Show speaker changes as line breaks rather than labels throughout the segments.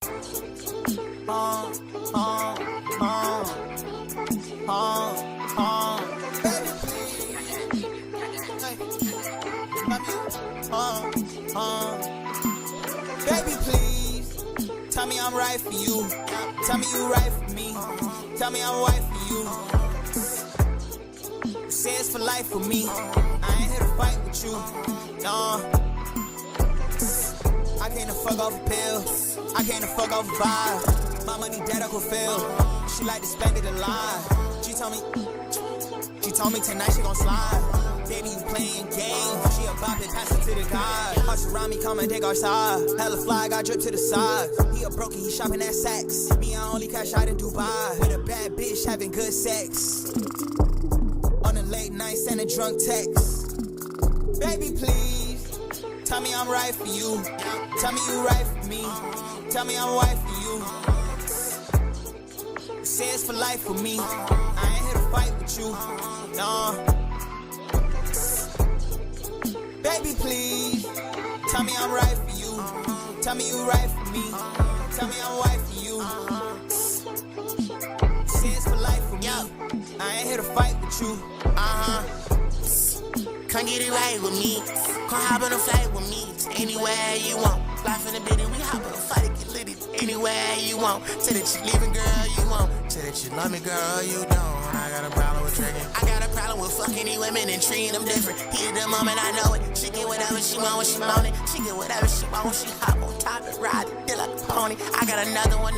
Baby, please, tell me I'm right for you. Tell me you right for me. Tell me I'm right for you. Say it's for life for me. I ain't here to fight with you. No. I came to fuck off a pill. I came to fuck off a vibe. My money dead, I could feel. She like to spend it a lot. She told me tonight she gon' slide. Baby, you playing games. She about to pass it to the God. Hush around me, come and take our side. Hella fly, got drip to the side. He a brokey, he shopping at Saks. Me, I only cash out in Dubai. With a bad bitch having good sex. On a late night, sending drunk texts. Baby, please, tell me I'm right for you. Tell me you right for me. Tell me I'm right for you. Say it's for life for me. I ain't here to fight with you. No. Baby, please, tell me I'm right for you. Tell me you right for me. Tell me I'm right for you. Say it's for life for me. I ain't here to fight with you.
Come get it right with me. Come hop on a flight with me. Anywhere you want. Life in the building, we hop on a flight and get lit anywhere you want. Say that you leaving, girl, you won't. Say that you love me, girl, you don't. I got a problem with tricking. I got a problem with fucking these women and treating them different. Heat the moment, I know it. She get whatever she want when she want it. She get whatever she want when she hop on top and ride it feel like a pony. I got another one.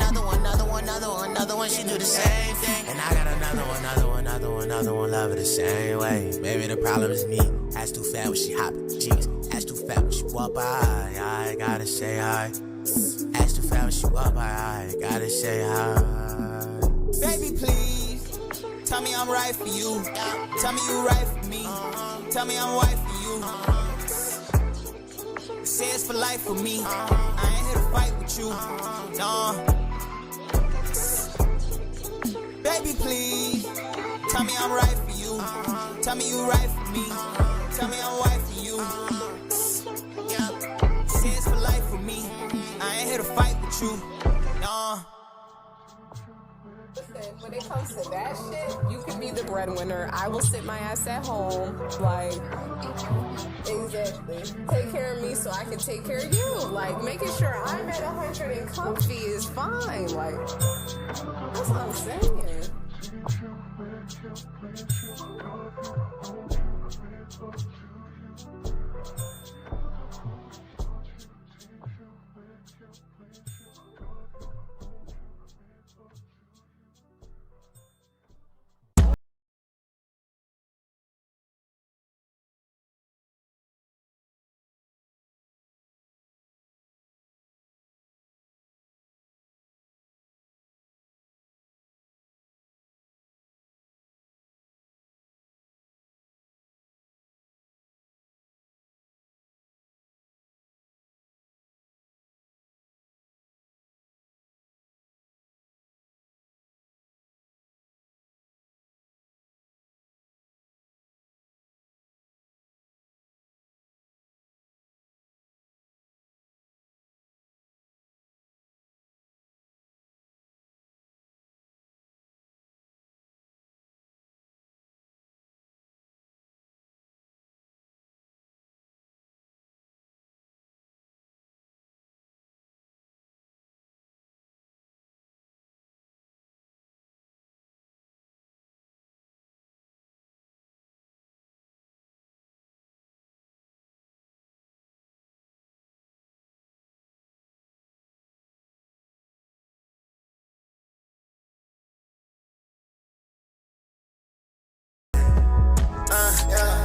She do the same thing. And I got another one. Love her the same way. Maybe the problem is me. Ass too fat when she hop. Jeez. Ass too fat when she walk by. I gotta say hi. Ass too fat when she walk by. I gotta say hi.
Baby, please, tell me I'm right for you. Tell me you right for me. Tell me I'm right for you. Say it's for life for me. I ain't here to fight with you. No. Baby, please, tell me I'm right for you. Tell me you right for me. Tell me I'm right for you. Say it's for life for me. I ain't here to fight with you. No.
Listen, when it comes to that shit, you can be the breadwinner. I will sit my ass at home. Like, exactly. Take care of me so I can take care of you. Like, making sure I'm at 100 and comfy is fine. Like, that's what I'm saying.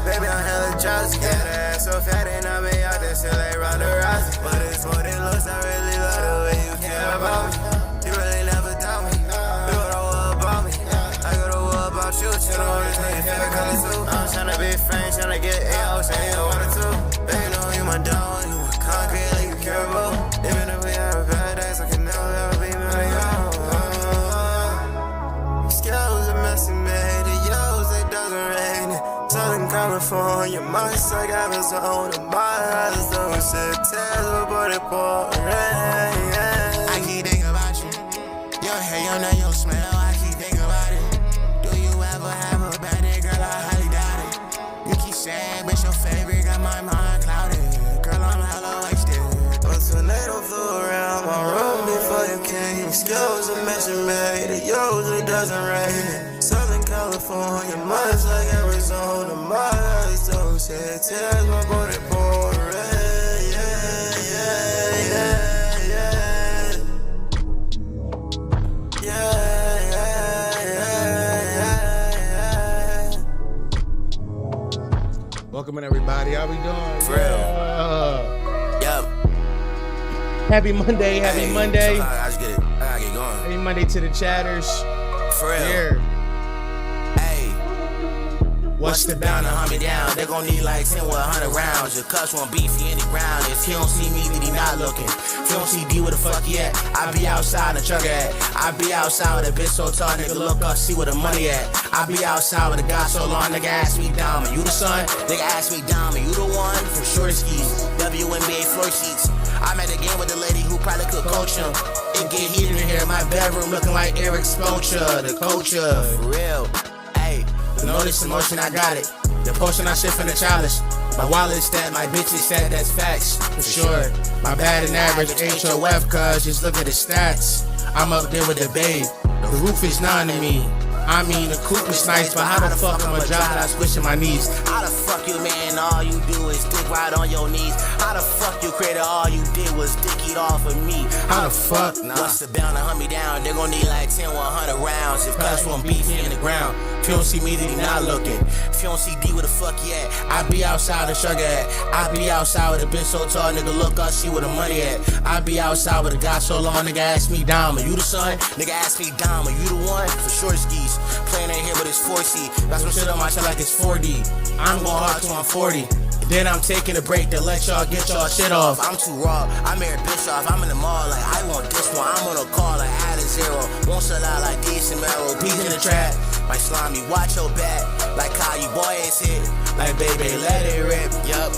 Baby, I'm hella jealous. Yeah, that ass so fat and I be out there still like round the rising. But it's what it looks, I really love the way you care about me. You really never doubt me. You go to war about me. I go to war about you. You know this nigga favorite color too. I'm tryna be friends, tryna get A.O. Saying one or two. Baby, know you my dog. You my concrete like you care about. Even if we have a bad days, I can never ever be mad at you. Skills are messy, made it yours, it doesn't rain. Southern California, my side got his own. My eyes don't sit terrible, but it pouring. I keep skills, a mission made. It usually doesn't rain. Southern California, much like Arizona. My eyes don't shed tears, my body born red. Yeah, yeah, yeah, yeah. Yeah, yeah, yeah, yeah.
Welcome in, everybody. How we doing?
For real. Yup.
Happy Monday. Happy
Hey,
Monday.
I just get it. I gotta get going.
Happy Monday to the chatters.
For real.
Here.
Hey. What's the bound to hunt me down? They gon' need like 10 with 100 rounds. Your cuss won't beef, he in the ground. If he don't see me, then he not looking. If he don't see D, where the fuck he at? I be outside in the truck at. I be outside with a bitch so tall, nigga look up, see where the money at. I be outside with a guy so long, nigga ask me diamond. You the son? Nigga ask me diamond. You the one? For sure skis. WNBA floor seats. I'm at the game with the lady who probably could coach him. It get heated in here, my bedroom looking like Eric Spoelstra, the culture. For real. Hey, notice the motion, I got it. The potion I shift in the chalice. My wallet's stat, my bitch is stat, that's facts. For sure. My batting average HOF, cuz just look at the stats. I'm up there with the babe. The roof is none to me. I mean, the coupe is nice, but how the fuck I'ma drive that I switching my knees? How the fuck you, man, all you do is dick right on your knees? How the fuck you created all you did was dick eat off of me? How the fuck? Nah. What's the bound to hunt me down? They gon' need like 10, 100 rounds. If cuss won't beef, he in the ground. If you don't see me, then he not looking. If you don't see D, where the fuck he at? I be outside the sugar at. I be outside with a bitch so tall, nigga look up, see where the money at. I be outside with a guy so long, nigga ask me diamond. You the son? Nigga ask me diamond. You the one? For sure skis. Playing ain't here, but it's 4C. Got some shit on my shit like it's 4D. I'm going hard till I'm 40. Then I'm taking a break to let y'all get y'all shit off. I'm too raw. I married bitch off. I'm in the mall like I want this one. I'm on a call like add a zero. Won't sell out like decent marrow. Peas in the trap. My slimy, watch your back. Like how you boy is hit. Like baby, let it rip. Yup.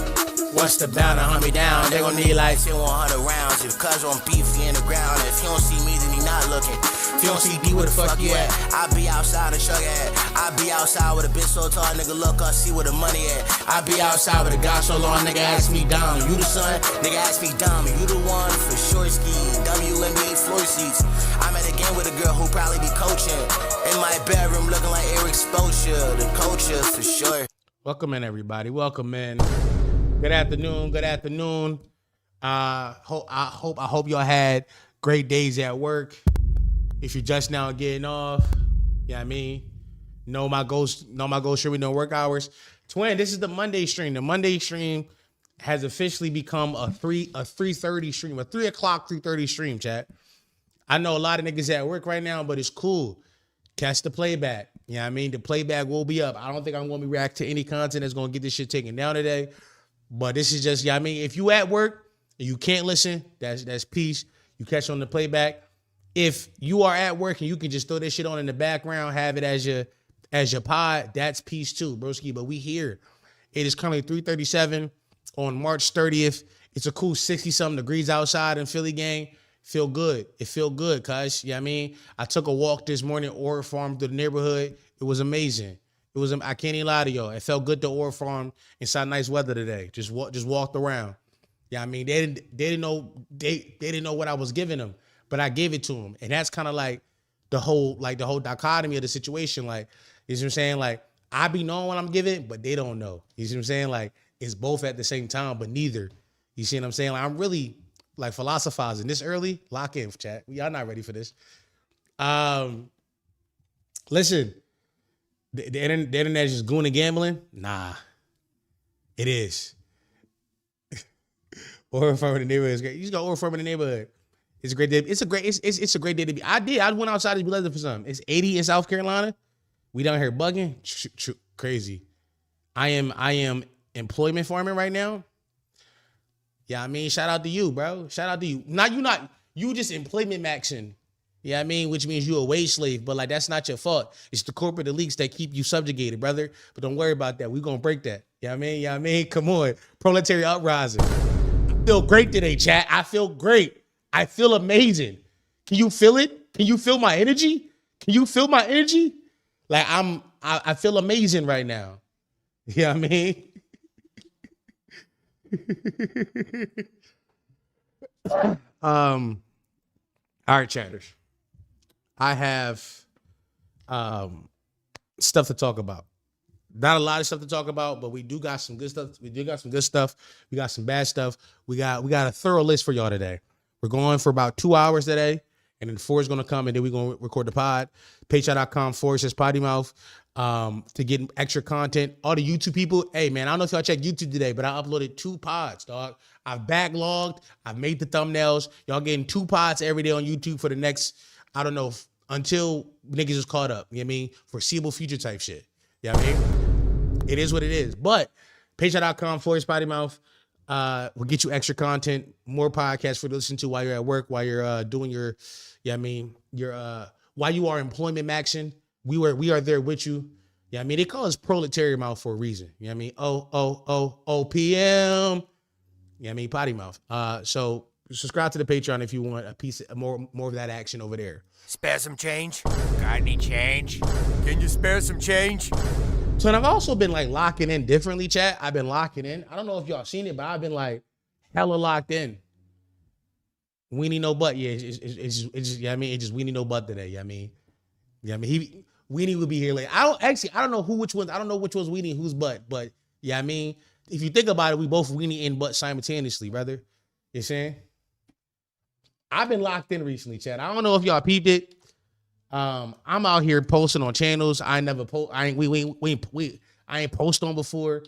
What's the bound to hunt me down? They gon' need like 10, 100 rounds. If cuz on beef, he in the ground. If you don't see me, then he not looking. If you don't see D, where the fuck you at? I be outside in truck at. I be outside with a bitch so tall, nigga look up, see where the money at. I be outside with a guy so long, nigga ask me diamond. You the son? Nigga ask me diamond. You the one? For sure ski. WNBA floor seats. I'm at a game with a girl who probably be coaching. In my bedroom looking like Eric Spoelstra, the culture for sure.
Welcome in, everybody. Welcome in. Good afternoon. Good afternoon. I hope y'all had great days at work. If you're just now getting off, you know what I mean? Know my goals, sure we know work hours. Twin, this is the Monday stream. The Monday stream has officially become a 3:30 stream, a 3 o'clock, 3:30 stream, chat. I know a lot of niggas at work right now, but it's cool. Catch the playback. You know what I mean? The playback will be up. I don't think I'm going to react to any content that's going to get this shit taken down today. But this is just, you know what I mean? If you at work and you can't listen, that's peace. You catch on the playback. If you are at work and you can just throw this shit on in the background, have it as your pod, that's peace too, broski. But we here. It is currently 3:37 on March 30th. It's a cool 60-something degrees outside in Philly, gang. Feel good. It feel good, cuz. You know what I mean? I took a walk this morning, Ora Farm, through the neighborhood. It was amazing. I can't even lie to y'all. It felt good to Ora Farm inside nice weather today. Just walked around. Yeah, I mean, they didn't know what I was giving them, but I gave it to them. And that's kind of like the whole dichotomy of the situation. Like, you see what I'm saying? Like, I be knowing what I'm giving, but they don't know. You see what I'm saying? Like, it's both at the same time, but neither. You see what I'm saying? Like, I'm really like philosophizing this early. Lock in, chat. Y'all not ready for this. Listen, the internet is just goon and gambling. Nah, it is. Or from the neighborhood is great. You just go over from the neighborhood. It's a great day. It's a great day to be. I went outside to be looking for something. It's 80 in South Carolina. We down here bugging. Crazy. I am employment farming right now. Yeah, I mean, shout out to you, bro. Shout out to you. You just employment maxing. Yeah, I mean, which means you a wage slave, but like that's not your fault. It's the corporate elites that keep you subjugated, brother. But don't worry about that. We're gonna break that. Yeah, I mean? Yeah, I mean, come on. Proletariat uprising. I feel great today, chat. I feel great. I feel amazing. Can you feel it? Can you feel my energy? Can you feel my energy? Like I feel amazing right now. Yeah, I mean. All right, chatters. I have stuff to talk about. Not a lot of stuff to talk about, but we do got some good stuff. We got some bad stuff. We got a thorough list for y'all today. We're going for about 2 hours today, and then 4 is going to come, and then we're going to record the pod. Patreon.com/pottymouth to get extra content. All the YouTube people, hey, man, I don't know if y'all checked YouTube today, but I uploaded 2 pods, dog. I've backlogged. I've made the thumbnails. Y'all getting 2 pods every day on YouTube for the next, I don't know, until niggas is caught up. You know what I mean? Foreseeable future type shit. You know what I mean? It is what it is. But patreon.com/pottymouth will get you extra content, more podcasts for you to listen to while you're at work, while you're doing your, you know what I mean, your while you are employment maxing. We are there with you. Yeah, I mean, they call us proletariat mouth for a reason. You know what I mean? OPM. Yeah, I mean, potty mouth. So subscribe to the Patreon if you want a piece of more of that action over there.
Spare some change? Got any change? Can you spare some change?
So and I've also been like locking in differently, chat. I've been locking in. I don't know if y'all seen it, but I've been like hella locked in. Weenie no butt. Yeah, it's just, yeah, I mean, it's just weenie no butt today. Yeah, I mean, Weenie would be here later. I don't know which one's Weenie and who's butt, but yeah, I mean, if you think about it, we both weenie and butt simultaneously, brother. You saying? I've been locked in recently, Chad. I don't know if y'all peeped it. I'm out here posting on channels I never post. I ain't post on before.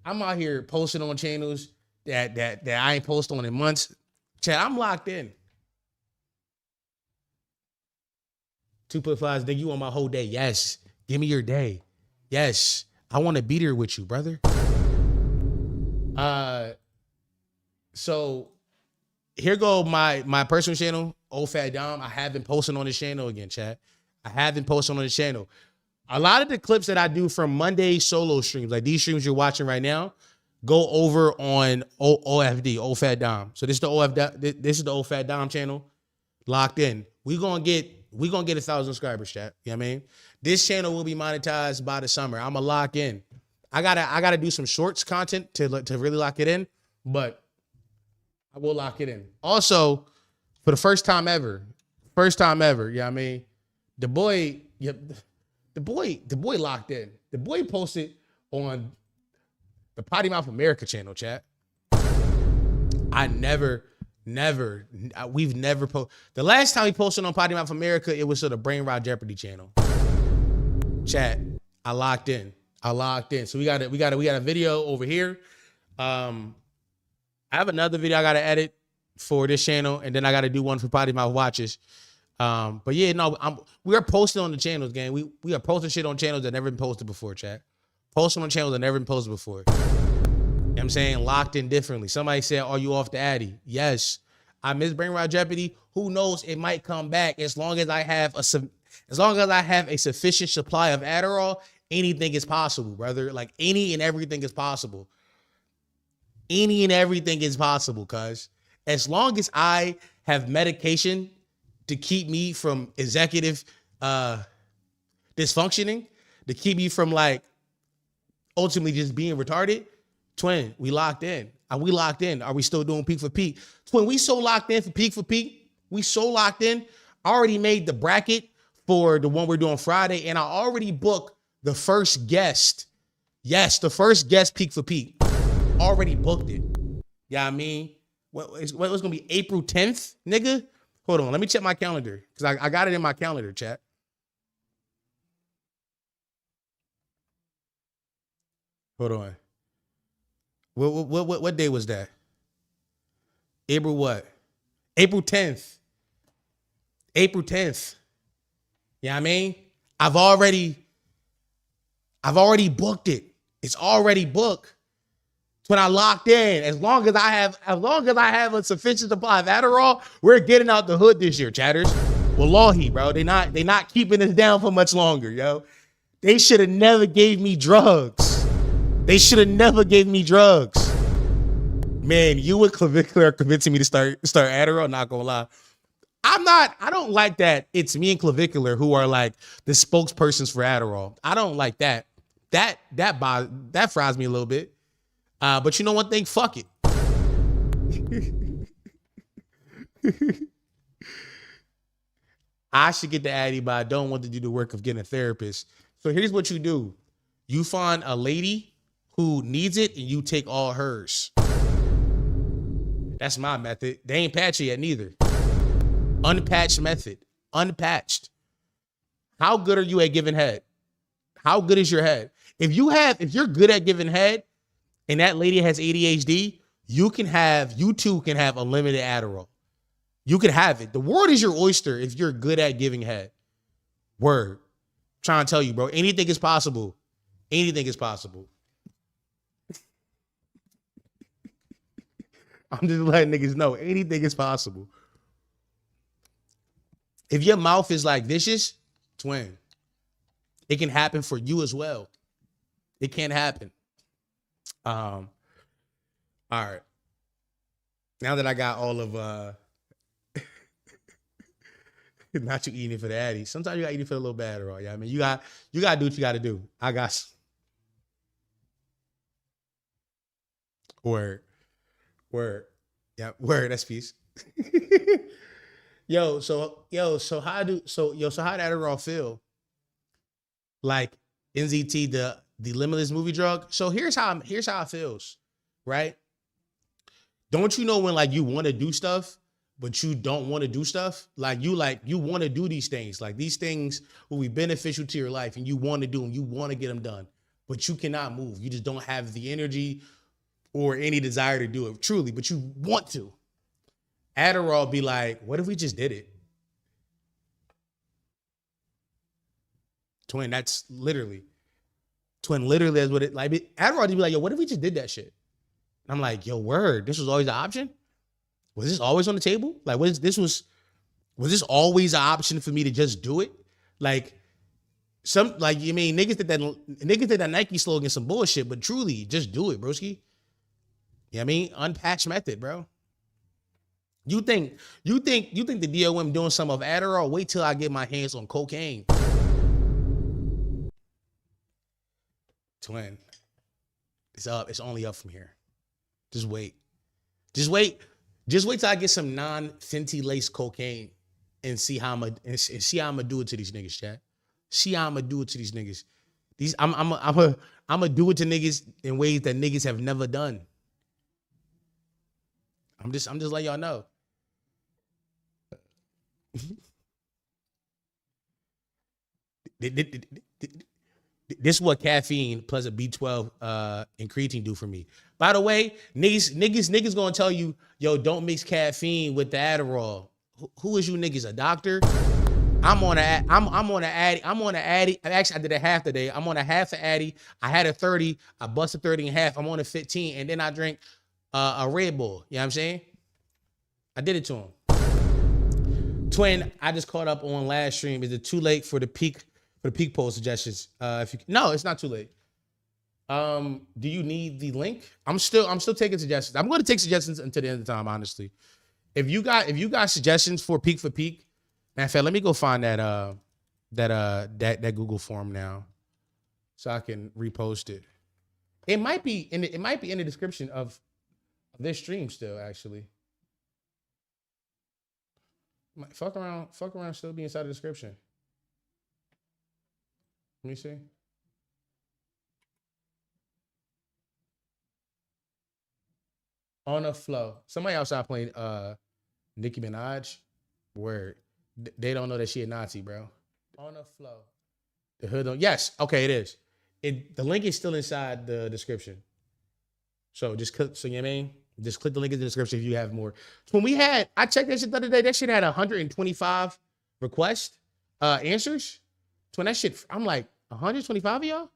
I'm out here posting on channels that I ain't post on in months. Chad, I'm locked in. 2.5, nigga, you on my whole day. Yes. Give me your day. Yes. I want to be there with you, brother. So here go my personal channel, Old Fat Dom. I have been posting on this channel again, chat. I have been posting on this channel. A lot of the clips that I do from Monday solo streams, like these streams you're watching right now, go over on OFD, Old Fat Dom. So this is the Old Fat Dom channel, locked in. We gonna get 1,000 subscribers, chat. You know what I mean? This channel will be monetized by the summer. I'ma lock in. I gotta do some shorts content to really lock it in, but I will lock it in. Also, for the first time ever, you know what I mean? The boy locked in. The boy posted on the Potty Mouth America channel, chat. We've never posted. The last time we posted on Potty Mouth America, it was to the Brain Rot Jeopardy channel. Chat, I locked in. So we got a video over here. I have another video I gotta edit for this channel, and then I gotta do one for Potty Mouth Watches. But yeah, no, we are posting on the channels, gang. We are posting shit on channels that never been posted before, chat. Posting on channels that never been posted before. You know what I'm saying? Locked in differently. Somebody said, are you off the Addy? Yes. I miss Brain Rot Jeopardy. Who knows? It might come back as long as I have a sufficient supply of Adderall. Anything is possible, brother. Like any and everything is possible. Any and everything is possible, cuz as long as I have medication to keep me from executive dysfunctioning, to keep me from like ultimately just being retarded, twin, we locked in. Are we locked in? Are we still doing peak for peak? Twin, we so locked in for peak for peak. We so locked in. I already made the bracket for the one we're doing Friday, and I already booked the first guest. Yes, the first guest peak for peak. Already booked it. Yeah, I mean, what was gonna be April 10th, nigga? Hold on, let me check my calendar because I got it in my calendar, chat. Hold on. What day was that? April what? April 10th. April 10th. Yeah, I mean, I've already booked it. It's already booked. It's when I locked in. As long as I have a sufficient supply of Adderall, we're getting out the hood this year, chatters. Wallahi, bro. They not keeping us down for much longer, yo. They should have never gave me drugs. They should have never gave me drugs. Man, you and Clavicular are convincing me to start Adderall, not gonna lie. I don't like that it's me and Clavicular who are like the spokespersons for Adderall. I don't like that. That fries me a little bit. But you know one thing? Fuck it. I should get the Addy, but I don't want to do the work of getting a therapist. So here's what you do. You find a lady who needs it and you take all hers. That's my method. They ain't patchy yet neither. Unpatched method. Unpatched. How good are you at giving head? How good is your head? If you're good at giving head and that lady has ADHD, you two can have unlimited Adderall. You can have it. The world is your oyster if you're good at giving head. Word. I'm trying to tell you, bro. Anything is possible. Anything is possible. I'm just letting niggas know. Anything is possible. If your mouth is like vicious, twin, it can happen for you as well. It can happen. All right. Now that I got all of not you eating it for the Addy. Sometimes you gotta eat it for a little bad, or yeah. I mean, you gotta do what you gotta do. I got word. Yeah, word. That's peace. So how did Adderall feel? Like NZT, the limitless movie drug. So here's how it feels, right? Don't you know when like you want to do stuff, but you don't want to do stuff? Like you want to do these things. Like these things will be beneficial to your life and you want to do them. You want to get them done, but you cannot move. You just don't have the energy or any desire to do it truly, but you want to. Adderall be like, what if we just did it? Twin, that's literally is what it like. Adderall be like, yo, what if we just did that shit? I'm like, yo, word, this was always an option? Was this always on the table? Like, was this always an option for me to just do it? Like, niggas did that Nike slogan some bullshit, but truly, just do it, broski. You know what I mean? Unpatched method, bro. You think the DOM doing some of Adderall? Wait till I get my hands on cocaine. Twin, it's up. It's only up from here. Just wait till I get some non-fenty lace cocaine and see how I'm gonna do it to these niggas, chat. See how I'm gonna do it to these niggas. I'm gonna do it to niggas in ways that niggas have never done. I'm just letting y'all know. This is what caffeine plus a B12 and creatine do for me. By the way, niggas gonna tell you, yo, don't mix caffeine with the Adderall. Who is you niggas? A doctor? I'm on a Addy. Actually, I did a half today. I'm on a half of Addy. I had a 30. I busted 30 in half. I'm on a 15, and then I drank a Red Bull. You know what I'm saying? I did it to him. Twin, I just caught up on last stream. Is it too late for the peak poll suggestions? No, it's not too late. Do you need the link? I'm still taking suggestions. I'm going to take suggestions until the end of the time, honestly. If you got suggestions for peak, man, let me go find that Google form now, so I can repost it. It might be in the description of this stream still, actually. Fuck around, still be inside the description. Let me see. On the flow. Somebody outside playing Nicki Minaj. Word. They don't know that she a Nazi, bro. On the flow. The hood don't. Yes. Okay, it is. The link is still inside the description. So just click. So you know what I mean? Just click the link in the description if you have more. When I checked that shit the other day, that shit had 125 requests, answers. When that shit, I'm like, 125 of y'all?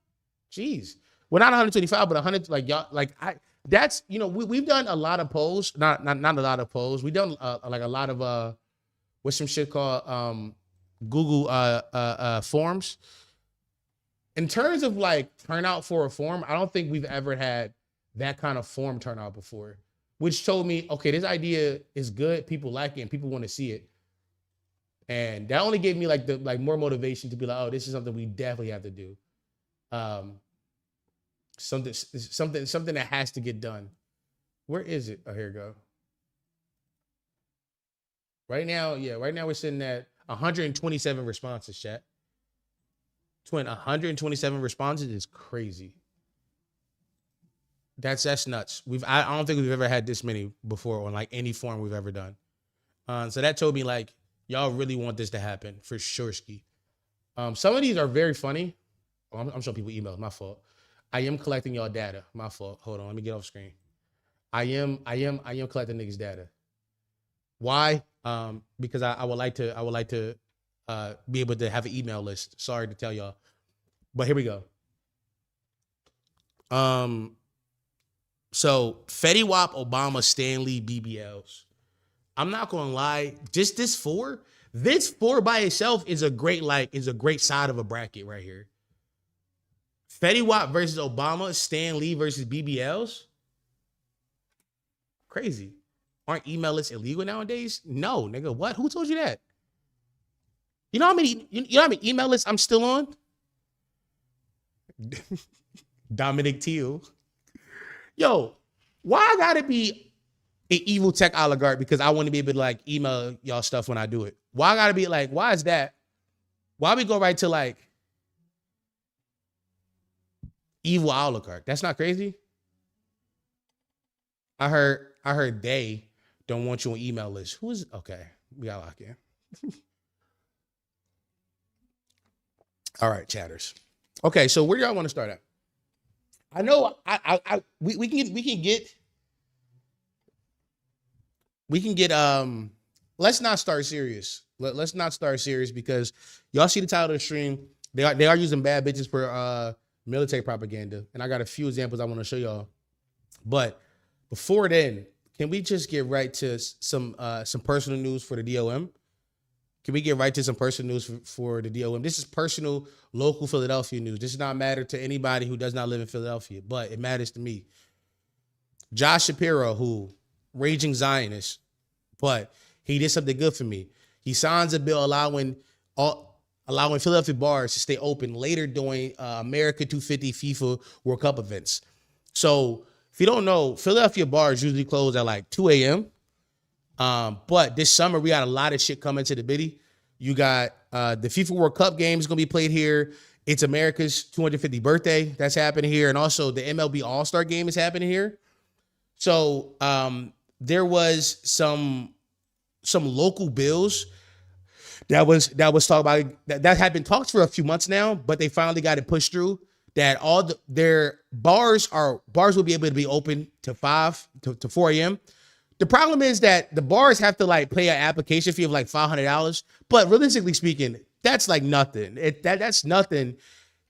Jeez. Well, not 125, but 100, like y'all, that's, we've done a lot of polls, not a lot of polls. We've done like a lot of, what's some shit called Google forms. In terms of like turnout for a form, I don't think we've ever had that kind of form turnout before, which told me, okay, this idea is good. People like it and people want to see it. And that only gave me like more motivation to be like, oh, this is something we definitely have to do. Something that has to get done. Where is it? Oh, here we go. Right now we're sitting at, 127 responses, chat. Twin, 127 responses is crazy. That's nuts. I don't think we've ever had this many before on like any form we've ever done. So that told me like y'all really want this to happen for sure. Ski. Some of these are very funny. Oh, I'm showing people emails. My fault. I am collecting y'all data. My fault. Hold on. Let me get off screen. I am collecting niggas' data. Why? Because I would like to be able to have an email list. Sorry to tell y'all, but here we go. So Fetty Wap, Obama, Stanley, BBLs. I'm not gonna lie, just this four by itself is a great side of a bracket right here. Fetty Wap versus Obama, Stan Lee versus BBLs. Crazy. Aren't email lists illegal nowadays? No, nigga. What? Who told you that? You know how many email lists I'm still on? Dominic Teal. Yo, why I gotta be an evil tech oligarch because I want to be able to like email y'all stuff when I do it? Why I gotta be like, why is that? Why we go right to like evil oligarch? That's not crazy. I heard they don't want you on email list. Who is okay? We gotta lock in. All right, chatters. Okay, so where do y'all want to start at? I know we can get let's not start serious. Let's not start serious because y'all see the title of the stream. They are using bad bitches for military propaganda, and I got a few examples I want to show y'all. But before then, can we just get right to some personal news for the DOM? Can we get right to some personal news for the DOM? This is personal, local Philadelphia news. This does not matter to anybody who does not live in Philadelphia, but it matters to me. Josh Shapiro, who raging Zionist, but he did something good for me. He signs a bill allowing Philadelphia bars to stay open later during America 250 FIFA World Cup events. So if you don't know, Philadelphia bars usually close at like 2 a.m. But this summer we got a lot of shit coming to the Biddy. You got the FIFA World Cup game is gonna be played here. It's America's 250th birthday that's happening here, and also the MLB All-Star game is happening here. So there was some local bills that was talked about that had been talked for a few months now, but they finally got it pushed through. That their bars will be able to be open to 4 a.m. The problem is that the bars have to like pay an application fee of like $500, but realistically speaking, that's like nothing. That's nothing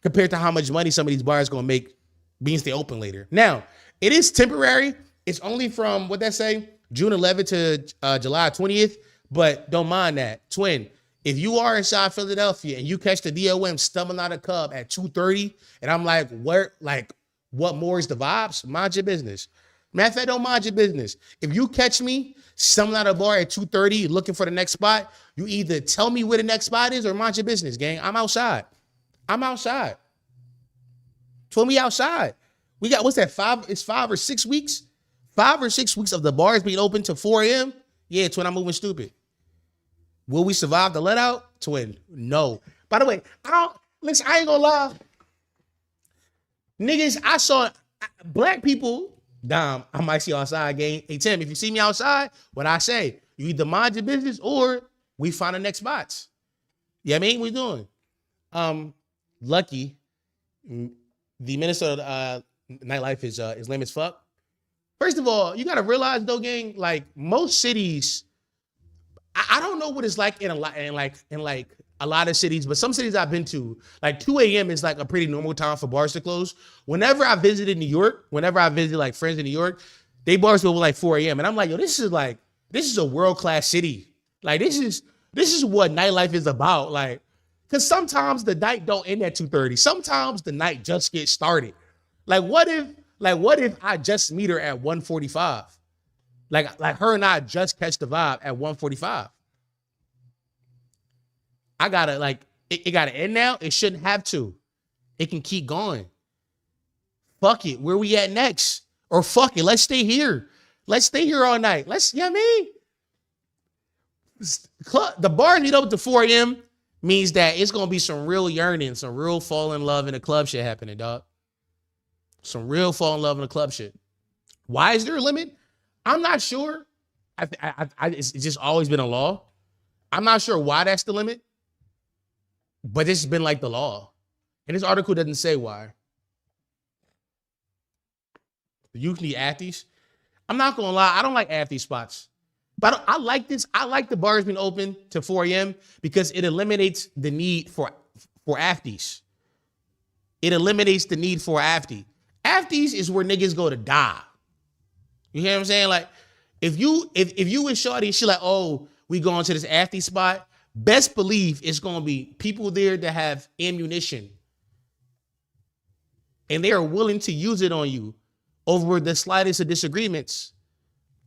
compared to how much money some of these bars gonna make being stay open later. Now, it is temporary. It's only from what they say June 11th to July 20th, but don't mind that. Twin, if you are inside Philadelphia and you catch the DOM stumbling out of Cub at 2:30, and I'm like, what more is the vibes? Mind your business. Matter of fact, don't mind your business. If you catch me stumbling out of a bar at 2:30 looking for the next spot, you either tell me where the next spot is or mind your business, gang. I'm outside. Tell me outside. We got, what's that, 5 or 6 weeks? 5 or 6 weeks of the bars being open to 4 a.m.? Yeah, twin, I'm moving stupid. Will we survive the let out? Twin, no. By the way, I ain't gonna lie. Niggas, I saw black people, Dom, I might see you outside, gang. Hey, Tim, if you see me outside, what I say, you either mind your business or we find the next spots. Yeah, I mean, we doing. Lucky, the Minnesota nightlife is lame as fuck. First of all, you gotta realize though, gang, like most cities, I don't know what it's like in a lot of cities, but some cities I've been to, like 2 a.m. is like a pretty normal time for bars to close. Whenever I visited New York, whenever I visited like friends in New York, they bars go like 4 a.m. And I'm like, yo, this is a world-class city. Like this is what nightlife is about. Like, cause sometimes the night don't end at 2:30. Sometimes the night just gets started. Like what if I just meet her at 1:45? Like her and I just catch the vibe at 1:45. I gotta it gotta end now. It shouldn't have to. It can keep going. Fuck it. Where we at next? Or fuck it. Let's stay here. Let's stay here all night. You know what I mean? the bars being open to 4 a.m. means that it's gonna be some real yearning, some real fall in love in the club shit happening, dog. Some real fall in love in the club shit. Why is there a limit? I'm not sure. It's just always been a law. I'm not sure why that's the limit, but it's been like the law. And this article doesn't say why. You need athletes. I'm not gonna lie, I don't like athlete spots. But I like this. I like the bars being open to 4 a.m. because it eliminates the need for athletes. It eliminates the need for athlete. Athletes is where niggas go to die. You hear what I'm saying? Like, if you with shorty, she like, oh, we going to this athlete spot, best believe it's gonna be people there that have ammunition. And they are willing to use it on you over the slightest of disagreements.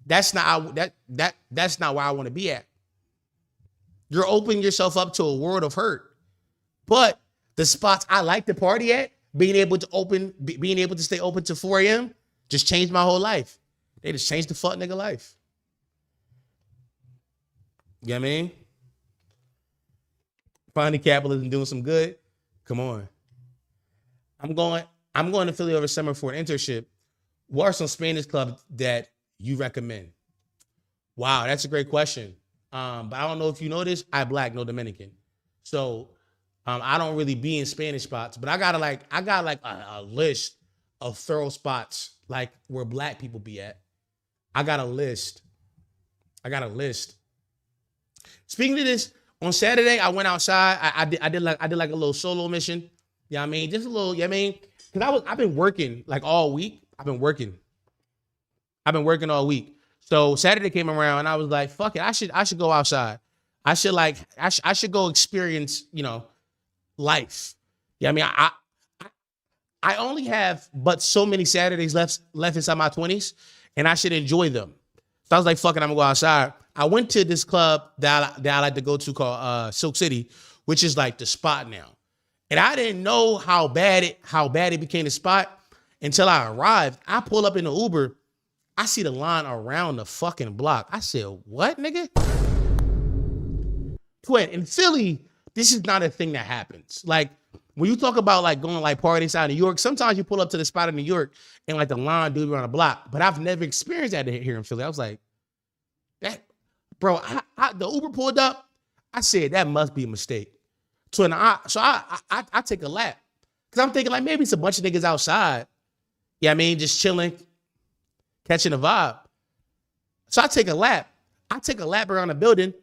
That's not that's not where I want to be at. You're opening yourself up to a world of hurt. But the spots I like to party at, being able to stay open to 4 a.m. just changed my whole life. They just changed the fuck nigga life. You know what I mean? Finding capitalism doing some good. Come on. I'm going to Philly over summer for an internship. What are some Spanish clubs that you recommend? Wow, that's a great question. But I don't know if you know this. I Black, no Dominican. So I don't really be in Spanish spots, but I got a list of thorough spots like where Black people be at. I got a list. Speaking of this, on Saturday I went outside. I did like a little solo mission. You know what I mean? Just a little, you know what I mean? Because I've been working like all week. I've been working all week. So Saturday came around and I was like, fuck it. I should go outside. I should go experience, life. Yeah, I mean, I only have but so many Saturdays left inside my 20s, and I should enjoy them. So I was like, fuck it, I'm gonna go outside. I went to this club that I like to go to called Silk City, which is like the spot now. And I didn't know how bad it became the spot until I arrived. I pull up in the Uber. I see the line around the fucking block. I said, what, nigga? Twin, in Philly, this is not a thing that happens. Like, when you talk about like going like parties out in New York, sometimes you pull up to the spot in New York and like the line dude around the block. But I've never experienced that here in Philly. I was like, that, bro, the Uber pulled up. I said, that must be a mistake. So I take a lap. Because I'm thinking like maybe it's a bunch of niggas outside. Yeah, I mean, just chilling, catching a vibe. So I take a lap. Around the building.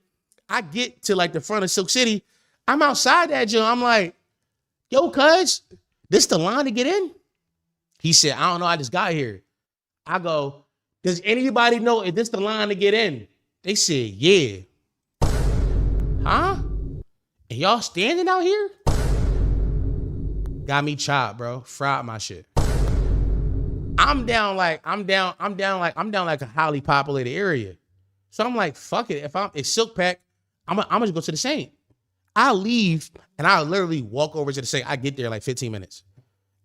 I get to like the front of Silk City. I'm outside that joint. I'm like, yo, cuz, this the line to get in? He said, I don't know. I just got here. I go, does anybody know if this the line to get in? They said, yeah. Huh? And y'all standing out here? Got me chopped, bro. Fried my shit. I'm down like a highly populated area. So I'm like, fuck it. If Silk Pack, I'm gonna go to the Saint. I leave and I literally walk over to the Saint. I get there like 15 minutes.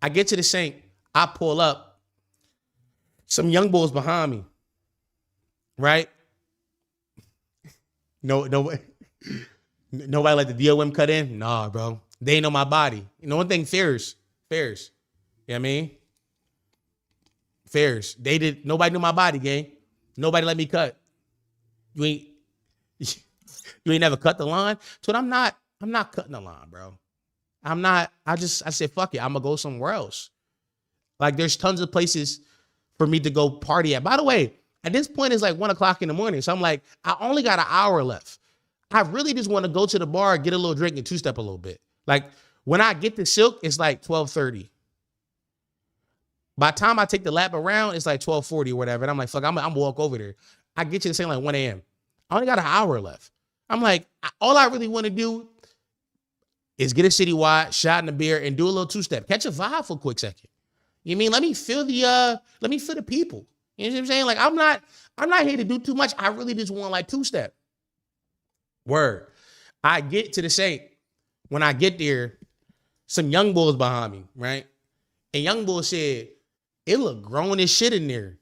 I get to the Saint. I pull up. Some young boys behind me. Right? Nobody let the DOM cut in? Nah, bro. They ain't know my body. You know one thing, fairs. You know what I mean? Fairs. Nobody knew my body, gang. Nobody let me cut. You ain't never cut the line. So I'm not cutting the line, bro. I said, fuck it. I'm gonna go somewhere else. Like there's tons of places for me to go party at. By the way, at this point it's like 1 o'clock in the morning. So I'm like, I only got an hour left. I really just want to go to the bar, get a little drink and two-step a little bit. Like when I get to Silk, it's like 12:30. By the time I take the lap around, it's like 12:40 or whatever. And I'm like, fuck, I'm walk over there. I get to the same like 1 a.m. I only got an hour left. I'm like, all I really want to do is get a citywide, shot in the beer, and do a little two-step. Catch a vibe for a quick second. You mean, let me feel the people. You know what I'm saying? Like, I'm not here to do too much. I really just want like two-step. Word. I get to the Saint. When I get there, some young boys behind me, right? And young boy said, it look grown as shit in there.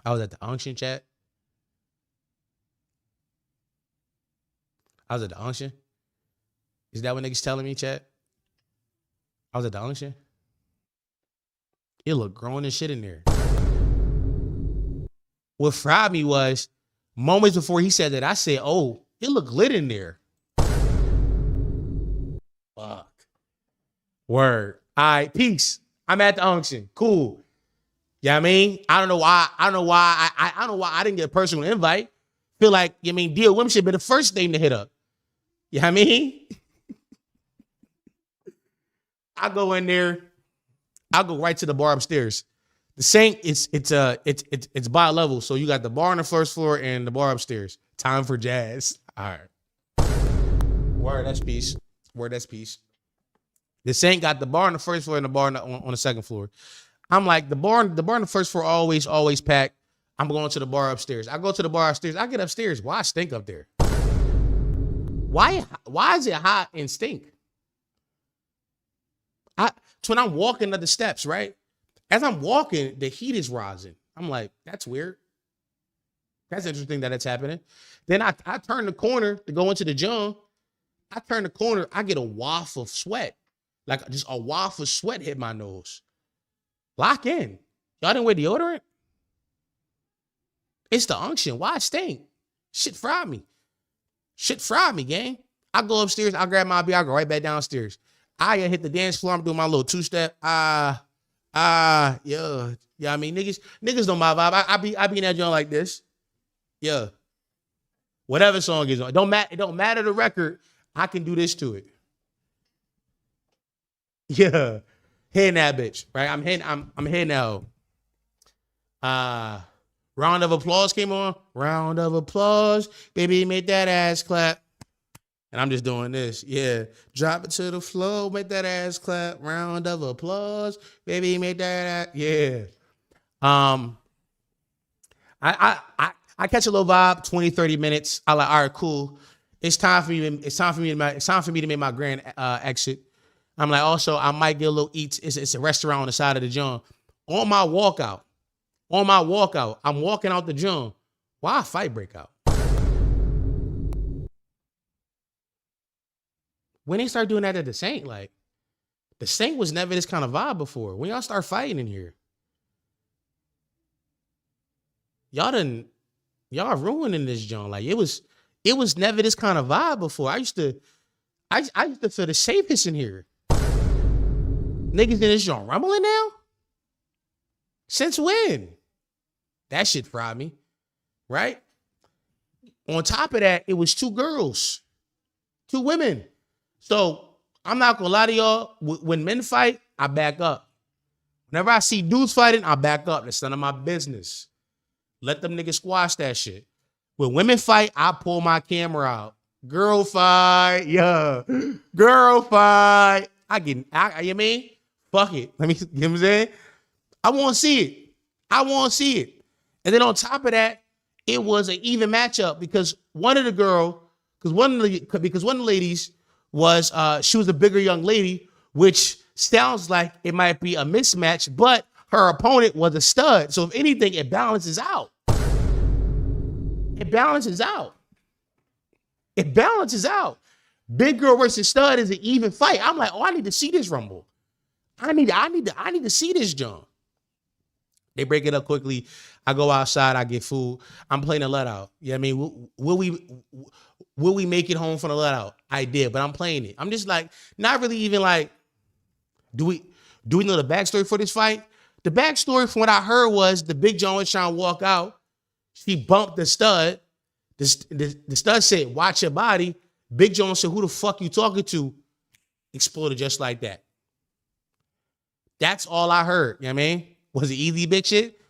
I was at the unction chat. I was at the unction. Is that what niggas telling me, chat? I was at the unction. It looked grown as shit in there. What fried me was moments before he said that, I said, oh, it looked lit in there. Fuck. Word. All right, peace. I'm at the unction. Cool. You know what I mean? I don't know why I didn't get a personal invite. Feel like, you know what I mean, Deal Women should be the first thing to hit up. You know what I mean? I go in there. I'll go right to the bar upstairs. The Saint, it's by level. So you got the bar on the first floor and the bar upstairs. Time for jazz. All right. Word, that's peace. Word, that's peace. The Saint got the bar on the first floor and the bar on the second floor. I'm like, the bar on the first floor always packed. I'm going to the bar upstairs. I go to the bar upstairs. I get upstairs. Why stink up there? Why is it hot and stink? So when I'm walking up the steps, right? As I'm walking, the heat is rising. I'm like, that's weird. That's interesting that it's happening. Then I turn the corner to go into the gym. I turn the corner, I get a waft of sweat. Like just a waft of sweat hit my nose. Lock in. Y'all didn't wear deodorant? It's the unction. Why it stink? Shit fried me. Shit fried me, gang. I go upstairs, I grab my beer, I go right back downstairs. I hit the dance floor, I'm doing my little two-step. Yeah. Yeah, I mean, niggas know my vibe. I be in that joint like this. Yeah. Whatever song is on. It don't matter the record. I can do this to it. Yeah. Hitting that bitch, right? I'm hitting that. Round of applause came on. Round of applause. Baby, make that ass clap. And I'm just doing this. Yeah. Drop it to the floor. Make that ass clap. Round of applause. Baby, make that ass. Yeah. I catch a little vibe, 20, 30 minutes. I like, all right, cool. It's time for me to make my grand exit. I'm like, also, I might get a little eats. It's a restaurant on the side of the gym. On my walkout, I'm walking out the gym. Why a fight break out? When they start doing that at the Saint, like, the Saint was never this kind of vibe before. When y'all start fighting in here, y'all ruining this joint. Like, it was never this kind of vibe before. I used to feel the safest in here. Niggas in this joint rumbling now? Since when? That shit fried me, right? On top of that, it was two girls, two women. So I'm not gonna lie to y'all. When men fight, I back up. Whenever I see dudes fighting, I back up. That's none of my business. Let them niggas squash that shit. When women fight, I pull my camera out. Girl fight, yeah. Girl fight. You mean? Fuck it. Let me, you know what I'm saying? I want to see it. And then on top of that, it was an even matchup because one of the ladies was, she was a bigger young lady, which sounds like it might be a mismatch, but her opponent was a stud. So if anything, it balances out. Big girl versus stud is an even fight. I'm like, oh, I need to see this rumble. I need to see this jump. They break it up quickly. I go outside. I get food. I'm playing a let out. You know what I mean? Will we make it home from the let out? I did, but I'm playing it. I'm just like, not really even like, do we know the backstory for this fight? The backstory from what I heard was the big John was trying to walk out. She bumped the stud. The stud said, watch your body. Big John said, who the fuck you talking to? Exploded just like that. That's all I heard. You know what I mean? Was it easy big shit?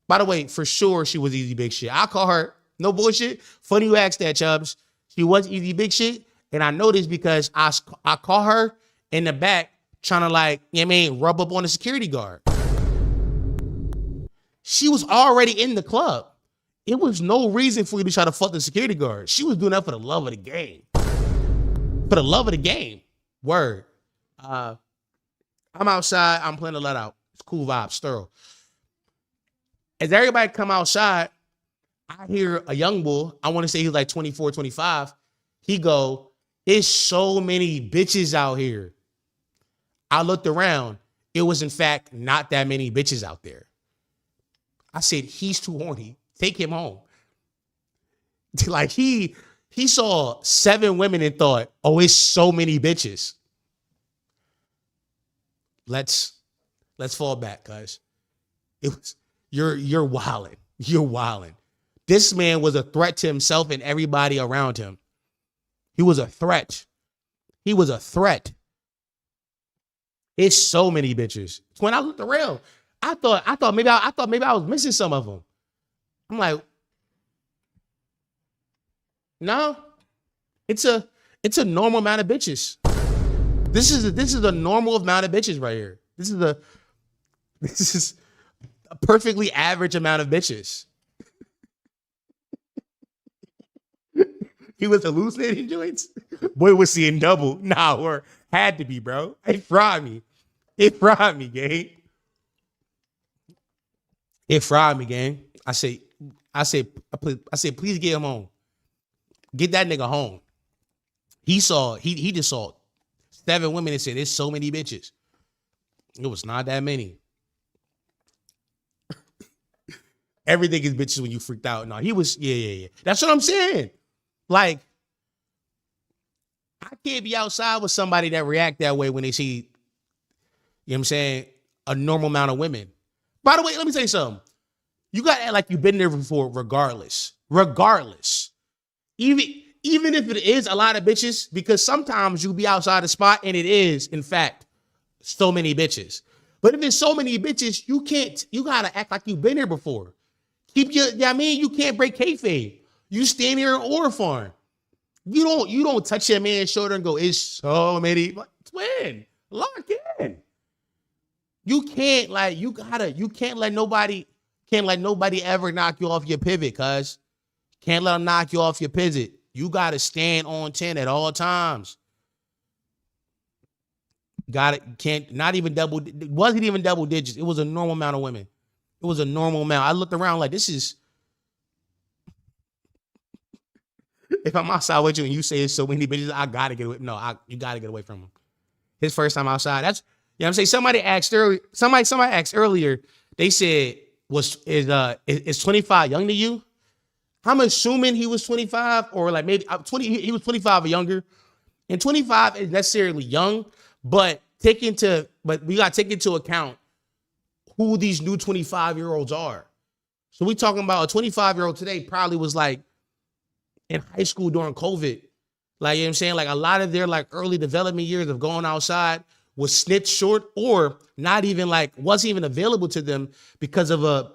By the way, for sure she was easy big shit. I call her, no bullshit. Funny you asked that, Chubbs. She was easy big shit. And I know this because I call her in the back trying to like, you know what I mean, rub up on the security guard. She was already in the club. It was no reason for you to try to fuck the security guard. She was doing that for the love of the game. For the love of the game. Word. I'm outside. I'm playing the let out. It's cool vibes, thorough. As everybody come outside, I hear a young bull. I want to say he was like 24, 25. He go, "It's so many bitches out here." I looked around. It was, in fact, not that many bitches out there. I said, he's too horny. Take him home. Like, he saw 7 women and thought, oh, it's so many bitches. Let's fall back, cuz. It was, you're wilding. You're wilding. This man was a threat to himself and everybody around him. He was a threat. He was a threat. It's so many bitches. When I looked around, I thought maybe I was missing some of them. I'm like, no, it's a normal amount of bitches. This is a normal amount of bitches right here. This is a perfectly average amount of bitches. He was hallucinating joints. Boy was seeing double. Nah, or had to be, bro. It fried me. It fried me, gang. It fried me, gang. I say, please get him home. Get that nigga home. He just saw 7 women and said, there's so many bitches. It was not that many. Everything is bitches when you freaked out. No, he was, yeah. That's what I'm saying. Like, I can't be outside with somebody that react that way when they see, you know what I'm saying, a normal amount of women. By the way, let me tell you something. You got to act like you've been there before regardless. Regardless. Even if it is a lot of bitches, because sometimes you be outside the spot and it is, in fact, so many bitches. But if it's so many bitches, you got to act like you've been there before. You can't break kayfabe. You stand here in Aura Farm. You don't touch your man's shoulder and go, it's so many. Twin, lock in. You can't let nobody ever knock you off your pivot, cuz. Can't let them knock you off your pivot. You gotta stand on 10 at all times. It wasn't even double digits. It was a normal amount of women. It was a normal amount. I looked around like, this is, if I'm outside with you and you say it's so many bitches, I gotta get away. No, you gotta get away from him. His first time outside. That's, you know what I'm saying? Somebody asked earlier, they said, is 25 young to you? I'm assuming he was 25 or like maybe 20, he was 25 or younger. And 25 is necessarily young, but we got to take into account who these new 25-year-olds are. So we talking about a 25-year-old today probably was like in high school during COVID. Like, you know what I'm saying? Like a lot of their like early development years of going outside was snitched short or not even like, wasn't even available to them because of a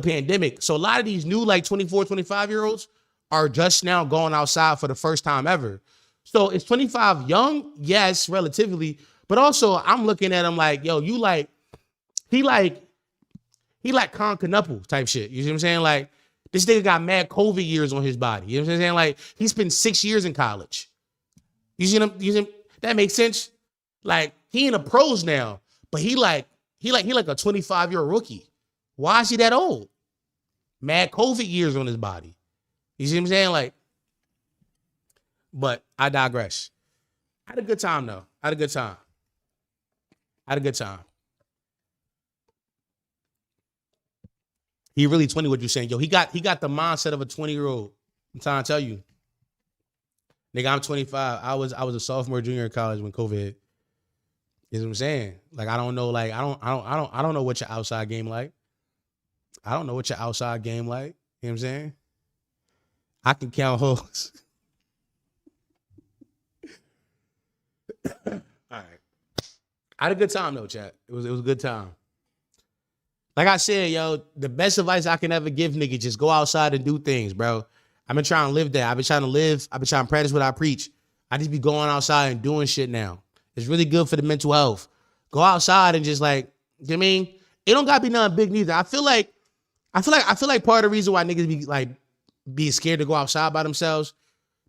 pandemic. So a lot of these new like 24, 25-year-olds are just now going outside for the first time ever. So is 25 young? Yes, relatively. But also I'm looking at him like, yo, he like Constantinople type shit. You see what I'm saying? Like, this nigga got mad COVID years on his body. You know what I'm saying? Like, he spent 6 years in college. You see him? That makes sense? Like, he in the pros now, but he like a 25-year-old rookie. Why is he that old? Mad COVID years on his body. You see what I'm saying? Like, but I digress. I had a good time, though. I had a good time. He really 20, what you saying. Yo, he got the mindset of a 20-year-old. I'm trying to tell you. Nigga, I'm 25. I was a sophomore, junior in college when COVID hit. You know what I'm saying? Like, I don't know, like, I don't know what your outside game like. I don't know what your outside game like. You know what I'm saying? I can count hoes. All right. I had a good time though, chat. It was a good time. Like I said, yo, the best advice I can ever give niggas, just go outside and do things, bro. I've been trying to live that. I've been trying to practice what I preach. I just be going outside and doing shit now. It's really good for the mental health. Go outside and just like, you know what I mean? It don't gotta be nothing big neither. I feel like part of the reason why niggas be scared to go outside by themselves,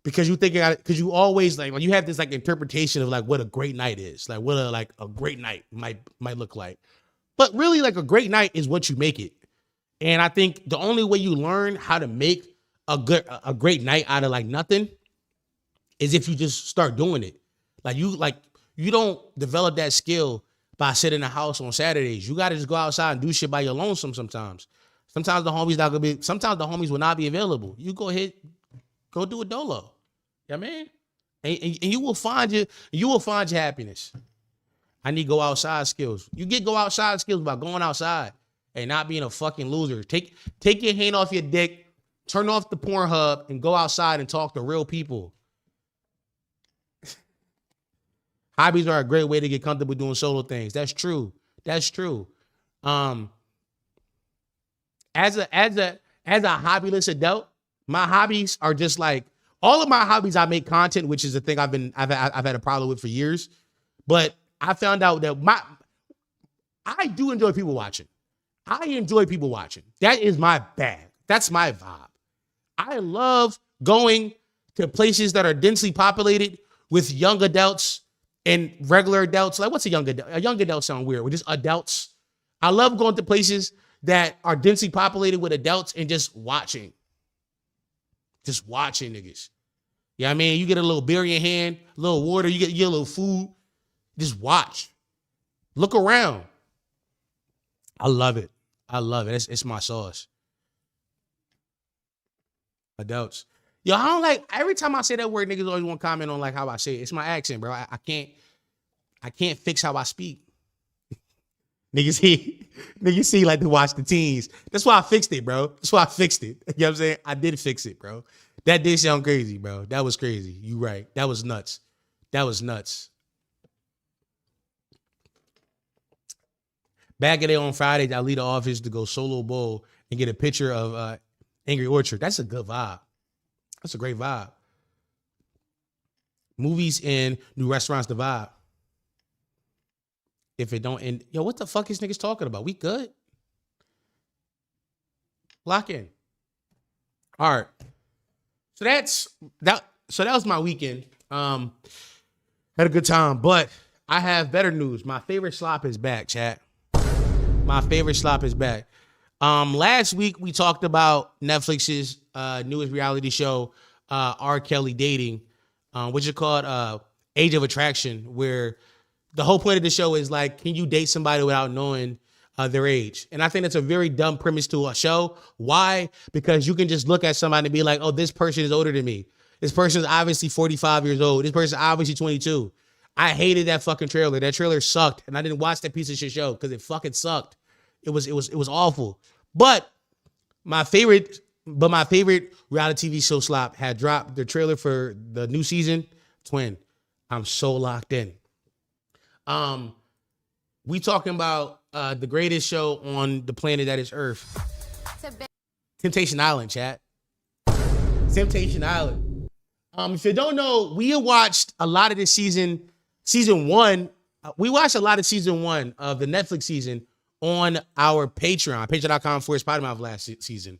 because you always like when you have this like interpretation of like what a great night is, like what a great night might look like. But really, like a great night is what you make it. And I think the only way you learn how to make a great night out of like nothing is if you just start doing it. You don't develop that skill by sitting in the house on Saturdays. You gotta just go outside and do shit by your lonesome sometimes. Sometimes the homies will not be available. You go ahead, go do a dolo. You know what I mean? And you will find your happiness. I need go outside skills. You get go outside skills by going outside and not being a fucking loser. Take your hand off your dick, turn off the Pornhub, and go outside and talk to real people. Hobbies are a great way to get comfortable doing solo things. That's true. As a hobbyless adult, my hobbies are just like all of my hobbies. I make content, which is a thing I've had a problem with for years. But I found out that I do enjoy people watching. I enjoy people watching. That is my bag. That's my vibe. I love going to places that are densely populated with young adults and regular adults. Like, what's a young adult? A young adult sound weird. We're just adults. I love going to places that are densely populated with adults and just watching. Just watching niggas. You know what I mean? You get a little beer in your hand, a little water, you get a little food. Just watch. Look around. I love it. It's my sauce. Adults. Yo, I don't like, every time I say that word, niggas always want to comment on like how I say it. It's my accent, bro. I can't fix how I speak. Niggas see like to watch the teens. That's why I fixed it, bro. That's why I fixed it. You know what I'm saying? I did fix it, bro. That did sound crazy, bro. That was crazy. You right. That was nuts. Back in there on Fridays, I leave the office to go solo bowl and get a picture of Angry Orchard. That's a good vibe. That's a great vibe. Movies and new restaurants, the vibe. If it don't end, yo, what the fuck is niggas talking about? We good? Lock in. All right. So that was my weekend. Had a good time, but I have better news. My favorite slop is back, chat. My favorite slop is back. Last week we talked about Netflix's newest reality show, R. Kelly Dating, which is called Age of Attraction, where the whole point of the show is like, can you date somebody without knowing their age? And I think that's a very dumb premise to a show. Why? Because you can just look at somebody and be like, oh, this person is older than me. This person is obviously 45 years old. This person is obviously 22. I hated that fucking trailer. That trailer sucked, and I didn't watch that piece of shit show because it fucking sucked. It was awful. But my favorite reality TV show slop had dropped the trailer for the new season. Twin, I'm so locked in. We talking about the greatest show on the planet that is Earth. Temptation Island, chat. Temptation Island. If you don't know, we watched a lot of this season one. We watched a lot of season one of the Netflix season on our Patreon, patreon.com/Pottermouth last season.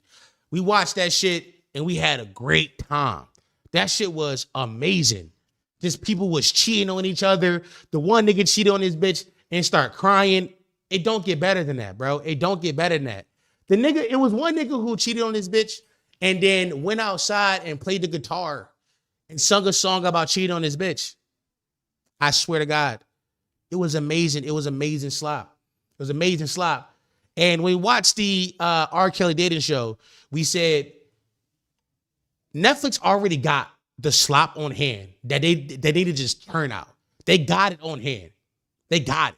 We watched that shit and we had a great time. That shit was amazing. Just people was cheating on each other. The one nigga cheated on his bitch and start crying. It don't get better than that, bro. It don't get better than that. It was one nigga who cheated on his bitch and then went outside and played the guitar and sung a song about cheating on his bitch. I swear to God. It was amazing. It was amazing slop. It was amazing slop. And when we watched the R. Kelly dating show, we said Netflix already got the slop on hand that they need to just turn out. They got it on hand. They got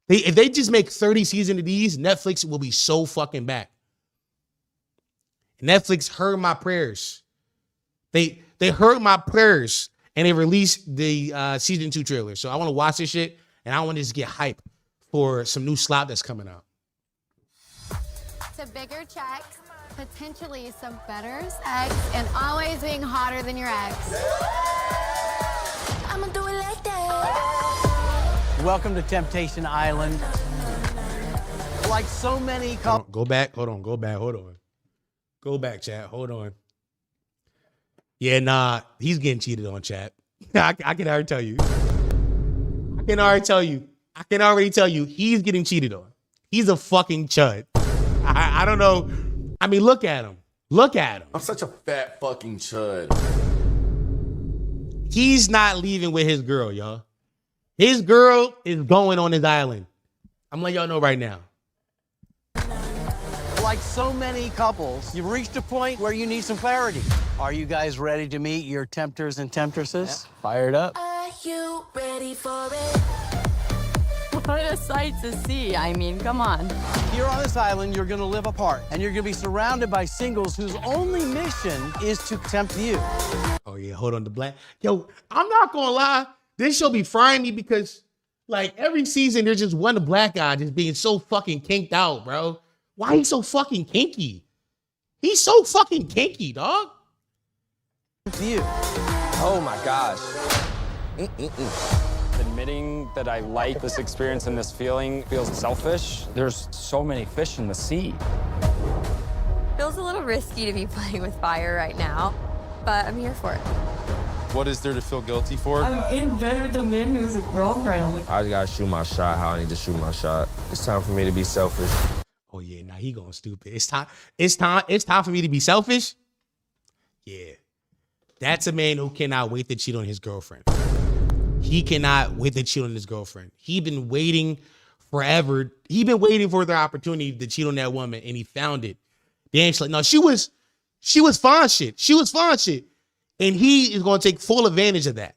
it. If they just make 30 seasons of these, Netflix will be so fucking back. Netflix heard my prayers. They heard my prayers and they released the season 2 trailer. So I want to watch this shit and I want to just get hype for some new slop that's coming out.
To bigger checks, potentially some better sex, and always being hotter than your ex. I'ma do it like that.
Welcome to Temptation Island. Like so many couples.
Go back, hold on. Go back, chat, hold on. Yeah, nah, he's getting cheated on, chat. I can already tell you. I can already tell you he's getting cheated on. He's a fucking chud. I don't know. I mean, look at him.
I'm such a fat fucking chud.
He's not leaving with his girl, y'all. His girl is going on his island. I'm letting y'all know right now.
Like so many couples, you've reached a point where you need some clarity. Are you guys ready to meet your tempters and temptresses? Yeah. Fired up.
Are you ready for it?
What a sight to see. I mean, come on.
Here on this island, you're gonna live apart, and you're gonna be surrounded by singles whose only mission is to tempt you.
Oh yeah, hold on, the black. Yo, I'm not gonna lie, this show be frying me because like every season there's just one black guy just being so fucking kinked out, bro. Why he so fucking kinky? He's so fucking kinky, dog.
You.
Oh my gosh. Admitting that I like this experience and this feeling feels selfish. There's so many fish in the sea.
Feels a little risky to be playing with fire right now, but I'm here for it.
What is there to feel guilty for?
I'm in bed with a man who's a girlfriend.
I just gotta shoot my shot how I need to shoot my shot. It's time for me to be selfish.
Oh yeah, nah, he going stupid. It's time for me to be selfish. Yeah. That's a man who cannot wait to cheat on his girlfriend. He cannot wait to cheat on his girlfriend. He been waiting forever. He been waiting for the opportunity to cheat on that woman, and he found it. Then she's like, no, she was fine shit. She was fine shit. And he is going to take full advantage of that.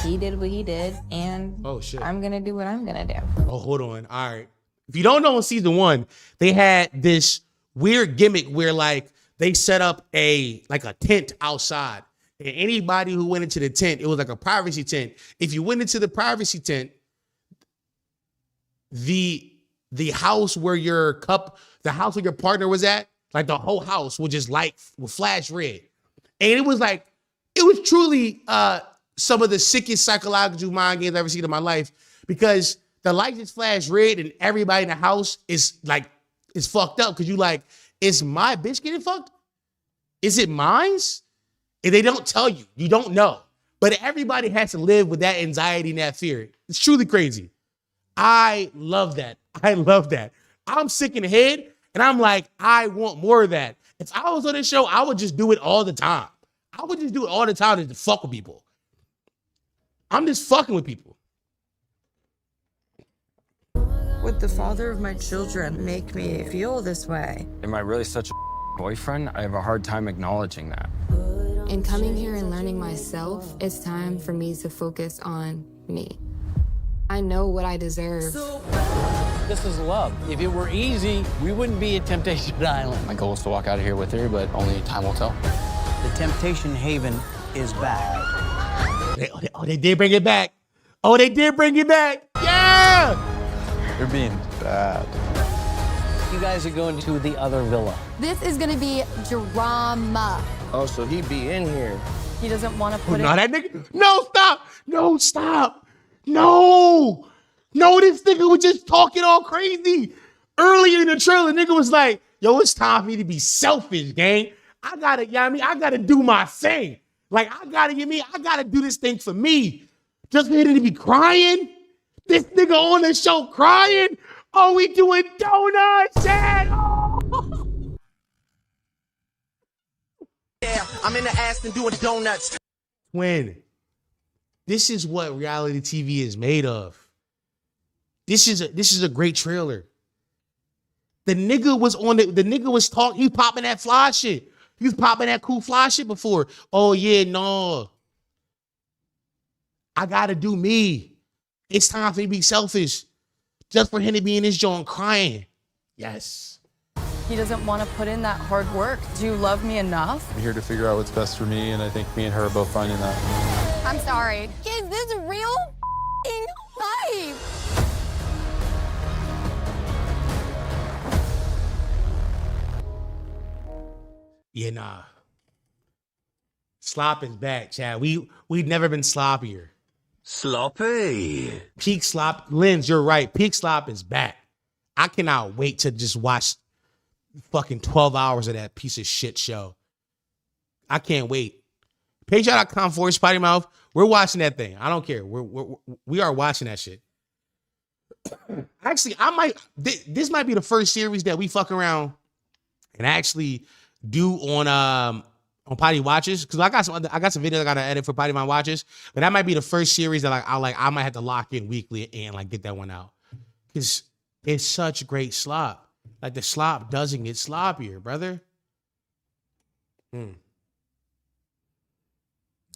He did what he did, and
oh, shit.
I'm going to do what I'm going to do.
Oh, hold on. All right. If you don't know, in season 1, they had this weird gimmick where like they set up a tent outside. And anybody who went into the tent, it was like a privacy tent. If you went into the privacy tent, the house where your partner was at, like the whole house would just would flash red. And it was truly some of the sickest psychological mind games I've ever seen in my life, because the light just flashed red and everybody in the house is fucked up because you like, is my bitch getting fucked? Is it mine's? And they don't tell you. You don't know. But everybody has to live with that anxiety and that fear. It's truly crazy. I love that. I love that. I'm sick in the head, and I'm like, I want more of that. If I was on this show, I would just do it all the time. I would just do it all the time to fuck with people. I'm just fucking with people.
Would the father of my children make me feel this way?
Am I really such a boyfriend? I have a hard time acknowledging that.
In coming here and learning myself, it's time for me to focus on me. I know what I deserve.
This is love. If it were easy, we wouldn't be at Temptation Island.
My goal is to walk out of here with her, but only time will tell.
The Temptation Haven is back.
They did bring it back. Oh, they did bring it back. Yeah!
You're being bad.
You guys are going to the other villa.
This is gonna be drama.
Oh, so he be in here.
He doesn't want to put
No, that nigga. No, stop. No, stop. No. No, this nigga was just talking all crazy. Earlier in the trailer, the nigga was like, yo, it's time for me to be selfish, gang. I gotta do my thing. Like, I gotta do this thing for me. Just for him to be crying. This nigga on the show crying. Oh, we doing donuts and
Yeah, I'm in the Aston doing donuts.
Twin, this is what reality TV is made of. This is a great trailer. The nigga was talking, he popping that fly shit. He was popping that cool fly shit before. Oh yeah, no. I gotta do me. It's time for me to be selfish. Just for him to be in his joint crying. Yes.
He doesn't want to put in that hard work. Do you love me enough?
I'm here to figure out what's best for me, and I think me and her are both finding that.
I'm sorry. Is this real life?
Yeah, nah. Slop is back, Chad. We've never been sloppier.
Sloppy.
Peak slop. Lens, you're right. Peak slop is back. I cannot wait to just watch fucking 12 hours of that piece of shit show. I can't wait. Patreon.com/Potty We're watching that thing. I don't care. We are watching that shit. Actually, this might be the first series that we fuck around and actually do on on Potty Watches, because I got some videos I gotta edit for Potty My Watches, but that might be the first series that I might have to lock in weekly and like get that one out, because it's such great slop. Like the slop doesn't get sloppier, brother.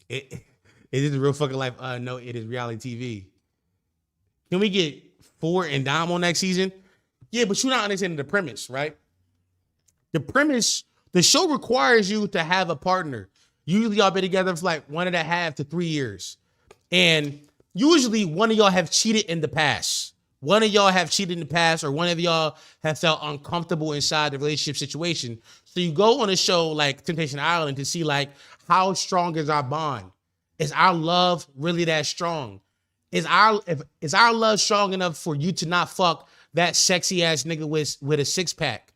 It is real fucking life. No, it is reality TV. Can we get Ford and Dom on next season? Yeah, but you're not understanding the premise, right? The premise, the show requires you to have a partner. Usually y'all been together for like 1.5 to 3 years. And usually one of y'all have cheated in the past. One of y'all have cheated in the past, or one of y'all have felt uncomfortable inside the relationship situation. So you go on a show like Temptation Island to see like, how strong is our bond? Is our love really that strong? Is our love strong enough for you to not fuck that sexy ass nigga with a 6-pack?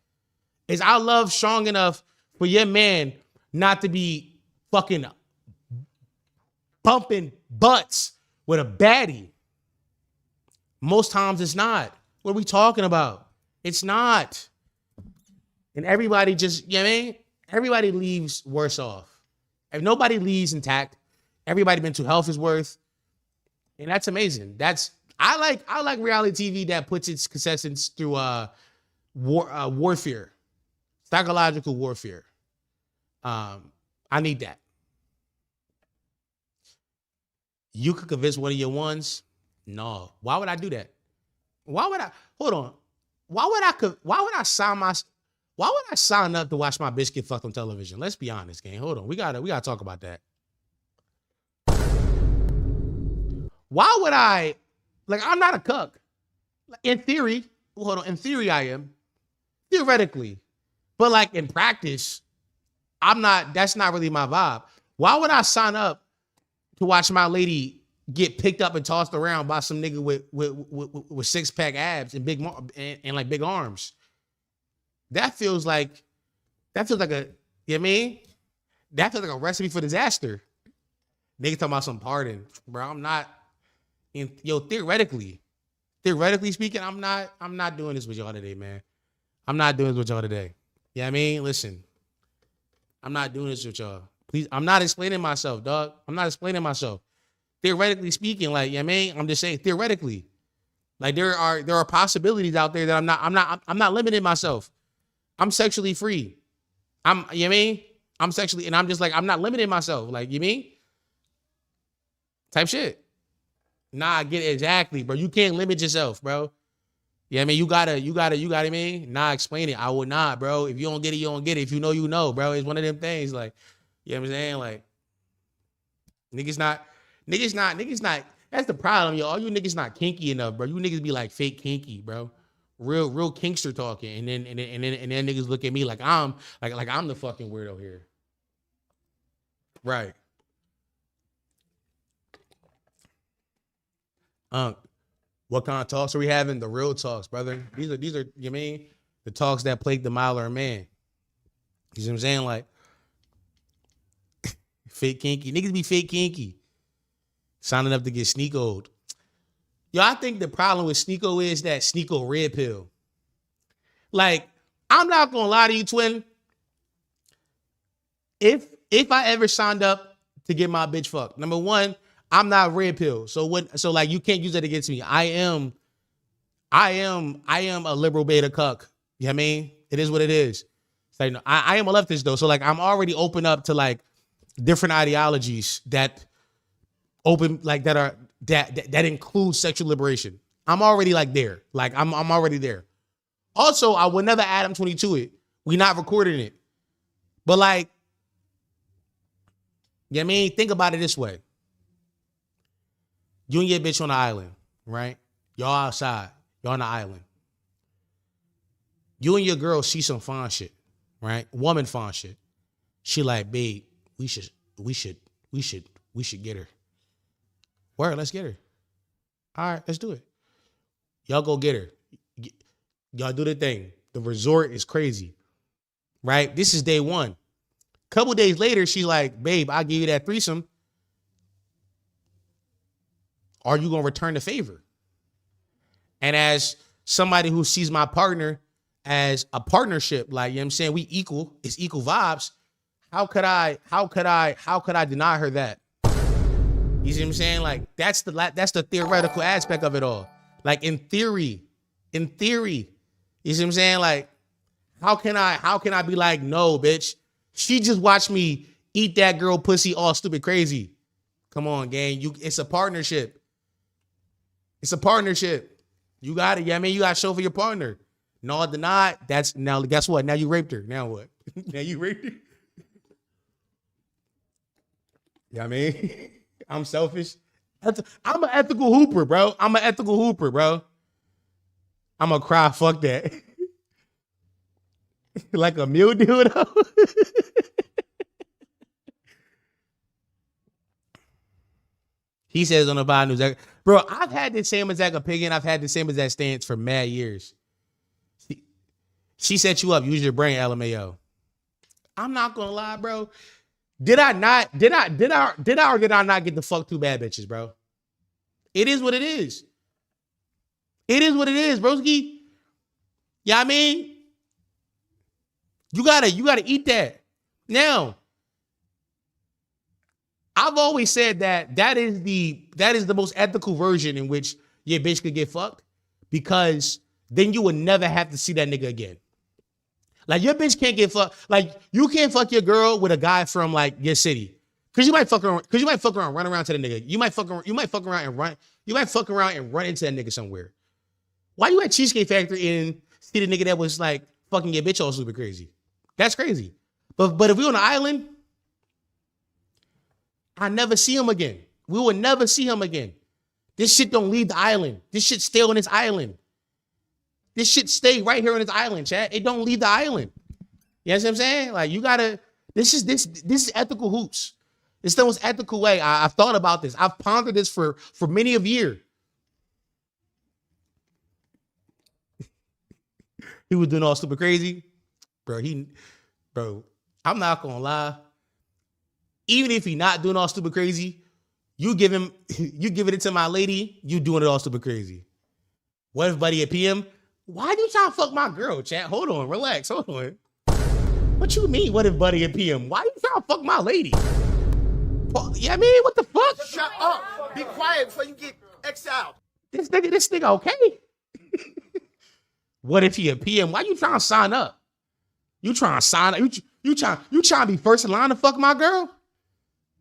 Is our love strong enough for your man not to be fucking bumping butts with a baddie? Most times it's not. What are we talking about? It's not. And everybody just, you know what I mean? Everybody leaves worse off. If nobody leaves intact, everybody mental health is worse. And that's amazing. I like reality TV that puts its contestants through warfare, psychological warfare. I need that. You could convince one of your ones. No. Why would I do that? Why would I sign up to watch my bitch get fucked on television? Let's be honest, gang. Hold on. We gotta talk about that. Why would I, like, I'm not a cuck. In theory, hold on, in theory I am. Theoretically. But like in practice, that's not really my vibe. Why would I sign up to watch my lady get picked up and tossed around by some nigga with 6-pack abs and big arms? That feels like a, you know what I mean? That feels like a recipe for disaster. Nigga talking about some pardon. Bro, I'm not, theoretically speaking, I'm not doing this with y'all today, man. I'm not doing this with y'all today. You know what I mean? Listen, I'm not doing this with y'all. Please, I'm not explaining myself, dog. I'm not explaining myself. Theoretically speaking, like, you know what I mean? I'm just saying theoretically. Like there are possibilities out there that I'm not limiting myself. I'm sexually free. You know what I mean? I'm sexually, and I'm just like, I'm not limiting myself. Like, you mean? Type shit. Nah, I get it exactly, bro. You can't limit yourself, bro. Yeah, I mean, you gotta, I mean? Nah, explain it. I would not, bro. If you don't get it, you don't get it. If you know, you know, bro. It's one of them things, like, you know what I'm saying? Like, niggas not, that's the problem, yo. All you niggas not kinky enough, bro. You niggas be like fake kinky, bro. Real kinkster talking. And then niggas look at me like I'm the fucking weirdo here. Right. What kind of talks are we having? The real talks, brother. These are, you mean, the talks that plague the miler man. You see what I'm saying? Like, fake kinky. Niggas be fake kinky. Signing up to get sneakoed. Yo, I think the problem with Sneeko is that Sneeko red pill. Like, I'm not gonna lie to you, twin. If I ever signed up to get my bitch fucked, number one, I'm not red pill. So like you can't use that against me. I am a liberal beta cuck. You know what I mean? It is what it is. It's like, no, I am a leftist though. So like I'm already open up to like different ideologies that include sexual liberation. I'm already like there. Like I'm already there. Also, I would never add Adam 20 to it. We not recording it. But like, you know what I mean? Think about it this way. You and your bitch on the island, right? Y'all outside. Y'all on the island. You and your girl see some fun shit, right? Woman fun shit. She like, babe, we should get her. Word, let's get her. All right, let's do it. Y'all go get her. Y'all do the thing. The resort is crazy, right? This is day one. Couple days later, she's like, babe, I'll give you that threesome. Are you going to return the favor? And as somebody who sees my partner as a partnership, like, you know what I'm saying? We equal, it's equal vibes. How could I deny her that? You see what I'm saying? Like that's the theoretical aspect of it all. Like in theory, you see what I'm saying? Like how can I be like, no, bitch, she just watched me eat that girl pussy all stupid crazy. Come on, gang. It's a partnership. It's a partnership. You got it. Yeah, I mean, you got to show for your partner. No, deny. That's now. Guess what? Now you raped her. Now what? Now you raped her. Yeah, I mean, I'm selfish. I'm an ethical hooper, bro. I'm gonna cry. Fuck that. Like a mule dildo. He says on the bottom news, bro, I've had the same exact opinion. I've had the same exact stance for mad years. She set you up. Use your brain, LMAO. I'm not gonna lie, bro. Did I not get the fuck two bad bitches, bro? It is what it is. It is what it is, broski. Yeah, I mean, you gotta eat that. Now, I've always said that is the most ethical version in which your bitch could get fucked, because then you would never have to see that nigga again. Like your bitch can't get fucked. Like you can't fuck your girl with a guy from like your city, because you might fuck around. Because you might fuck around, run around to the nigga. You might fuck around and run. You might fuck around and run into that nigga somewhere. Why you at Cheesecake Factory and see the nigga that was like fucking your bitch all super crazy? That's crazy. But if we on the island, I never see him again. We will never see him again. This shit don't leave the island. This shit stay on this island. This shit stay right here on this island, chat. It don't leave the island. You know what I'm saying? Like you gotta. This is ethical hoops. It's the most ethical way. I've thought about this. I've pondered this for many of years. He was doing all stupid crazy, bro. I'm not gonna lie. Even if he not doing all stupid crazy, you giving it to my lady, you doing it all stupid crazy. What if buddy at PM? Why you trying to fuck my girl, chat? Hold on, relax, hold on. What you mean, what if buddy at PM? Why you trying to fuck my lady? Yeah, I mean, what the fuck?
Shut up. Be quiet before you get exiled.
This nigga okay. What if he a PM? Why you trying to sign up? You trying to sign up? You trying to be first in line to fuck my girl?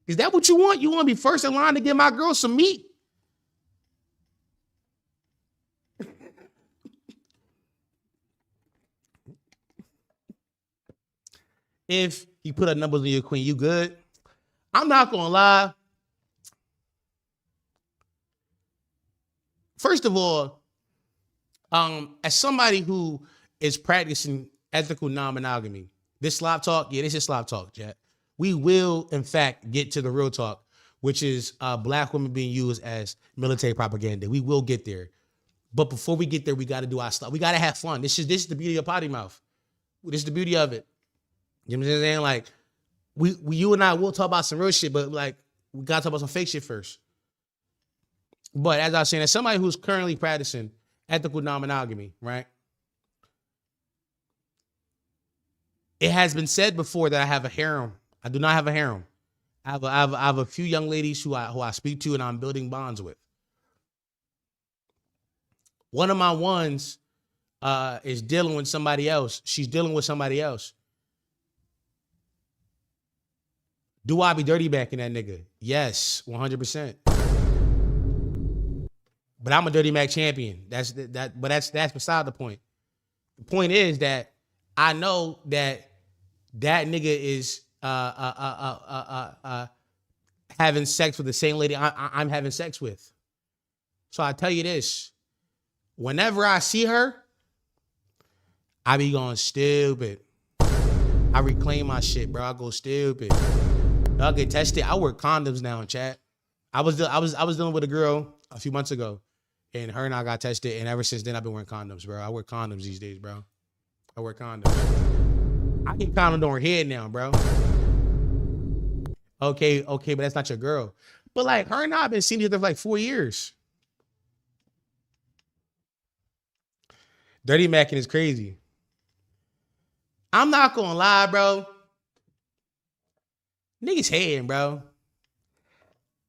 Is that what you want? You want to be first in line to give my girl some meat? If you put up numbers on your queen, you good? I'm not gonna lie. First of all, as somebody who is practicing ethical non-monogamy, this slop talk, this is slop talk, chat. We will, in fact, get to the real talk, which is black women being used as military propaganda. We will get there. But before we get there, we got to do our stuff. We got to have fun. This is the beauty of potty mouth. This is the beauty of it. You know what I'm saying? Like, you and I will talk about some real shit, but like, we got to talk about some fake shit first. But as I was saying, as somebody who's currently practicing ethical non-monogamy, right? It has been said before that I have a harem. I do not have a harem. I have a few young ladies who I speak to and I'm building bonds with. One of my ones is dealing with somebody else. She's dealing with somebody else. Do I be dirty backing that nigga? Yes, 100%. But I'm a dirty Mac champion. That's beside the point. The point is that I know that nigga is having sex with the same lady I'm having sex with. So I tell you this, whenever I see her, I be going stupid. I reclaim my shit, bro. I go stupid. Y'all get tested. I wear condoms now, chat. I was dealing with a girl a few months ago, and her and I got tested, and ever since then I've been wearing condoms, bro. I wear condoms these days, bro. I wear condoms. I get condom on her head now, bro. Okay, but that's not your girl. But like her and I have been seeing each other for like 4 years. Dirty Mackin is crazy. I'm not gonna lie, bro. Niggas hating, bro.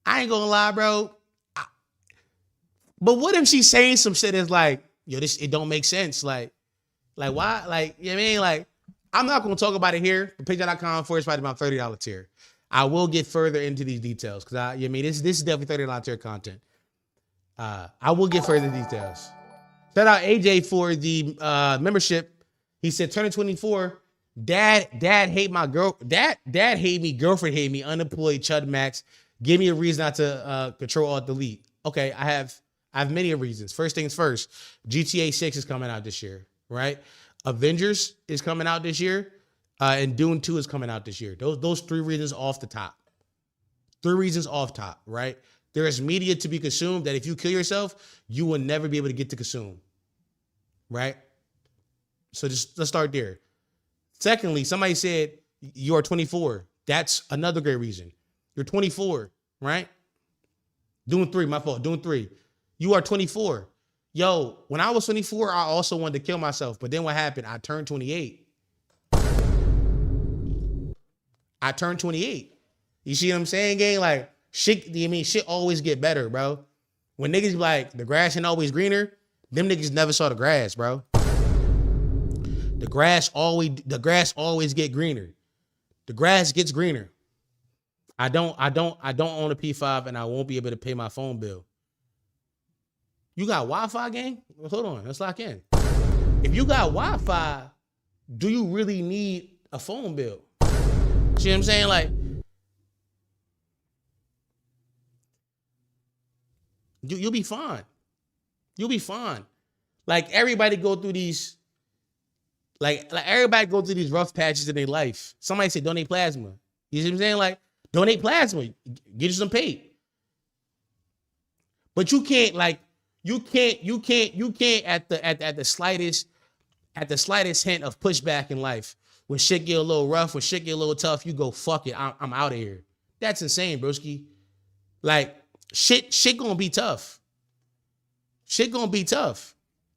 I ain't gonna lie, bro. But what if she's saying some shit that's like, yo, it don't make sense. Like why? Like, you know what I mean? Like, I'm not gonna talk about it here. Patreon.com / $30 tier. I will get further into these details because this is definitely $30 tier content. I will get further details. Shout out AJ for the membership. He said, turning 24. Dad hate my girl. Dad hate me. Girlfriend hate me. Unemployed. Chud Max. Give me a reason not to control alt delete. Okay, I have many reasons. First things first. GTA 6 is coming out this year, right? Avengers is coming out this year, and Dune 2 is coming out this year. Those 3 reasons off the top. 3 reasons off top, right? There is media to be consumed that if you kill yourself, you will never be able to get to consume, right? So just let's start there. Secondly, somebody said you are 24. That's another great reason. You're 24, right? Doing 3, my fault. Doing 3. You are 24. Yo, when I was 24, I also wanted to kill myself. But then what happened? I turned 28. You see what I'm saying, gang? Like, shit always get better, bro. When niggas be like, the grass ain't always greener, them niggas never saw the grass, bro. The grass always get greener. The grass gets greener. I don't own a P5 and I won't be able to pay my phone bill. You got Wi-Fi, gang? Well, hold on, let's lock in. If you got Wi-Fi, do you really need a phone bill? See what I'm saying? Like, you'll be fine. You'll be fine. Like, everybody go through these, like everybody go through these rough patches in their life. Somebody said donate plasma. You see what I'm saying? Like, donate plasma. Get you some paid. But you can't at the slightest hint of pushback in life. When shit get a little rough, when shit get a little tough, you go, fuck it, I'm out of here. That's insane, broski. Like, shit gonna be tough. Shit gonna be tough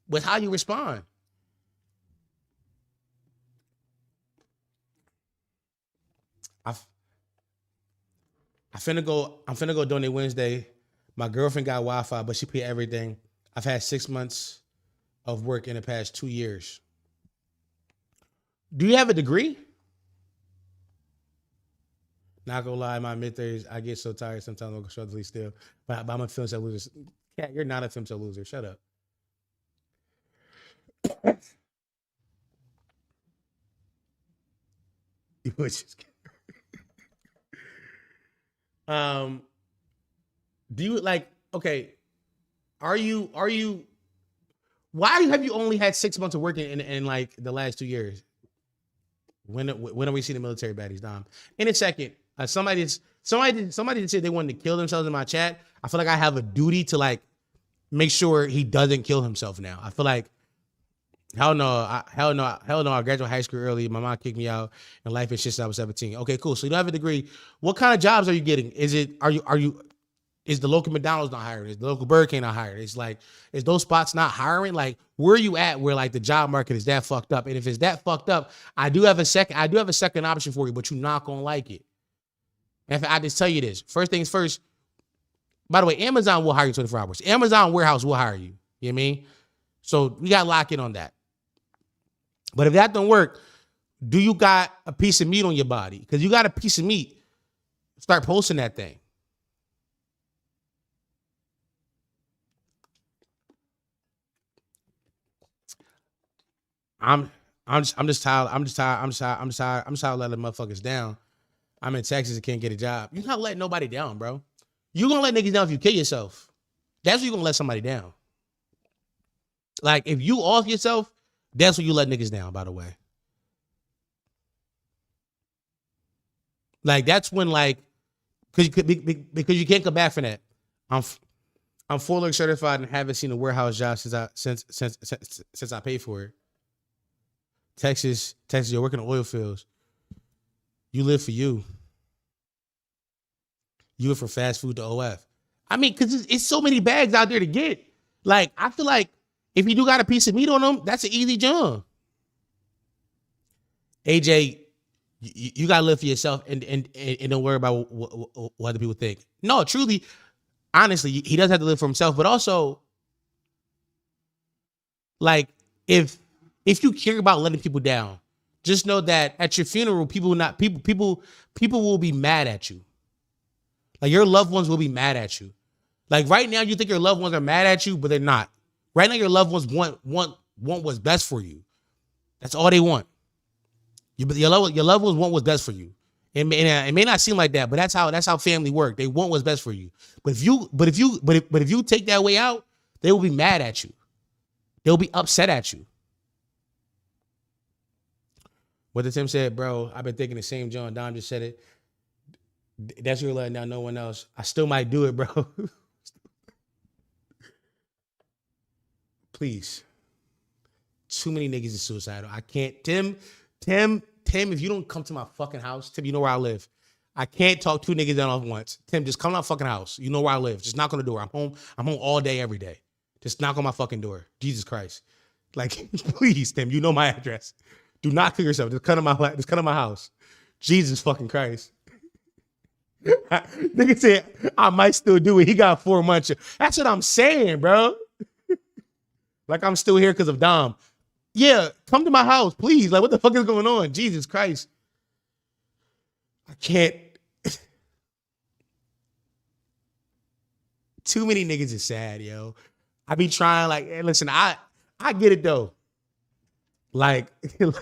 with how you respond. I'm finna go donate Wednesday. My girlfriend got Wi-Fi, but she paid everything. I've had 6 months of work in the past 2 years. Do you have a degree? Not gonna lie, in my mid-30s, I get so tired sometimes I'm struggling still. But I'm a film set loser. Cat, you're not a film set loser. Shut up. You was just kidding. Do you like, okay, are you why have you only had 6 months of work in like the last 2 years? When are we seeing the military baddies, Dom? In a second, somebody said they wanted to kill themselves in my chat. I feel like I have a duty to like make sure he doesn't kill himself now. I feel like hell no, I graduated high school early. My mom kicked me out, and life is shit since I was 17. Okay, cool. So you don't have a degree. What kind of jobs are you getting? Is the local McDonald's not hiring? Is the local Burger King not hiring? It's like, is those spots not hiring? Like, where are you at where like the job market is that fucked up? And if it's that fucked up, I do have a second option for you, but you're not gonna like it. And if I just tell you this, first things first, by the way, Amazon will hire you 24 hours. Amazon warehouse will hire you. You know what I mean? So we gotta lock in on that. But if that don't work, do you got a piece of meat on your body? Because you got a piece of meat, start posting that thing. I'm just tired of letting motherfuckers down. I'm in Texas and can't get a job. You're not letting nobody down, bro. You're gonna let niggas down if you kill yourself. That's when you're gonna let somebody down. Like, if you off yourself, that's when you let niggas down, by the way. Like, that's when, like, because you can't come back from that. I'm full work certified and haven't seen a warehouse job since I paid for it. Texas, you're working in oil fields. You live for you. You live for fast food to OF. I mean, because it's so many bags out there to get. Like, I feel like if you do got a piece of meat on them, that's an easy jump. AJ, You gotta live for yourself and don't worry about what other people think. No, truly, honestly, he does have to live for himself, but also, like, if you care about letting people down, just know that at your funeral, people will be mad at you. Like, your loved ones will be mad at you. Like, right now, you think your loved ones are mad at you, but they're not. Right now, your loved ones want what's best for you. That's all they want. Your loved ones want what's best for you. It may not seem like that, but that's how family work. They want what's best for you. But if you take that way out, they will be mad at you. They'll be upset at you. What the Tim said, bro, I've been thinking the same. John Don just said it. That's your letting down no one else. I still might do it, bro. Please. Too many niggas is suicidal. I can't. Tim, if you don't come to my fucking house, Tim, you know where I live. I can't talk two niggas down off once. Tim, just come to my fucking house. You know where I live. Just knock on the door. I'm home all day, every day. Just knock on my fucking door. Jesus Christ. Like, please, Tim, you know my address. Do not kill yourself. Just come to my house. Jesus fucking Christ. Nigga said, I might still do it. He got 4 months. That's what I'm saying, bro. Like, I'm still here because of Dom. Yeah, come to my house, please. Like, what the fuck is going on? Jesus Christ. I can't. Too many niggas is sad, yo. I be trying, like, hey, listen, I get it, though. Like, all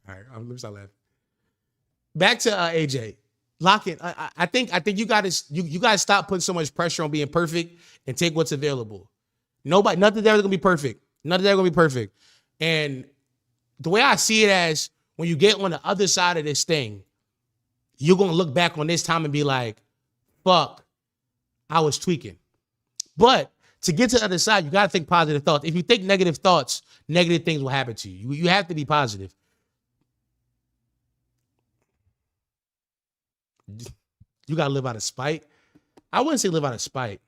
right, let me stop laughing. Back to AJ. Lock it. I think you gotta stop putting so much pressure on being perfect and take what's available. Nothing's ever gonna be perfect. Nothing's ever gonna be perfect. And the way I see it as, when you get on the other side of this thing, you're gonna look back on this time and be like, fuck, I was tweaking. But to get to the other side, you gotta think positive thoughts. If you think negative thoughts, negative things will happen to you. You have to be positive. You gotta live out of spite. I wouldn't say live out of spite.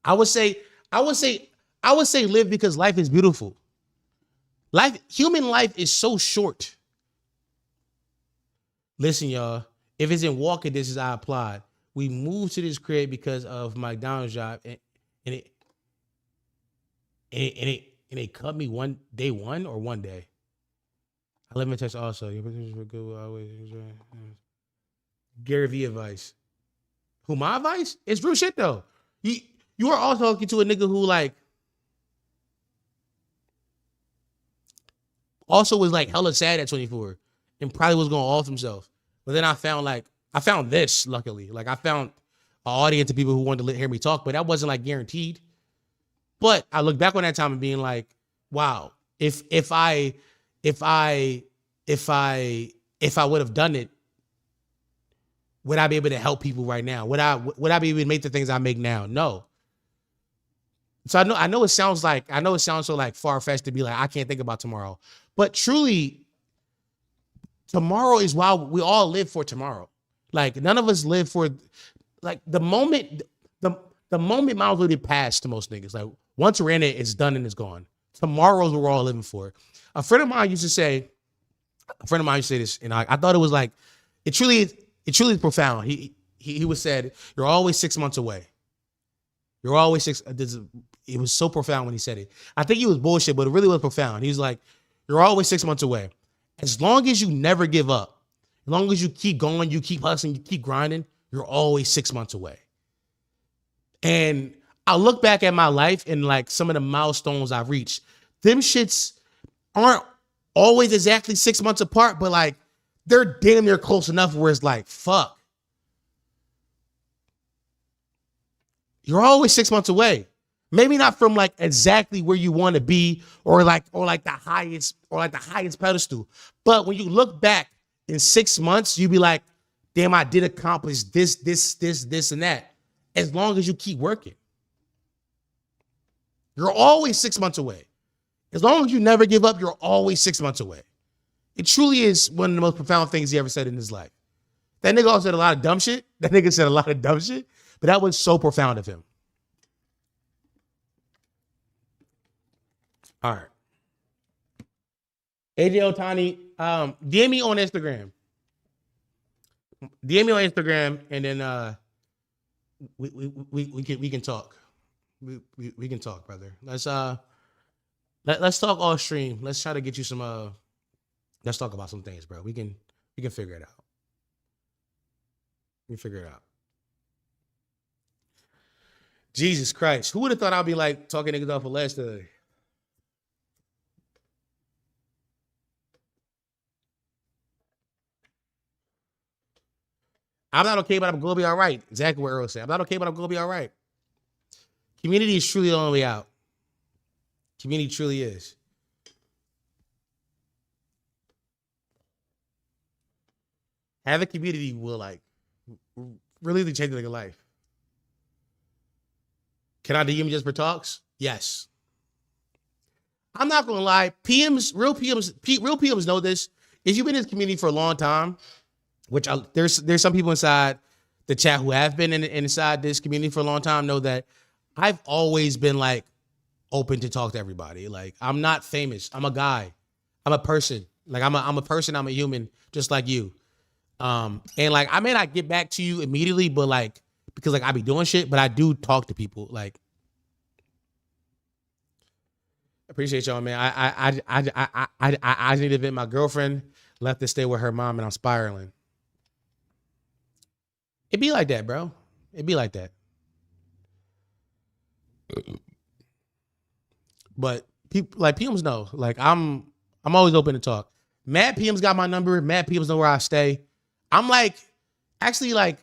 I would say live because life is beautiful. Human life is so short. Listen, y'all, if it's in walking distance, I applaud. We moved to this crib because of my McDonald's job, and it cut me one day. I live in Texas also. Your business were good. Always. Gary Vee advice. Who, my advice? It's real shit though. You are also talking to a nigga who, like, also was like hella sad at 24 and probably was gonna off himself. But then I found this, luckily. Like, I found an audience of people who wanted to hear me talk, but that wasn't like guaranteed. But I look back on that time and being like, wow, if I would have done it, would I be able to help people right now? Would I be able to make the things I make now? No. So I know it sounds so like far-fetched to be like, I can't think about tomorrow. But truly, tomorrow is why we all live for tomorrow. Like, none of us live for, like, the moment might as well be past to most niggas. Like, once we're in it, it's done and it's gone. Tomorrow's what we're all living for. A friend of mine used to say this, and I thought it was like, it truly is profound. He was said, you're always 6 months away. You're always it was so profound when he said it. I think he was bullshit, but it really was profound. He was like, you're always 6 months away. As long as you never give up, as long as you keep going, you keep hustling, you keep grinding, you're always 6 months away. And I look back at my life and, like, some of the milestones I've reached. Them shits aren't always exactly 6 months apart, but, like, they're damn near close enough where it's like, fuck. You're always 6 months away. Maybe not from, like, exactly where you want to be or the highest pedestal. But when you look back in 6 months, you be like, damn, I did accomplish this, and that. As long as you keep working. You're always 6 months away. As long as you never give up, you're always 6 months away. It truly is one of the most profound things he ever said in his life. That nigga also said a lot of dumb shit. But that was so profound of him. All right. AJ Otani, DM me on Instagram. DM me on Instagram, and then we can talk. We can talk, brother. Let's talk off stream. Let's try to get you some let's talk about some things, bro. We can figure it out. We can figure it out. Jesus Christ. Who would have thought I'd be like talking niggas off of last today? I'm not okay, but I'm going to be all right. Exactly what Earl said. I'm not okay, but I'm going to be all right. Community is truly the only way out. Community truly is. Having community will like really change your life. Can I DM you just for talks? Yes. I'm not gonna lie. Real PMs know this. If you've been in this community for a long time, which there's some people inside the chat who have been inside this community for a long time, know that I've always been like open to talk to everybody. Like, I'm not famous. I'm a guy. I'm a person. Like, I'm a person. I'm a human, just like you. And like, I may not get back to you immediately, but like, because like I be doing shit, but I do talk to people. Like, appreciate y'all, man. I need to vent. My girlfriend left to stay with her mom, and I'm spiraling. It be like that, bro. It be like that. But people like PMs know. Like, I'm always open to talk. Mad PMs got my number. Mad PMs know where I stay. I'm like, actually, like,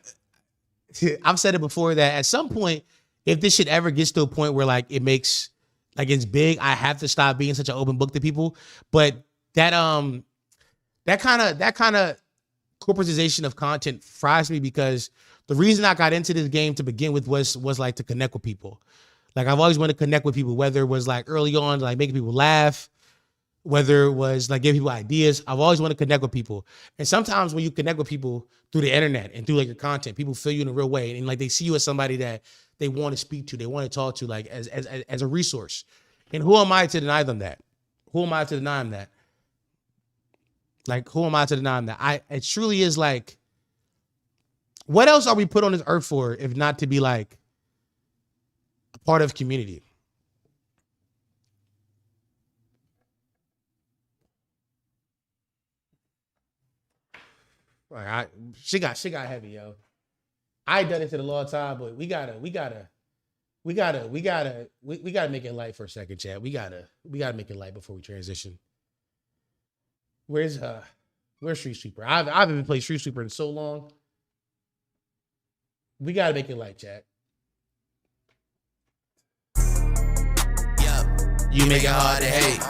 I've said it before that at some point, if this shit ever gets to a point where like it makes like it's big, I have to stop being such an open book to people. But that kind of corporatization of content fries me, because the reason I got into this game to begin with was like to connect with people. Like, I've always wanted to connect with people, whether it was like early on, like making people laugh, whether it was like giving people ideas. I've always wanted to connect with people. And sometimes when you connect with people through the internet and through like your content, people feel you in a real way. And like, they see you as somebody that they want to speak to, they want to talk to, like as a resource. And who am I to deny them that? Who am I to deny them that? Like, who am I to deny them that? It truly is like, what else are we put on this earth for if not to be like a part of community? Like, she got heavy, yo. I done it to the long time, but we gotta make it light for a second, chat. We gotta make it light before we transition. Where's Street Sweeper? I haven't played Street Sweeper in so long. We gotta make it light, chat.
Yup, you make it hard to hate,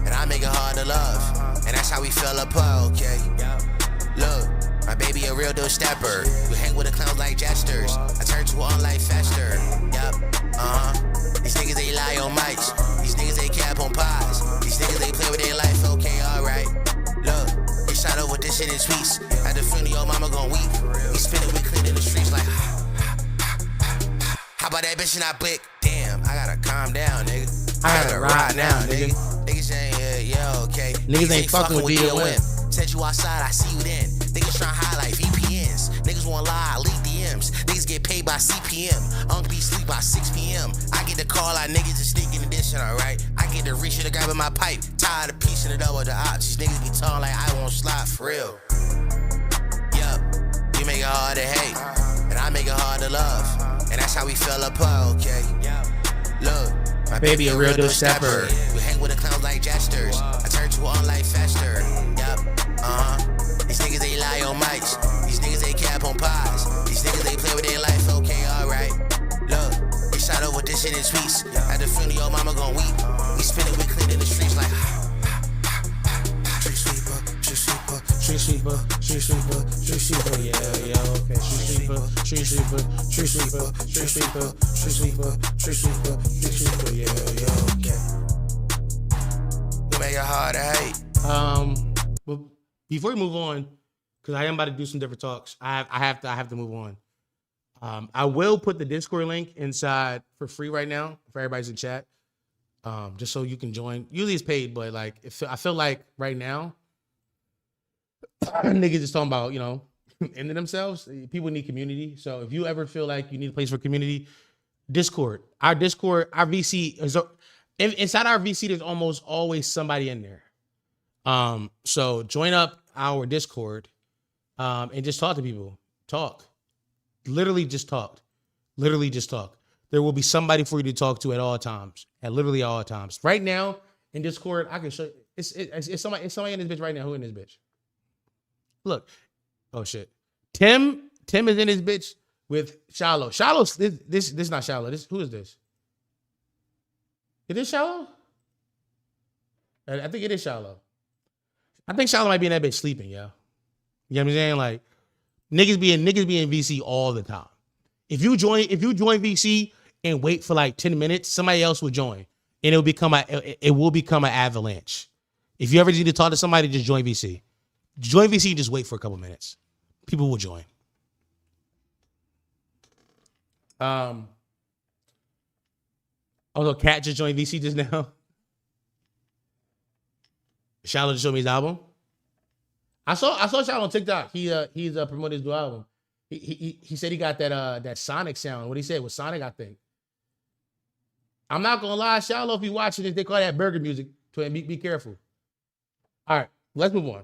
and I make it hard to love, and that's how we fell apart, okay? Look, my baby a real deal stepper. We hang with the clowns like jesters. I turn to on like fester. Yup, These niggas they lie on mics. These niggas they cap on pies. These niggas they play with their life. Okay, alright. Look, they shot over this shit in tweets. At the funeral, your mama gon' weep. We spinning, we clean in the streets like. How about that bitch and I blick? Damn, I gotta calm down, nigga. I gotta ride now, nigga. Niggas ain't yeah, okay.
Niggas ain't fucking with DOM.
Said you outside, I see you then. Niggas tryna highlight VPNs. Niggas won't lie, I leak DMs. Niggas get paid by CPM. Unc be sleep by 6 p.m. I get the call, I niggas is sneaking in this shit, alright? I get the reach of the guy with my pipe. Tired of piecing it up with the ops. These niggas be talking like I won't slide for real. Yup, you make it hard to hate, and I make it hard to love. And that's how we fell apart, okay? Look, my baby a real deal stepper. We hang with the clowns like jesters. I turn to on like fester. Yup, These niggas they lie on mics. These niggas they cap on pies. These niggas they play with their life. Okay, alright. Look, they shot over this shit in tweets. At the funeral, your mama gon' weep. We spinning, we clean in the streets like. Street sweeper, street sweeper, street sweeper, street sweeper, street sweeper.
Yeah, okay. Street sweeper, street sweeper, street sweeper, street sweeper, street sweeper, street sweeper, street sweeper. Yeah, okay.
You make it hard to hate.
But before we move on, because I am about to do some different talks, I have to move on. I will put the Discord link inside for free right now for everybody's in chat, just so you can join. Usually it's paid, but like I feel like right now, niggas just talking about, into themselves. People need community. So if you ever feel like you need a place for community, Discord, our VC is inside our VC. There's almost always somebody in there. So join up our Discord, and just talk to people. Literally just talk. There will be somebody for you to talk to at all times, at literally all times. Right now in Discord, I can show you. It's somebody in this bitch right now. Who in this bitch? Look. Oh shit. Tim is in this bitch with Shallow. This is not Shallow. Who is this? Is this Shallow? I think it is Shallow. I think Shallow might be in that bitch sleeping, yo. You know what I'm saying? Like niggas be in VC all the time. If you join VC and wait for like 10 minutes, somebody else will join, and it will become an avalanche. If you ever need to talk to somebody, just join VC. Join VC and just wait for a couple minutes. People will join. Although Cat just joined VC just now. Shallow just showed me his album. I saw Shallow on TikTok. He's promoting his new album. He said he got that Sonic sound. What he said was Sonic, I think. I'm not gonna lie, Shallow, if you watching this, they call that burger music. So be careful. All right, let's move on.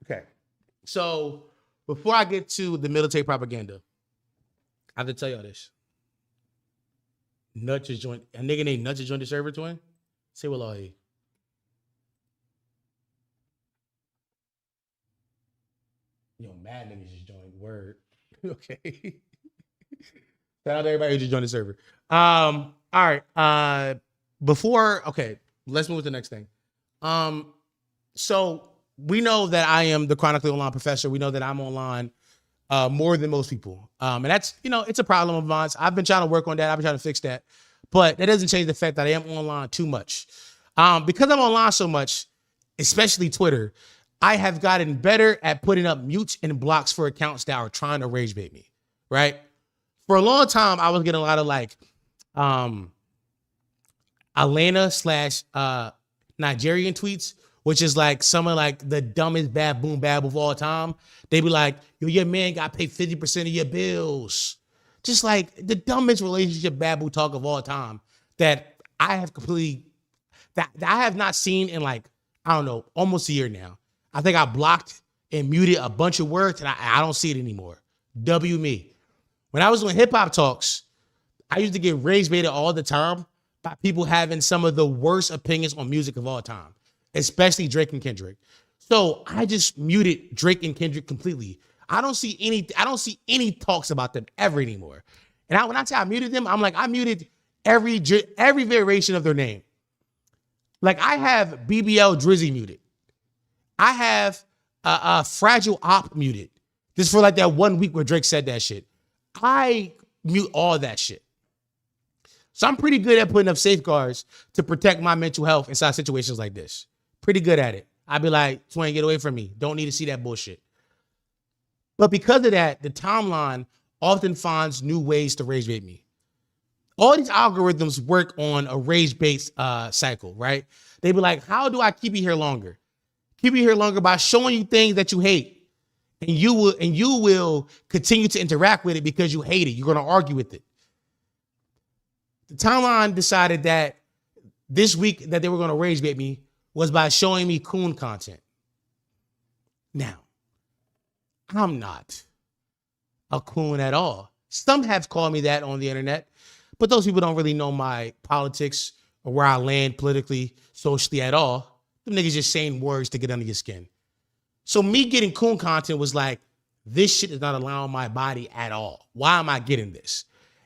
Okay. So before I get to the military propaganda, I have to tell y'all this. A nigga named Nut just joined the server, twin. Say what all he. Yo, mad niggas just joined. Word. Okay. Shout out to everybody who just joined the server. All right. Let's move to the next thing. So we know that I am the chronically online professor. We know that I'm online more than most people. And that's, it's a problem of mine. I've been trying to work on that. I've been trying to fix that. But that doesn't change the fact that I am online too much. Because I'm online so much, especially Twitter, I have gotten better at putting up mutes and blocks for accounts that are trying to rage bait me, right? For a long time, I was getting a lot of Atlanta / Nigerian tweets, which is like some of like the dumbest baboon babble of all time. They be like, yo, your man got paid 50% of your bills. Just like the dumbest relationship babble talk of all time that I have that I have not seen in almost a year now. I think I blocked and muted a bunch of words and I don't see it anymore. W me. When I was doing hip hop talks, I used to get rage baited all the time by people having some of the worst opinions on music of all time, especially Drake and Kendrick. So I just muted Drake and Kendrick completely. I don't see any talks about them ever anymore. And when I say I muted them, I'm like, I muted every variation of their name. Like I have BBL Drizzy muted. I have Fragile Op muted. Just for like that 1 week where Drake said that shit. I mute all that shit. So I'm pretty good at putting up safeguards to protect my mental health inside situations like this. Pretty good at it. I'd be like, Twain, get away from me. Don't need to see that bullshit. But because of that, the timeline often finds new ways to rage bait me. All these algorithms work on a rage-based cycle, right? They be like, how do I keep you here longer? Keep you here longer by showing you things that you hate. And you will continue to interact with it because you hate it. You're going to argue with it. The timeline decided that this week that they were going to rage bait me was by showing me coon content. Now, I'm not a coon at all. Some have called me that on the internet, but those people don't really know my politics or where I land politically, socially at all. Them niggas just saying words to get under your skin. So me getting coon content was like, this shit is not allowing my body at all. Why am I getting this?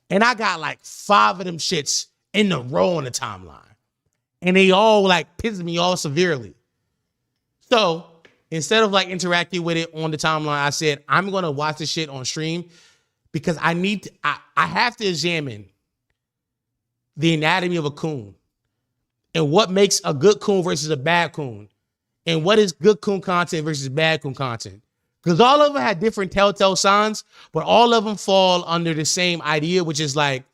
And I got like 5 of them shits in a row on the timeline. And they all like pissed me off severely. So instead of like interacting with it on the timeline, I said, I'm going to watch this shit on stream because I have to examine the anatomy of a coon and what makes a good coon versus a bad coon and what is good coon content versus bad coon content. Because all of them had different telltale signs, but all of them fall under the same idea, which is like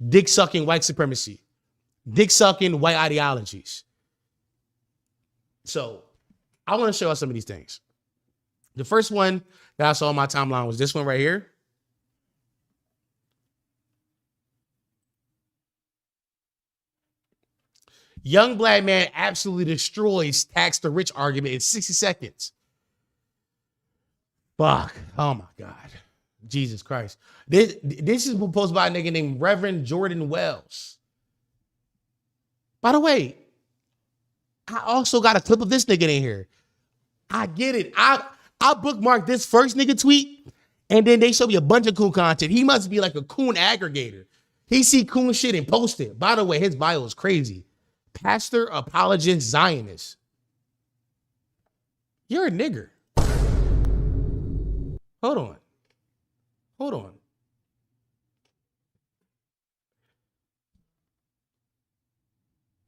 dick sucking white supremacy, dick sucking white ideologies. So I want to show you some of these things. The first one that I saw on my timeline was this one right here. Young black man absolutely destroys tax the rich argument in 60 seconds. Fuck. Oh my God. Jesus Christ. This is proposed by a nigga named Reverend Jordan Wells. By the way, I also got a clip of this nigga in here. I get it. I bookmarked this first nigga tweet, and then they show me a bunch of coon content. He must be like a coon aggregator. He see coon shit and post it. By the way, his bio is crazy. Pastor, apologist, Zionist. You're a nigger. Hold on.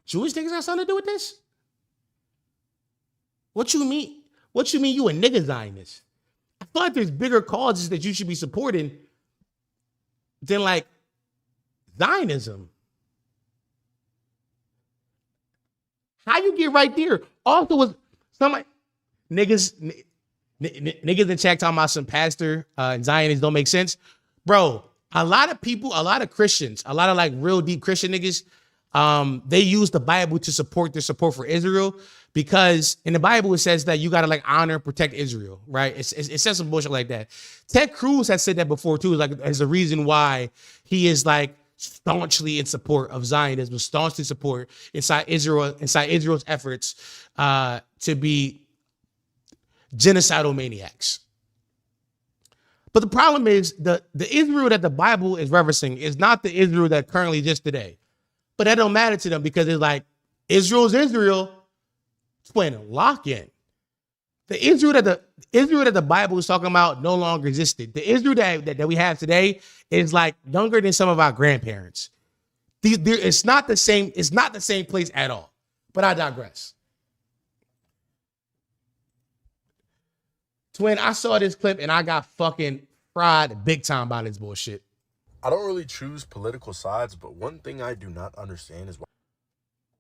Jewish niggas got something to do with this? What you mean? What you mean you a nigga Zionist? I feel like there's bigger causes that you should be supporting than like Zionism. How you get right there? Also, was somebody niggas in chat talking about some pastor and Zionists don't make sense, bro. A lot of people, a lot of Christians, a lot of like real deep Christian niggas, they use the Bible to support their support for Israel, because in the Bible it says that you gotta like honor and protect Israel, right? It says some bullshit like that. Ted Cruz has said that before too, like as a reason why he is like staunchly in support of Zionism, staunchly support inside Israel's efforts to be genocidal maniacs. But the problem is the Israel that the Bible is referencing is not the Israel that currently exists today. But that don't matter to them, because it's like Israel's Israel. It's playing a lock in. The Israel that the Bible is talking about no longer existed. The Israel that we have today is like younger than some of our grandparents. It's not the same. It's not the same place at all. But I digress. Twin, I saw this clip and I got fucking fried big time by this bullshit.
I don't really choose political sides, but one thing I do not understand is why.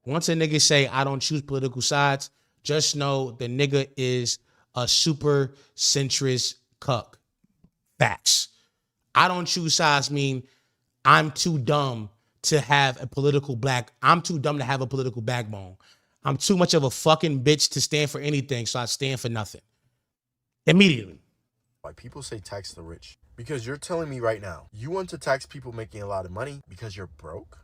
Once a nigga say I don't choose political sides, just know the nigga is a super centrist cuck. Facts. I don't choose sides mean I'm too dumb to have a political backbone. I'm too much of a fucking bitch to stand for anything, so I stand for nothing. Immediately.
Why people say tax the rich. Because you're telling me right now, you want to tax people making a lot of money because you're broke?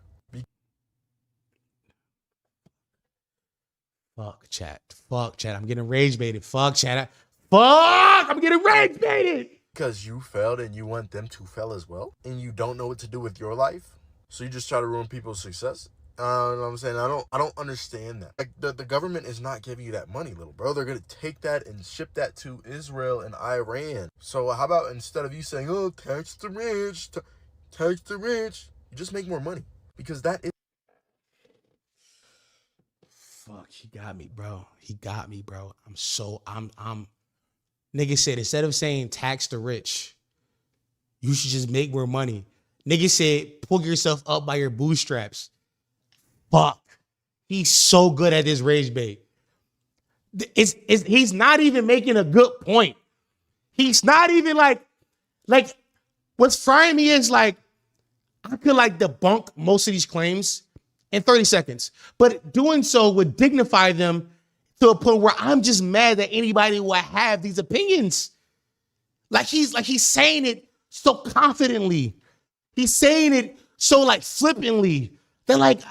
Fuck chat. I'm getting rage baited. Fuck chat. I'm getting rage baited.
Because you failed and you want them to fail as well? And you don't know what to do with your life? So you just try to ruin people's success? You know what I'm saying? I don't understand that. Like the government is not giving you that money, little bro. They're gonna take that and ship that to Israel and Iran. So how about instead of you saying, oh, tax the rich, you just make more money. Because that is.
Fuck, he got me, bro. Nigga said, instead of saying tax the rich, you should just make more money. Nigga said, pull yourself up by your bootstraps. Fuck. He's so good at this rage bait. He's not even making a good point. He's not even like what's frying me is like, I could like debunk most of these claims in 30 seconds, but doing so would dignify them to a point where I'm just mad that anybody will have these opinions. Like he's saying it so confidently. He's saying it so like flippantly. They're like,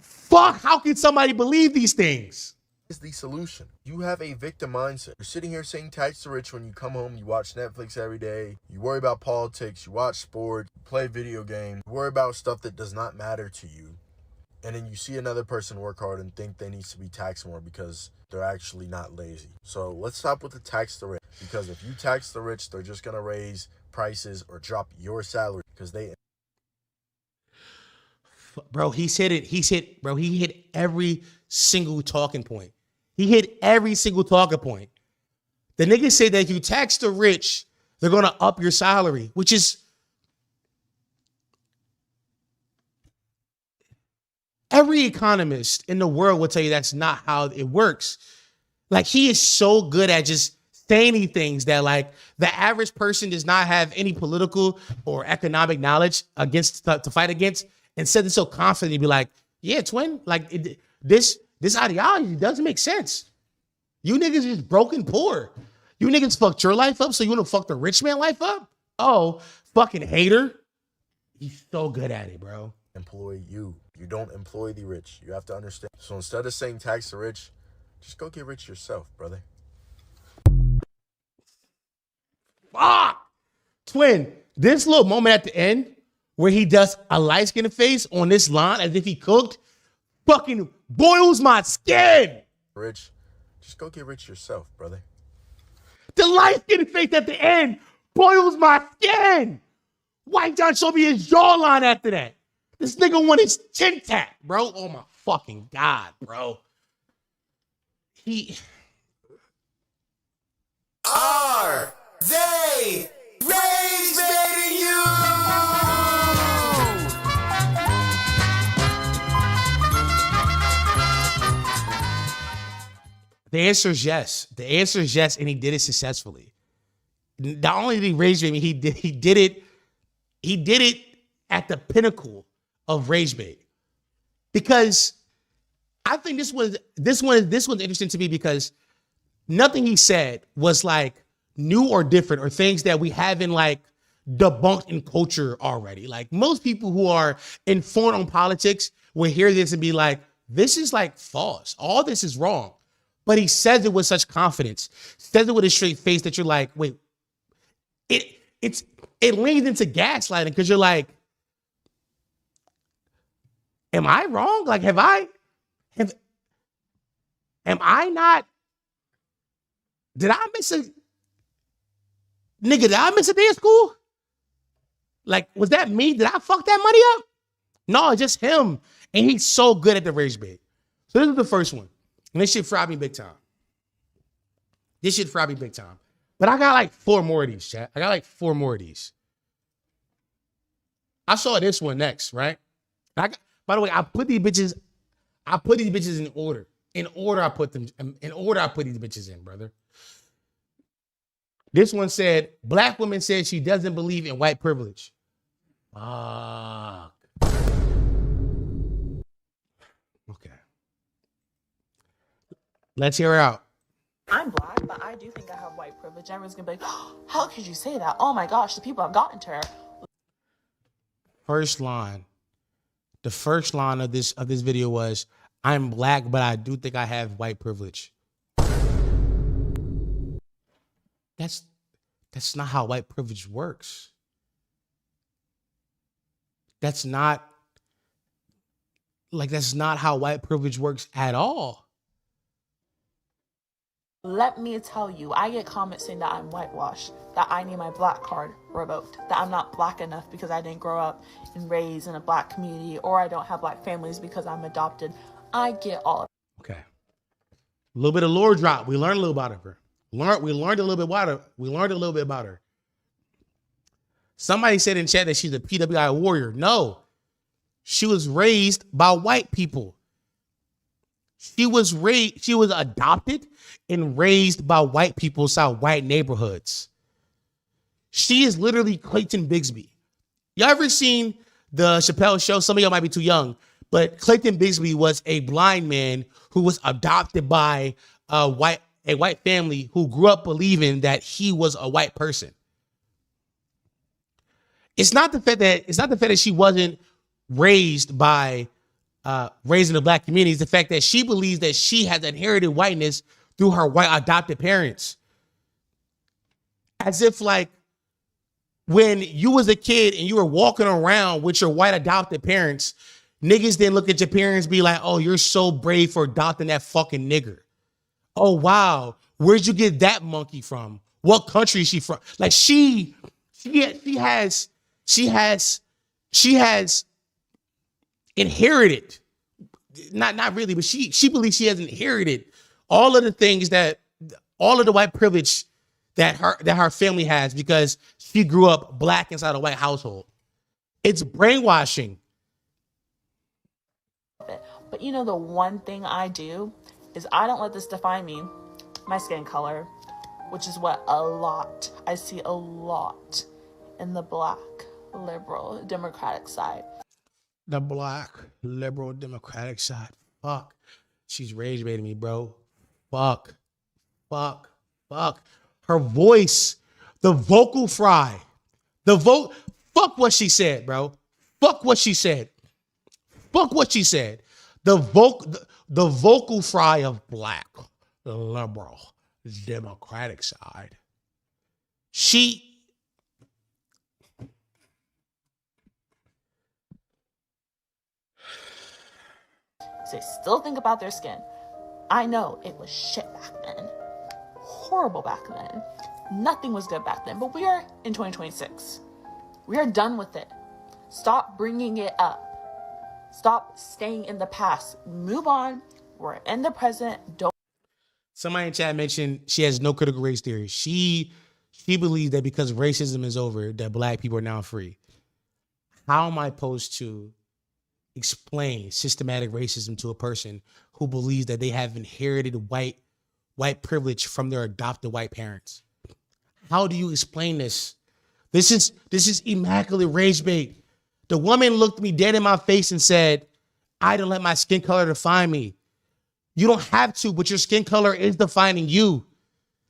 fuck, how can somebody believe these things?
Is the solution. You have a victim mindset. You're sitting here saying tax the rich when you come home, you watch Netflix every day, you worry about politics, you watch sports, you play video games, you worry about stuff that does not matter to you. And then you see another person work hard and think they need to be taxed more because they're actually not lazy. So let's stop with the tax the rich. Because if you tax the rich, they're just going to raise prices or drop your salary because they...
Bro, he hit every single talking point. The nigga said that if you tax the rich, they're going to up your salary, which is... Every economist in the world will tell you that's not how it works. Like, he is so good at just zany things that like the average person does not have any political or economic knowledge against to fight against, and said it so confidently, be like, yeah, twin, like this ideology doesn't make sense. You niggas just broken poor. You niggas fucked your life up, so you want to fuck the rich man life up? Oh, fucking hater. He's so good at it, bro.
Employ you. You don't employ the rich. You have to understand. So instead of saying tax the rich, just go get rich yourself, brother.
Fuck! Twin, this little moment at the end where he does a light skin face on this line as if he cooked fucking boils my skin.
Rich, just go get rich yourself, brother.
The light skin face at the end boils my skin. White John showed me his jawline after that. This nigga want his chin tap, bro. Oh my fucking God, bro.
Are they rage baiting you?
The answer is yes. The answer is yes, and he did it successfully. Not only did he rage bait me, he did it at the pinnacle of rage bait. Because I think this one's interesting to me because nothing he said was like new or different or things that we haven't like debunked in culture already. Like most people who are informed on politics will hear this and be like, this is like false. All this is wrong. But he says it with such confidence, says it with a straight face that you're like, wait, it leans into gaslighting because you're like, am I wrong? Like, am I not? Did I miss a day of school? Like, was that me? Did I fuck that money up? No, it's just him. And he's so good at the rage bait. So this is the first one. And this shit fried me big time. But I got like 4 more of these, chat. I saw this one next, right? By the way, I put these bitches in order. In order I put these bitches in, brother. This one said, Black woman said she doesn't believe in white privilege. Fuck. Okay. Let's hear her out.
I'm Black, but I do think I have white privilege. Everyone's gonna be like, oh, how could you say that? Oh my gosh, the people have gotten to her.
First line. The first line of this video was, I'm Black, but I do think I have white privilege. That's not how white privilege works. That's not how white privilege works at all.
Let me tell you, I get comments saying that I'm whitewashed, that I need my Black card revoked, that I'm not Black enough because I didn't grow up and raised in a Black community, or I don't have Black families because I'm adopted. I get all of it.
Okay. A little bit of lore drop. We learned a little about her. We learned a little bit about her. Somebody said in chat that she's a PWI warrior. No. She was raised by white people. She was adopted and raised by white people inside white neighborhoods. She is literally Clayton Bigsby. Y'all ever seen the Chappelle Show? Some of y'all might be too young, but Clayton Bigsby was a blind man who was adopted by a white family who grew up believing that he was a white person. It's not the fact that she wasn't raised in the Black community. It's the fact that she believes that she has inherited whiteness through her white adopted parents. As if like when you was a kid and you were walking around with your white adopted parents, niggas didn't look at your parents and be like, oh, you're so brave for adopting that fucking nigger. Oh, wow. Where'd you get that monkey from? What country is she from? Like she has inherited, not really, but she believes she has inherited all of the things all of the white privilege that her family has because she grew up Black inside a white household. It's brainwashing.
But you know, the one thing I do is I don't let this define me, my skin color, which is what I see a lot in the black, liberal, democratic side.
The black, liberal, democratic side. Fuck. She's rage baiting me, bro. Fuck. Her voice, the vocal fry. Fuck what she said, bro. Fuck what she said. The vocal fry of black, liberal, democratic side.
They still think about their skin. I know it was shit back then. Horrible back then. Nothing was good back then. But we are in 2026. We are done with it. Stop bringing it up. Stop staying in the past. Move on. We're in the present.
Somebody in chat mentioned she has no critical race theory. She believes that because racism is over, that black people are now free. How am I supposed to explain systematic racism to a person who believes that they have inherited white privilege from their adopted white parents? How do you explain this? This is immaculate rage bait. The woman looked me dead in my face and said, I didn't let my skin color define me. You don't have to, but your skin color is defining you.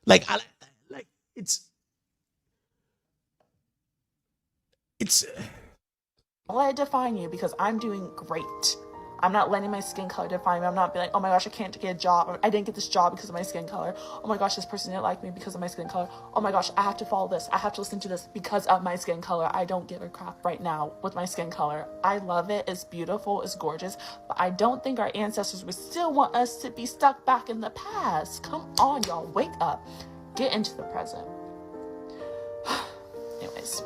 It's
I'll let it define you because I'm doing great. I'm not letting my skin color define me. I'm not being like, oh my gosh, I can't get a job. I didn't get this job because of my skin color. Oh my gosh, this person didn't like me because of my skin color. Oh my gosh, I have to follow this. I have to listen to this because of my skin color. I don't give a crap right now with my skin color. I love it. It's beautiful. It's gorgeous. But I don't think our ancestors would still want us to be stuck back in the past. Come on, y'all. Wake up. Get into the present. Anyways.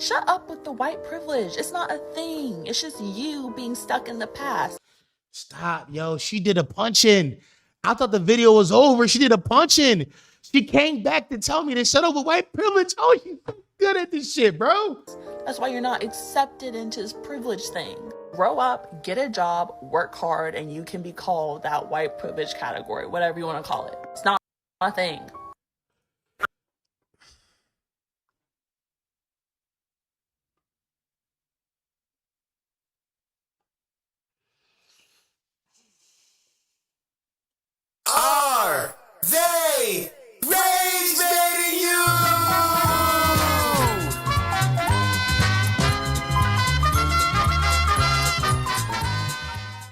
Shut up with the white privilege. It's not a thing. It's just you being stuck in the past.
Stop, yo. She did a punch-in. I thought the video was over. She did a punch-in. She came back to tell me to shut up with white privilege. Oh, she's so good at this shit, bro.
That's why you're not accepted into this privilege thing. Grow up, get a job, work hard, and you can be called that white privilege category, whatever you want to call it. It's not a thing.
Are they rage baiting you?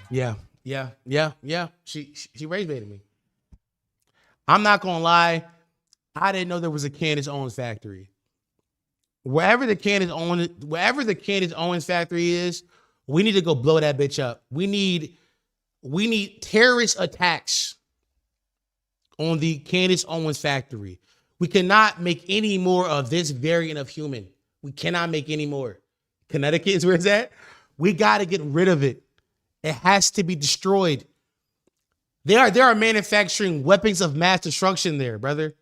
Yeah. She rage baited me. I'm not gonna lie. I didn't know there was a Candace Owens factory. Wherever the Candace Owens factory is, we need to go blow that bitch up. We need terrorist attacks on the Candace Owens factory. We cannot make any more of this variant of human. We cannot make any more. Connecticut is where it's at. We got to get rid of it. It has to be destroyed. They are manufacturing weapons of mass destruction there, brother.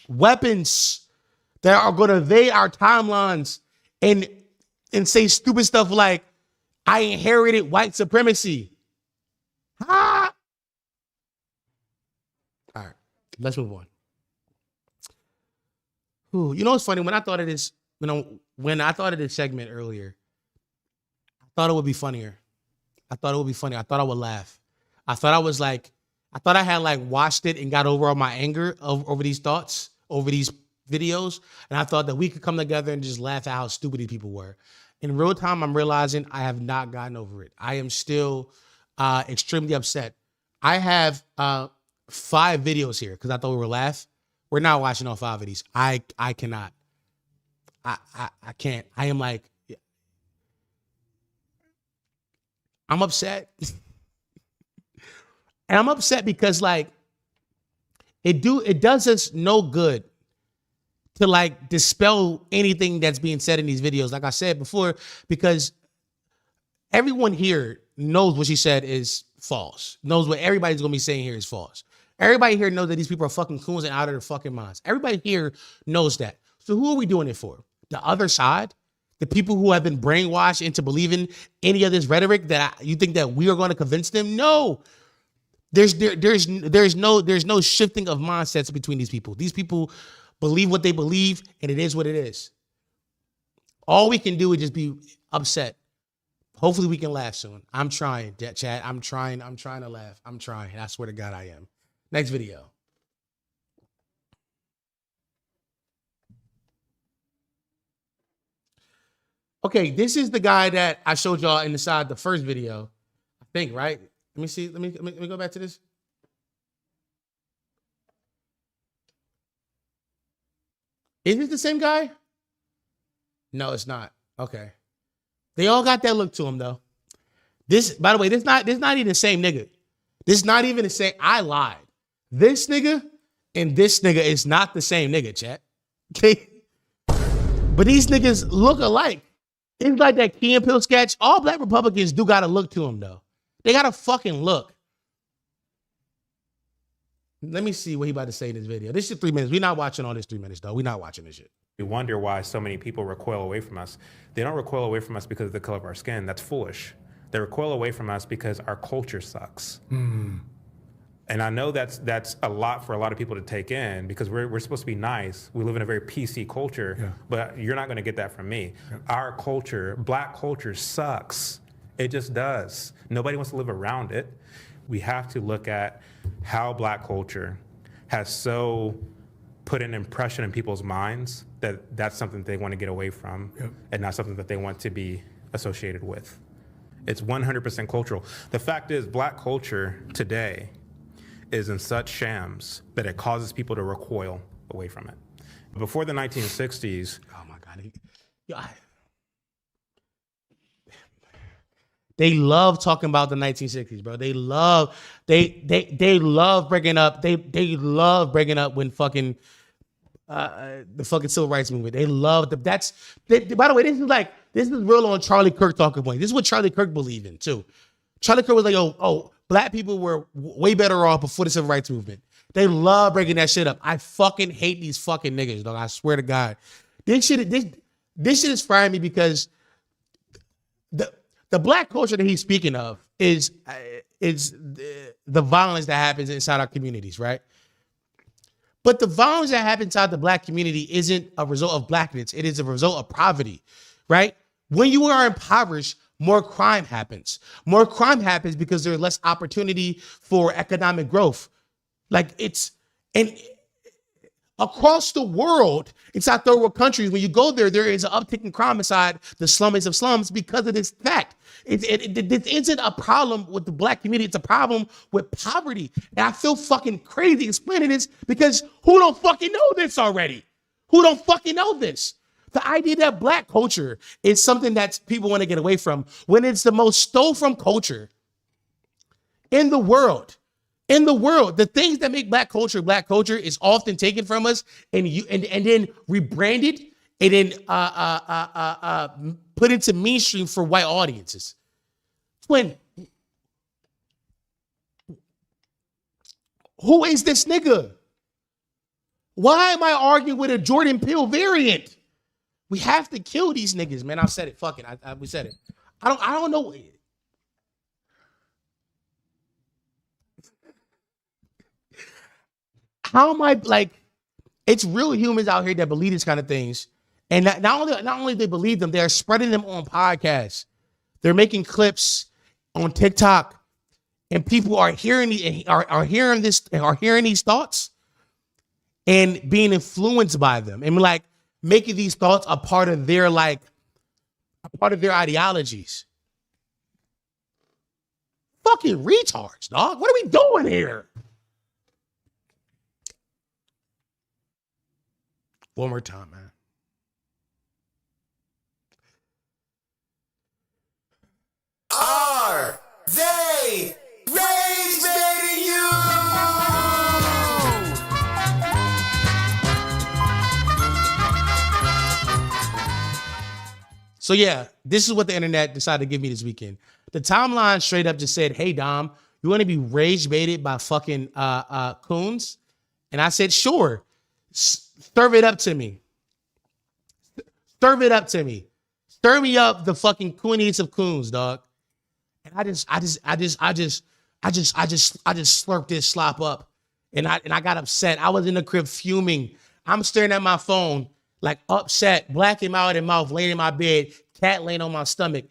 Weapons that are going to evade our timelines and say stupid stuff like, I inherited white supremacy. Ha! All right, let's move on. Ooh, you know what's funny? When I thought of this, when I thought of this segment earlier, I thought it would be funnier. I thought I would laugh. I thought I had like watched it and got over all my anger over these thoughts, over these videos. And I thought that we could come together and just laugh at how stupid these people were. In real time, I'm realizing I have not gotten over it. I am still extremely upset. I have 5 videos here because I thought we were laugh. We're not watching all 5 of these. I cannot. I can't. I am like, I'm upset. And I'm upset because like it does us no good to like dispel anything that's being said in these videos. Like I said before, because everyone here knows what she said is false. Knows what everybody's gonna be saying here is false. Everybody here knows that these people are fucking coons and out of their fucking minds. Everybody here knows that. So who are we doing it for? The other side? The people who have been brainwashed into believing any of this rhetoric that you think that we are going to convince them? No. There's no shifting of mindsets between these people. These people believe what they believe, and it is what it is. All we can do is just be upset. Hopefully we can laugh soon. I'm trying, Chad. I'm trying to laugh. I'm trying. I swear to God I am. Next video. Okay, this is the guy that I showed y'all inside the first video. I think, right? Let me see. Let me go back to this. Is it the same guy? No, it's not. Okay. They all got that look to them though. This, by the way, this not even the same nigga. This not even the same. I lied. This nigga and this nigga is not the same nigga, chat. Okay. But these niggas look alike. It's like that Key and Peele sketch. All black Republicans do got a look to them though. They got a fucking look. Let me see what he about to say in this video. This is 3 minutes. We're not watching all this 3 minutes though. We're not watching this shit.
We wonder why so many people recoil away from us. They don't recoil away from us because of the color of our skin. That's foolish. They recoil away from us because our culture sucks. And I know that's a lot for a lot of people to take in because we're supposed to be nice. We live in a very PC culture, but you're not going to get that from me. Our culture, black culture, sucks. It just does. Nobody wants to live around it. We have to look at how black culture has so put an impression in people's minds that that's something they want to get away from and not something that they want to be associated with. It's 100% cultural. The fact is, black culture today is in such shams that it causes people to recoil away from it. Before the 1960s,
oh my God, they love talking about the 1960s, bro. They love bringing up when fucking the fucking civil rights movement. They love by the way, this is real on Charlie Kirk talking point. This is what Charlie Kirk believed in too. Charlie Kirk was like, oh, black people were way better off before the civil rights movement. They love breaking that shit up. I fucking hate these fucking niggas, dog. I swear to God. This shit is frying me because the black culture that he's speaking of is the violence that happens inside our communities, right? But the violence that happens inside the black community isn't a result of blackness. It is a result of poverty, right? When you are impoverished, more crime happens. More crime happens because there's less opportunity for economic growth. And across the world, inside third world countries, when you go there is an uptick in crime inside the slums of slums because of this fact. This isn't a problem with the black community. It's a problem with poverty. And I feel fucking crazy explaining this because who don't fucking know this already? Who don't fucking know this? The idea that black culture is something that people want to get away from when it's the most stole from culture in the world. In the world, the things that make black culture is often taken from us and then rebranded and then put into mainstream for white audiences. Who is this nigga? Why am I arguing with a Jordan Peele variant? We have to kill these niggas, man. I said it. Fuck it. We said it. I don't know. How am I it's real humans out here that believe these kind of things. And not only they believe them, they're spreading them on podcasts. They're making clips on TikTok, and people are hearing these thoughts and being influenced by them and making these thoughts a part of their ideologies. Fucking retards, dog. What are we doing here? One more time, man.
Are they rage baiting you?
So yeah, this is what the internet decided to give me this weekend. The timeline straight up just said, "Hey Dom, you want to be rage baited by fucking coons?" And I said, "Sure. Serve it up to me. Serve it up to me. Stir me up the fucking cooniest of coons, dog." And I just slurped this slop up, and I got upset. I was in the crib fuming. I'm staring at my phone, like upset, black and mild in mouth, laying in my bed, cat laying on my stomach,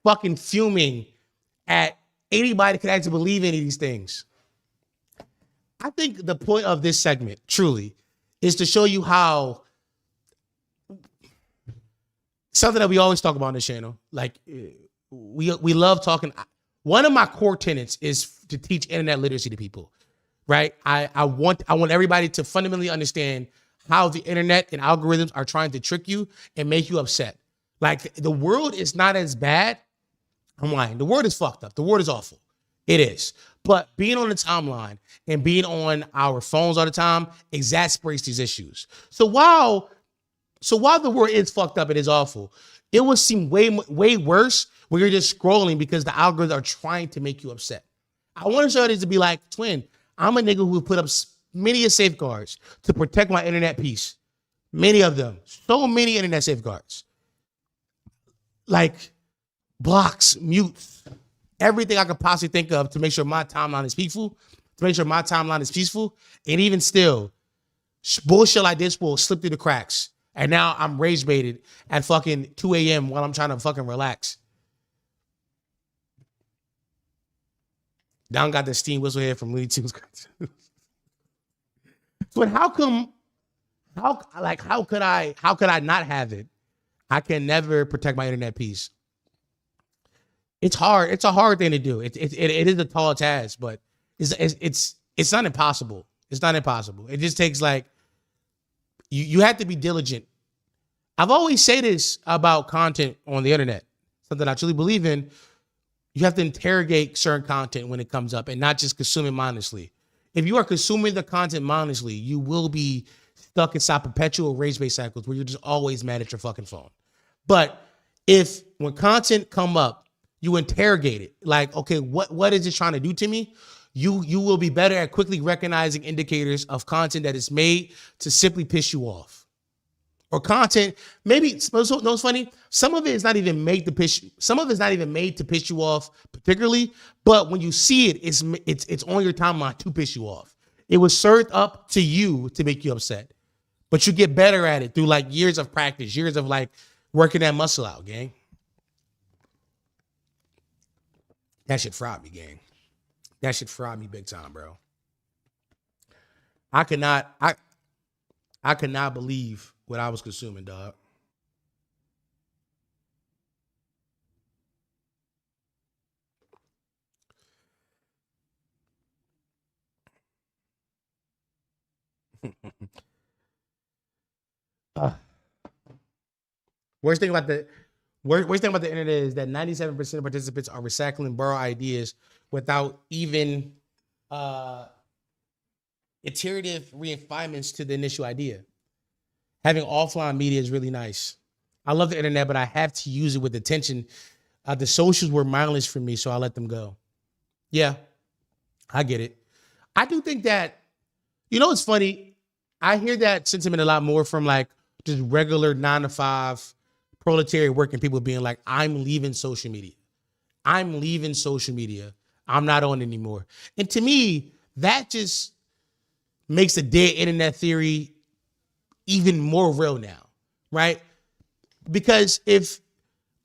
fucking fuming at anybody could actually believe any of these things. I think the point of this segment, truly, is to show you how something that we always talk about on this channel. Like we love talking. One of my core tenets is to teach internet literacy to people, right? I want everybody to fundamentally understand how the internet and algorithms are trying to trick you and make you upset. Like the world is not as bad. I'm lying. The world is fucked up. The world is awful. It is. But being on the timeline and being on our phones all the time exasperates these issues. So while the world is fucked up, it is awful, it will seem way worse when you're just scrolling because the algorithms are trying to make you upset. I want to show this to be like, twin, I'm a nigga who put up many safeguards to protect my internet peace. Many of them. So many internet safeguards. Like blocks, mutes, everything I could possibly think of to make sure my timeline is peaceful, And even still, bullshit like this will slip through the cracks. And now I'm rage baited at fucking 2 a.m. while I'm trying to fucking relax. Down got the steam whistle here from Looney Tunes. But how could I not have it? I can never protect my internet peace. It's hard. It's a hard thing to do. It is a tall task, but it's not impossible. It's not impossible. It just takes like you have to be diligent. I've always said this about content on the internet, something I truly believe in. You have to interrogate certain content when it comes up and not just consume it mindlessly. If you are consuming the content mindlessly, you will be stuck inside perpetual rage-based cycles where you're just always mad at your fucking phone. But if when content come up, you interrogate it, like, okay, what is it trying to do to me? You will be better at quickly recognizing indicators of content that is made to simply piss you off. Or content, maybe, no, it's funny, some of it is not even made to piss you off particularly, but when you see it, it's on your timeline to piss you off. It was served up to you to make you upset. But you get better at it through like years of practice, years of like working that muscle out, gang. That shit fried me, gang. That shit fried me big time, bro. I could not believe what I was consuming, dog. Worst thing about the internet is that 97% of participants are recycling borrowed ideas without even iterative refinements to the initial idea. Having offline media is really nice. I love the internet, but I have to use it with attention. The socials were mindless for me, so I let them go. Yeah, I get it. I do think that, you know, it's funny. I hear that sentiment a lot more from like just regular 9-to-5 proletariat working people being like, I'm leaving social media. I'm not on anymore. And to me, that just makes the dead internet theory even more real now, right? Because if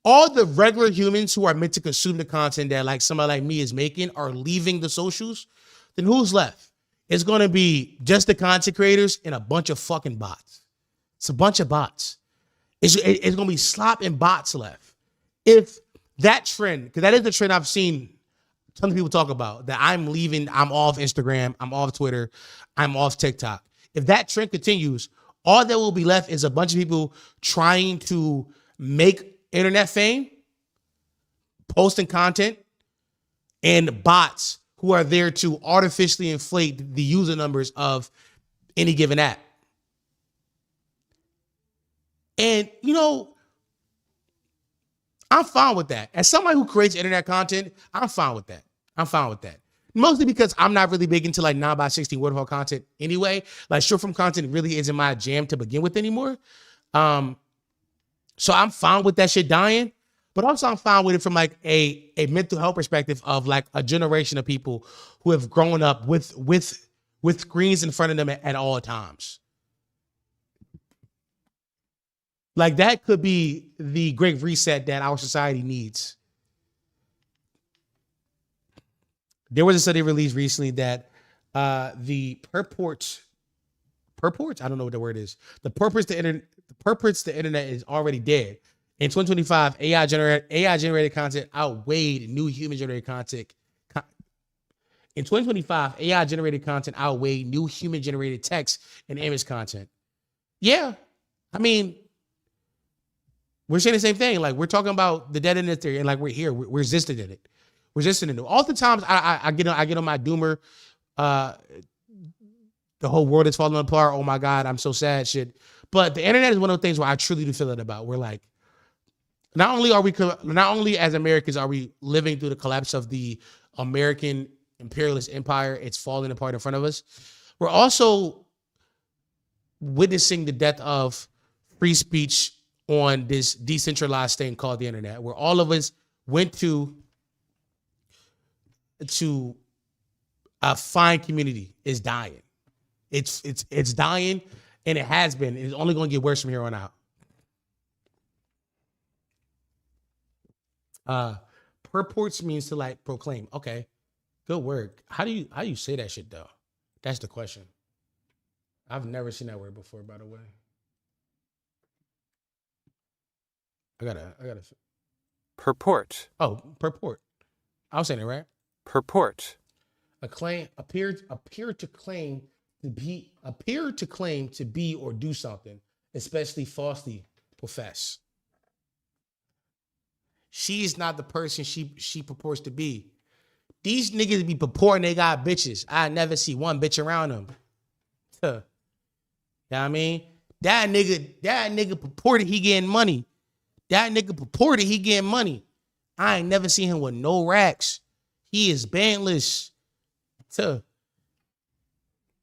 all the regular humans who are meant to consume the content that like somebody like me is making are leaving the socials, then who's left? It's going to be just the content creators and a bunch of fucking bots. It's a bunch of bots. It's going to be slop and bots left. If that trend, because that is the trend I've seen tons of people talk about, that I'm leaving, I'm off Instagram, I'm off Twitter, I'm off TikTok. If that trend continues, all that will be left is a bunch of people trying to make internet fame, posting content, and bots who are there to artificially inflate the user numbers of any given app. And, you know, I'm fine with that. As somebody who creates internet content, I'm fine with that. Mostly because I'm not really big into like 9x16 waterfall content anyway. Like short form content really isn't my jam to begin with anymore. So I'm fine with that shit dying. But also I'm fine with it from like a mental health perspective of like a generation of people who have grown up with screens in front of them at all times. Like that could be the great reset that our society needs. There was a study released recently that the purports, I don't know what the word is. The purports the internet is already dead. In 2025, AI generated content outweighed new human generated content. In 2025, AI generated content outweighed new human generated text and image content. Yeah, I mean, we're saying the same thing. Like we're talking about the dead internet theory, and like we're here, we're resisting in it. Resisting it. Oftentimes, I get on my doomer. The whole world is falling apart. Oh my God, I'm so sad. Shit. But the internet is one of the things where I truly do feel it about. We're like, not only as Americans are we living through the collapse of the American imperialist empire, it's falling apart in front of us. We're also witnessing the death of free speech on this decentralized thing called the internet, where all of us went to a fine community is dying. It's dying, and it has been. It's only going to get worse from here on out. Purports means to like proclaim. Okay, good word. How do you say that shit though? That's the question. I've never seen that word before, by the way. I gotta.
Purport.
Oh, purport. I was saying it right.
Purport.
A claim appear to claim to be or do something, especially falsely profess. She is not the person she purports to be. These niggas be purporting they got bitches. I never see one bitch around them. Huh. You know what I mean? That nigga purported he getting money. That nigga purported he getting money. I ain't never seen him with no racks. He is bandless. Huh.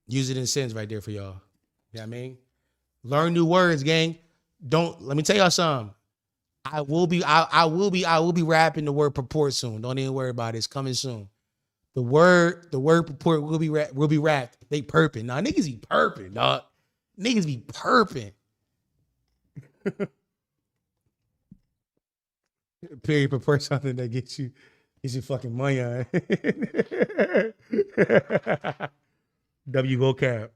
Use it in a sentence right there for y'all. You know what I mean? Learn new words, gang. Let me tell y'all something. I will be rapping the word purport soon. Don't even worry about it. It's coming soon. The word purport will be rapped. They perping. Nah, niggas be perping, dog. Niggas be perping. Period purport something that gets you fucking money on. W vocab.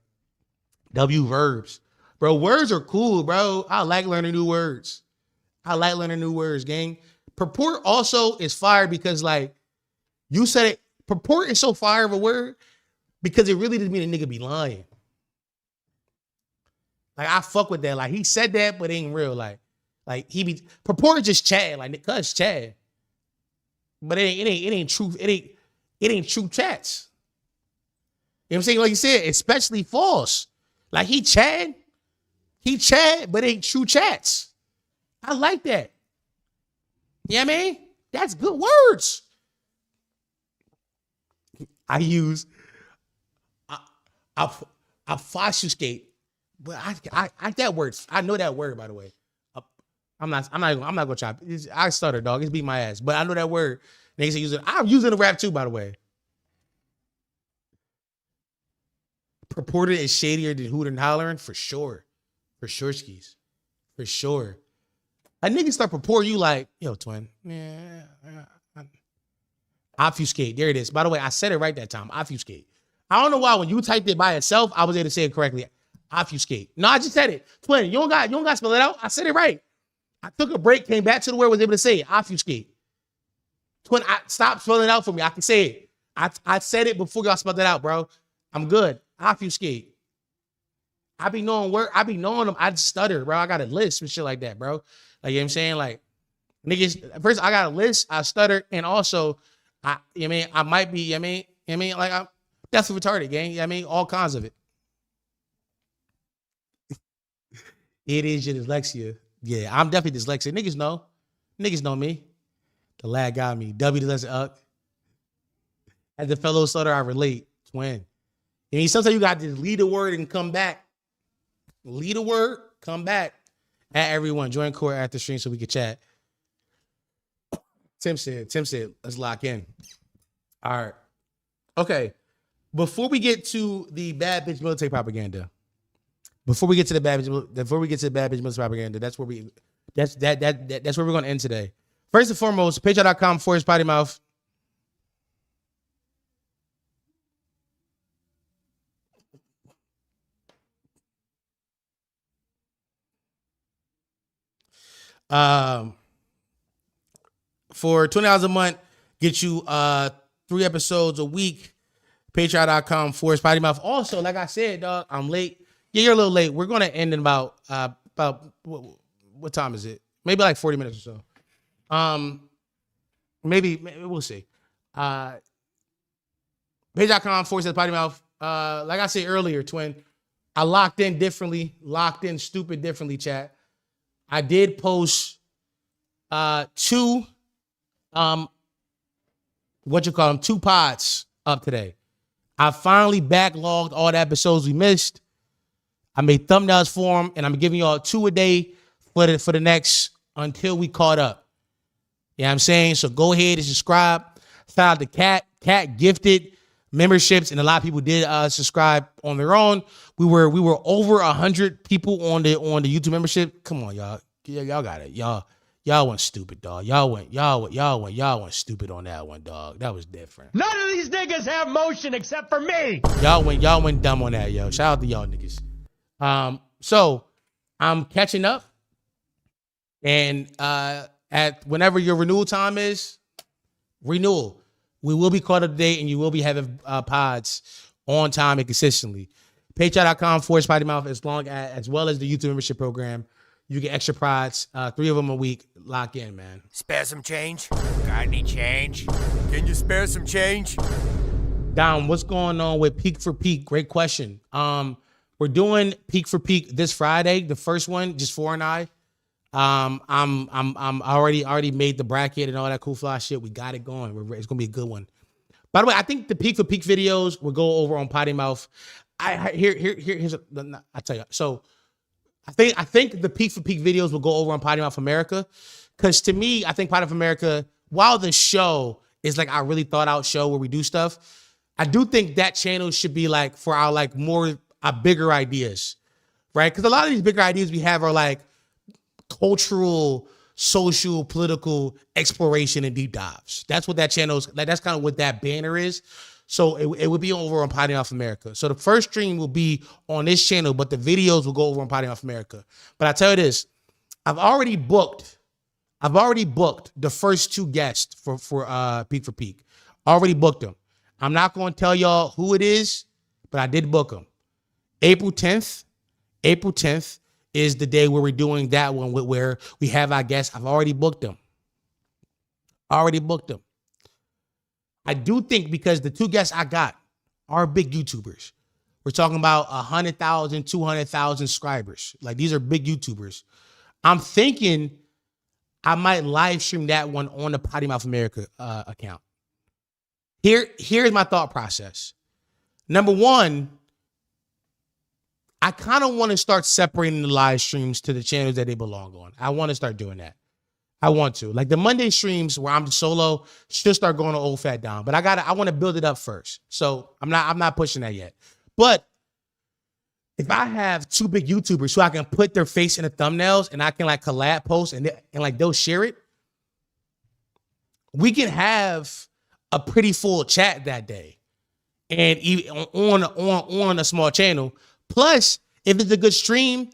W verbs. Bro, words are cool, bro. I like learning new words. Gang. Purport also is fire because, like, you said it. Purport is so fire of a word because it really doesn't mean a nigga be lying. Like, I fuck with that. Like, he said that, but it ain't real. Like he be purport just chatting, like cuz chat. But it ain't true. It ain't true chats. You know what I'm saying? Like you said, especially false. Like he chat, but it ain't true chats. I like that. You know what I mean? That's good words. I obfuscate, but I that word. I know that word, by the way. I'm not gonna try. I stutter, dog. It's beat my ass, but I know that word. Niggas say use it. I'm using the rap too, by the way. Purported is shadier than hooting and hollering for sure. For sure, skis. For sure. A nigga start purporting you like, yo, twin. Yeah. Obfuscate. There it is. By the way, I said it right that time. Obfuscate. I don't know why when you typed it by itself, I was able to say it correctly. Obfuscate. No, I just said it. Twin, you don't got to spell it out. I said it right. I took a break, came back to the word, was able to say it. Obfuscate. Twin, stop spelling it out for me. I can say it. I said it before y'all spelled it out, bro. I'm good. Obfuscate. I be knowing them. I just stutter, bro. I got a list and shit like that, bro. Like, you know what I'm saying? Like, niggas, first I got a list, I stutter, and also, I might be, like, I'm definitely retarded, gang. You know what I mean? All kinds of it. It is your dyslexia. Yeah, I'm definitely dyslexic. Niggas know me. The lad got me. W dyslexic. As a fellow stutter, I relate. Twin. I mean, sometimes you got to lead a word and come back. Lead a word, come back. At everyone, join Core after stream so we can chat. Tim said, let's lock in. All right. Okay. Before we get to the bad bitch military propaganda, that's where we're going to end today. First and foremost, patreon.com/pottymouth. For $20 a month, get you 3 episodes a week. Patreon.com/pottymouth. Also, like I said, dog, I'm late. Yeah, you're a little late. We're gonna end in about what time is it? Maybe like 40 minutes or so. Maybe we'll see. Patreon.com/pottymouth. Like I said earlier, twin, I locked in stupid differently, chat. I did post 2 2 pods up today. I finally backlogged all the episodes we missed. I made thumbnails for them, and I'm giving y'all 2 a day for the next until we caught up. You know what I'm saying? So go ahead and subscribe. Shout out to Cat. Cat gifted memberships, and a lot of people did subscribe on their own. We were over 100 people on the YouTube membership. Come on, y'all. Y'all got it. Y'all went stupid, dog. Y'all went stupid on that one, dog. That was different.
None of these niggas have motion except for me.
Y'all went dumb on that, yo. Shout out to y'all niggas. So I'm catching up, and at whenever your renewal time is, renewal. We will be caught up today, and you will be having pods on time and consistently. Patreon.com/pottymouth, as well as the YouTube membership program. You get extra pods, 3 of them a week. Lock in, man.
Spare some change? Got any change? Can you spare some change?
Dom, what's going on with Peak for Peak? Great question. We're doing Peak for Peak this Friday, the first one, just for and I. I'm already made the bracket and all that cool fly shit. We got it going. It's gonna be a good one. By the way, I think the Peak for Peak videos will go over on Potty Mouth. Here's I tell you. So I think the Peak for Peak videos will go over on Potty Mouth America, because to me, I think Potty Mouth America, while the show is like our really thought out show where we do stuff, I do think that channel should be like for our like more bigger ideas, right? Because a lot of these bigger ideas we have are like cultural, social, political exploration and deep dives. That's what that channel's like. That's kind of what that banner is. So it would be over on Potty Mouth America. So the first stream will be on this channel, but the videos will go over on Potty Mouth America. But I tell you this, I've already booked the first 2 guests for Peak for Peak. Already booked them. I'm not going to tell y'all who it is, but I did book them. April 10th is the day where we're doing that one where we have our guests. I've already booked them. I do think because the 2 guests I got are big YouTubers. We're talking about 100,000, 200,000 subscribers. Like, these are big YouTubers. I'm thinking I might live stream that one on the Potty Mouth America account. Here's my thought process. Number one, I kind of want to start separating the live streams to the channels that they belong on. I want to start doing that. I want to. Like the Monday streams where I'm solo should start going to Old Fat Dom. But I want to build it up first. So I'm not pushing that yet. But if I have 2 big YouTubers who I can put their face in the thumbnails and I can like collab post and like they'll share it, we can have a pretty full chat that day. And even on a small channel. Plus, if it's a good stream,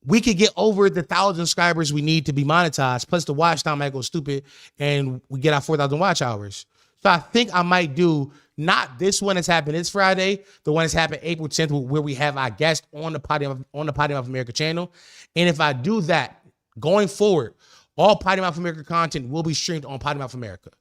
we could get over the 1,000 subscribers we need to be monetized. Plus, the watch time might go stupid, and we get our 4,000 watch hours. So I think I might do not this one that's happening this Friday, the one that's happening April 10th, where we have our guest on the Potty Mouth America channel. And if I do that, going forward, all Potty Mouth America content will be streamed on Potty Mouth America.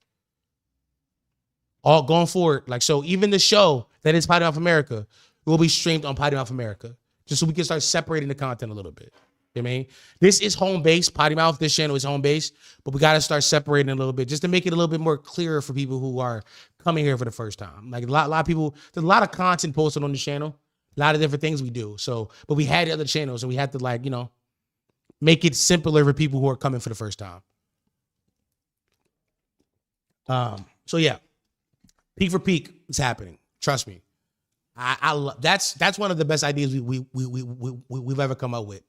All going forward, like so, even the show that is Potty Mouth America will be streamed on Potty Mouth America. Just so we can start separating the content a little bit. You know what I mean? This is home base, Potty Mouth. This channel is home base, but we got to start separating a little bit just to make it a little bit more clearer for people who are coming here for the first time. Like a lot of people, there's a lot of content posted on the channel, a lot of different things we do. So, but we had other channels and we had to make it simpler for people who are coming for the first time. So yeah, peak for peak is happening. Trust me. I love that's one of the best ideas we've ever come up with.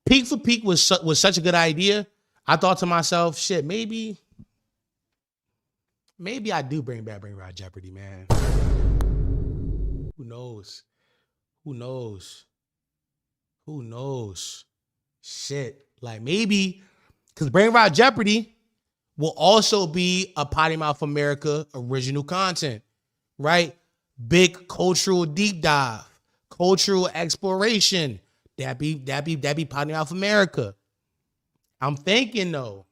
Peak for peak was such a good idea. I thought to myself, shit, maybe I do bring Rod Jeopardy, man. Who knows? Shit, like maybe because Brain Rod Jeopardy will also be a Potty Mouth America original content, right? Big cultural deep dive, cultural exploration. That be Potty Mouth America. I'm thinking though,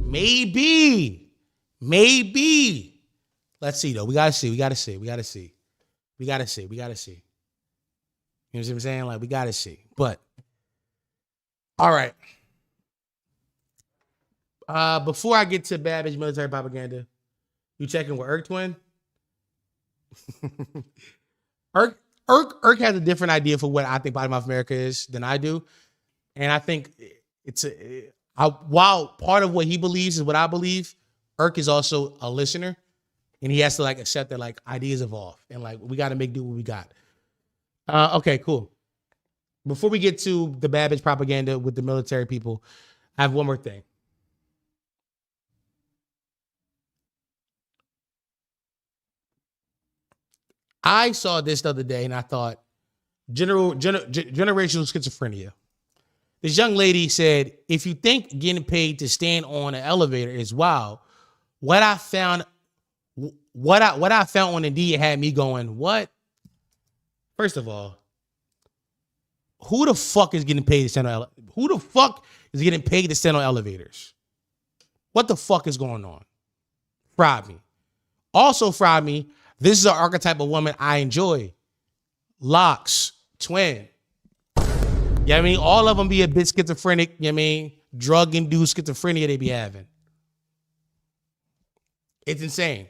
maybe. Let's see though. We gotta see. You know what I'm saying? Like we gotta see. But all right. Before I get to bad bitch military propaganda, you checking with Irk Twin? Irk has a different idea for what I think Potty Mouth America is than I do. And I think while part of what he believes is what I believe, Irk is also a listener. And he has to like accept that like ideas evolve. And like we got to make do what we got. Okay, cool. Before we get to the bad bitch propaganda with the military people, I have one more thing. I saw this the other day and I thought, generational schizophrenia. This young lady said, if you think getting paid to stand on an elevator is wild, what I found on Indeed had me going, what? First of all, who the fuck is getting paid to stand on elevators? What the fuck is going on? Fried me. Also fried me. This is an archetype of woman I enjoy. Locks, twin. You know what I mean? All of them be a bit schizophrenic, you know what I mean? Drug-induced schizophrenia they be having. It's insane.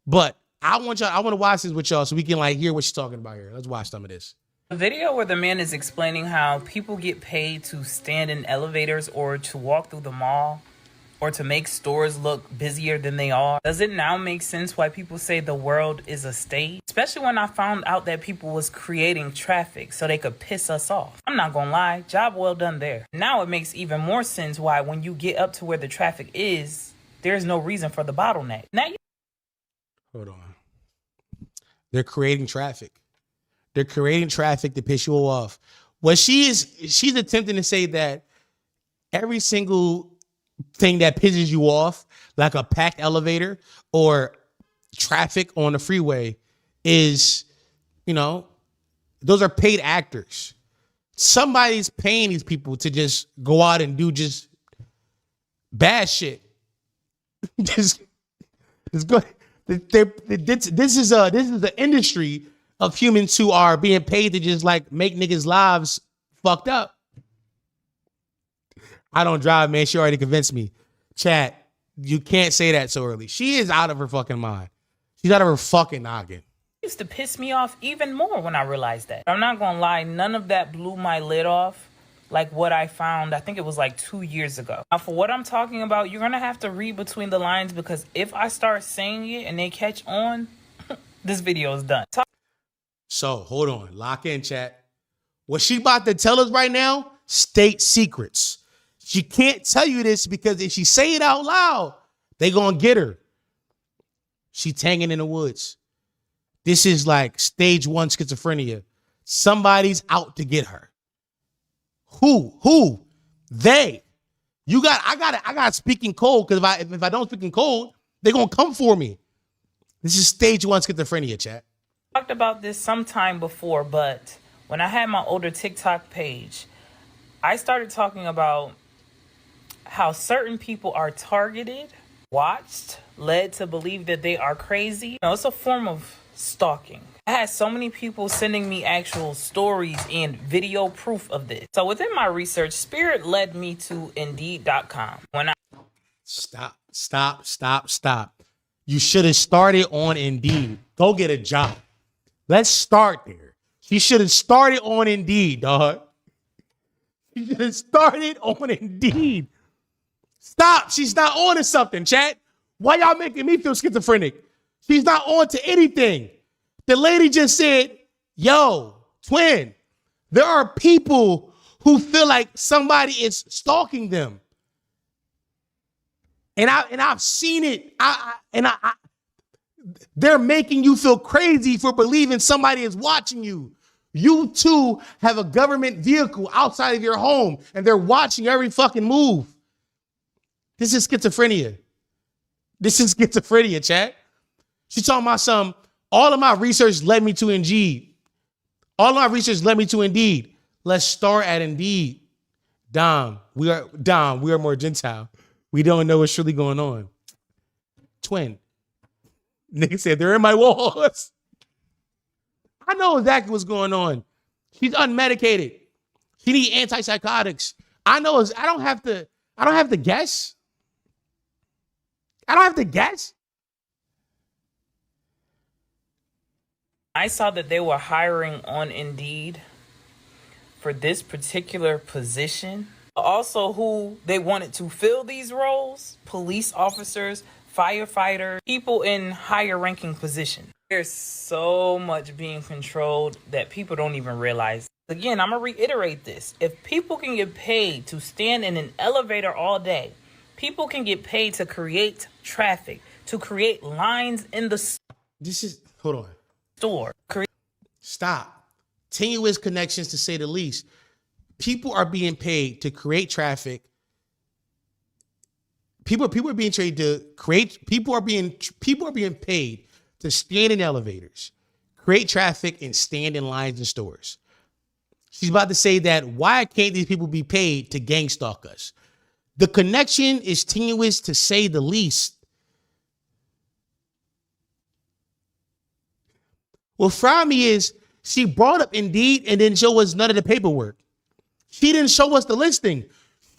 But I want to watch this with y'all so we can like hear what she's talking about here. Let's watch some of this.
A video where the man is explaining how people get paid to stand in elevators or to walk through the mall or to make stores look busier than they are. Does it now make sense why people say the world is a stage? Especially when I found out that people was creating traffic so they could piss us off. I'm not gonna lie, job well done there. Now it makes even more sense why when you get up to where the traffic is, there's no reason for the bottleneck.
Hold on. They're creating traffic. They're creating traffic to piss you off. What she's attempting to say that every single thing that pisses you off, like a packed elevator or traffic on the freeway, is, those are paid actors. Somebody's paying these people to just go out and do just bad shit. just go. This is the industry of humans who are being paid to just like make niggas' lives fucked up. I don't drive, man. She already convinced me. Chat, you can't say that so early. She is out of her fucking mind. She's out of her fucking noggin.
Used to piss me off even more when I realized that. I'm not gonna lie, none of that blew my lid off like what I found, I think it was like 2 years ago. Now for what I'm talking about, you're gonna have to read between the lines because if I start saying it and they catch on, this video is done.
So hold on, lock in, chat. What she about to tell us right now, state secrets. She can't tell you this because if she say it out loud, they gonna get her. She hanging in the woods. This is like stage 1 schizophrenia. Somebody's out to get her. Who? They. I got speaking code because if I don't speak in code, they're gonna come for me. This is stage 1 schizophrenia, chat.
Talked about this sometime before, but when I had my older TikTok page, I started talking about how certain people are targeted, watched, led to believe that they are crazy. It's a form of stalking. I had so many people sending me actual stories and video proof of this. So within my research, Spirit led me to Indeed.com.
Stop. You should have started on Indeed. Go get a job. Let's start there. She should have started on Indeed, dog. She should have started on Indeed. Stop. She's not on to something, chat. Why y'all making me feel schizophrenic? She's not on to anything. The lady just said, yo, twin, there are people who feel like somebody is stalking them. And I've seen it. They're making you feel crazy for believing somebody is watching you. You too have a government vehicle outside of your home and they're watching every fucking move. This is schizophrenia. This is schizophrenia, chat. She's talking about some, all of my research led me to Indeed. All of my research led me to Indeed. Let's start at Indeed. Dom, we are more Gentile. We don't know what's really going on. Twin. Nigga said, they're in my walls. I know exactly what's going on. She's unmedicated. She needs antipsychotics. I know. I don't have to guess. I don't have to guess.
I saw that they were hiring on Indeed for this particular position. Also, who they wanted to fill these roles: police officers, firefighters, people in higher ranking positions. There's so much being controlled that people don't even realize. Again, I'm going to reiterate this. If people can get paid to stand in an elevator all day, people can get paid to create traffic, to create lines in the store.
Stop. Tenuous connections, to say the least. People are being paid to create traffic. People are being paid to create. People are being paid to stand in elevators, create traffic, and stand in lines in stores. She's about to say that why can't these people be paid to gang stalk us? The connection is tenuous, to say the least. What fried me is she brought up Indeed and didn't show us none of the paperwork. She didn't show us the listing.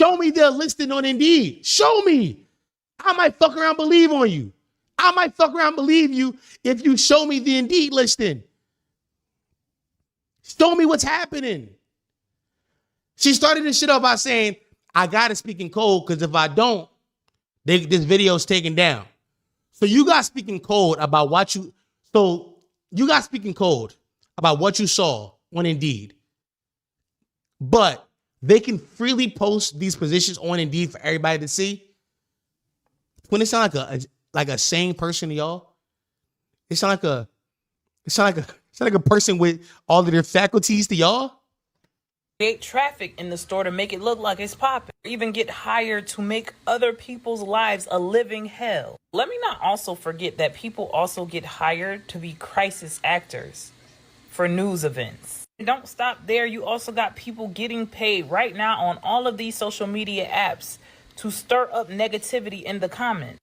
Show me the listing on Indeed. Show me. I might fuck around believe on you. I might fuck around believe you if you show me the Indeed listing. Show me what's happening. She started this shit off by saying, I got to speak in code because if I don't, this video is taken down. So you got speaking code about what you saw on Indeed. But they can freely post these positions on Indeed for everybody to see. When it sound like a sane person to y'all, it sound like a person with all of their faculties to y'all.
Create traffic in the store to make it look like it's popping. Even get hired to make other people's lives a living hell. Let me not also forget that people also get hired to be crisis actors for news events. Don't stop there. You also got people getting paid right now on all of these social media apps to stir up negativity in the comments.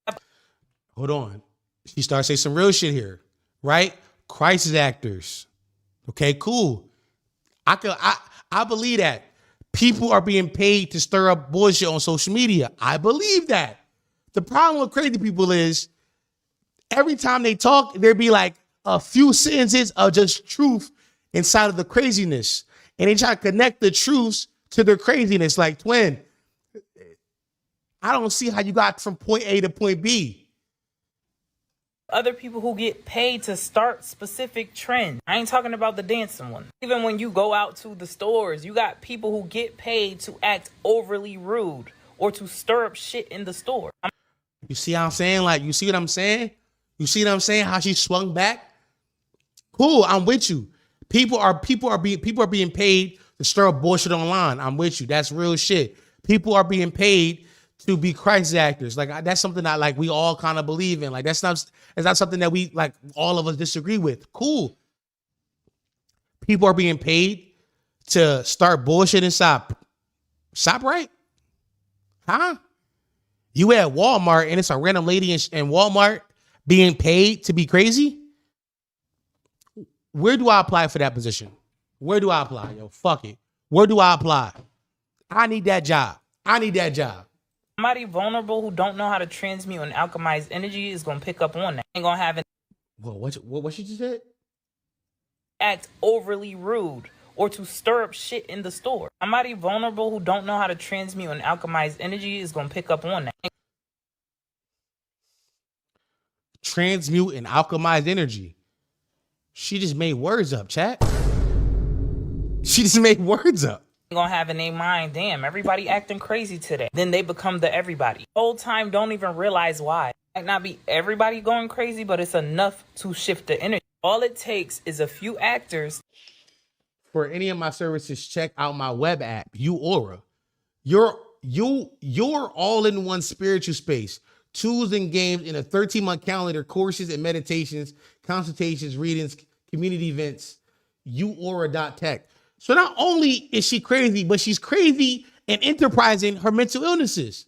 Hold on. She starts saying some real shit here, right? Crisis actors. Okay, cool. I believe that. People are being paid to stir up bullshit on social media. I believe that. The problem with crazy people is every time they talk, there be like a few sentences of just truth inside of the craziness. And they try to connect the truths to their craziness. Like, twin, I don't see how you got from point A to point B.
Other people who get paid to start specific trends. I ain't talking about the dancing one. Even when you go out to the stores, you got people who get paid to act overly rude or to stir up shit in the store.
You see how I'm saying? Like, you see what I'm saying? You see what I'm saying? How she swung back? Cool, I'm with you. People are being paid to stir up bullshit online. I'm with you. That's real shit. People are being paid to be crisis actors. Like, that's something that like we all kind of believe in. Like, it's not something that we like all of us disagree with. Cool. People are being paid to start bullshit and stop right? Huh? You at Walmart and it's a random lady in Walmart being paid to be crazy? Where do I apply for that position? Where do I apply? Yo, fuck it. Where do I apply? I need that job.
Somebody vulnerable who don't know how to transmute and alchemize energy is going to pick up on that. Ain't going to have it.
Well, what she just said?
Act overly rude or to stir up shit in the store. Somebody vulnerable who don't know how to transmute and alchemize energy is going to pick up on that.
Transmute and alchemize energy. She just made words up, chat. She just made words up.
Gonna have in their mind, damn, everybody acting crazy today. Then they become the everybody. The whole time don't even realize why. Might not be everybody going crazy, but it's enough to shift the energy. All it takes is a few actors.
For any of my services, check out my web app, YouAura. Your all-in-one spiritual space. Tools and games in a 13-month calendar, courses and meditations, consultations, readings, community events. YouAura.tech. So not only is she crazy, but she's crazy and enterprising her mental illnesses.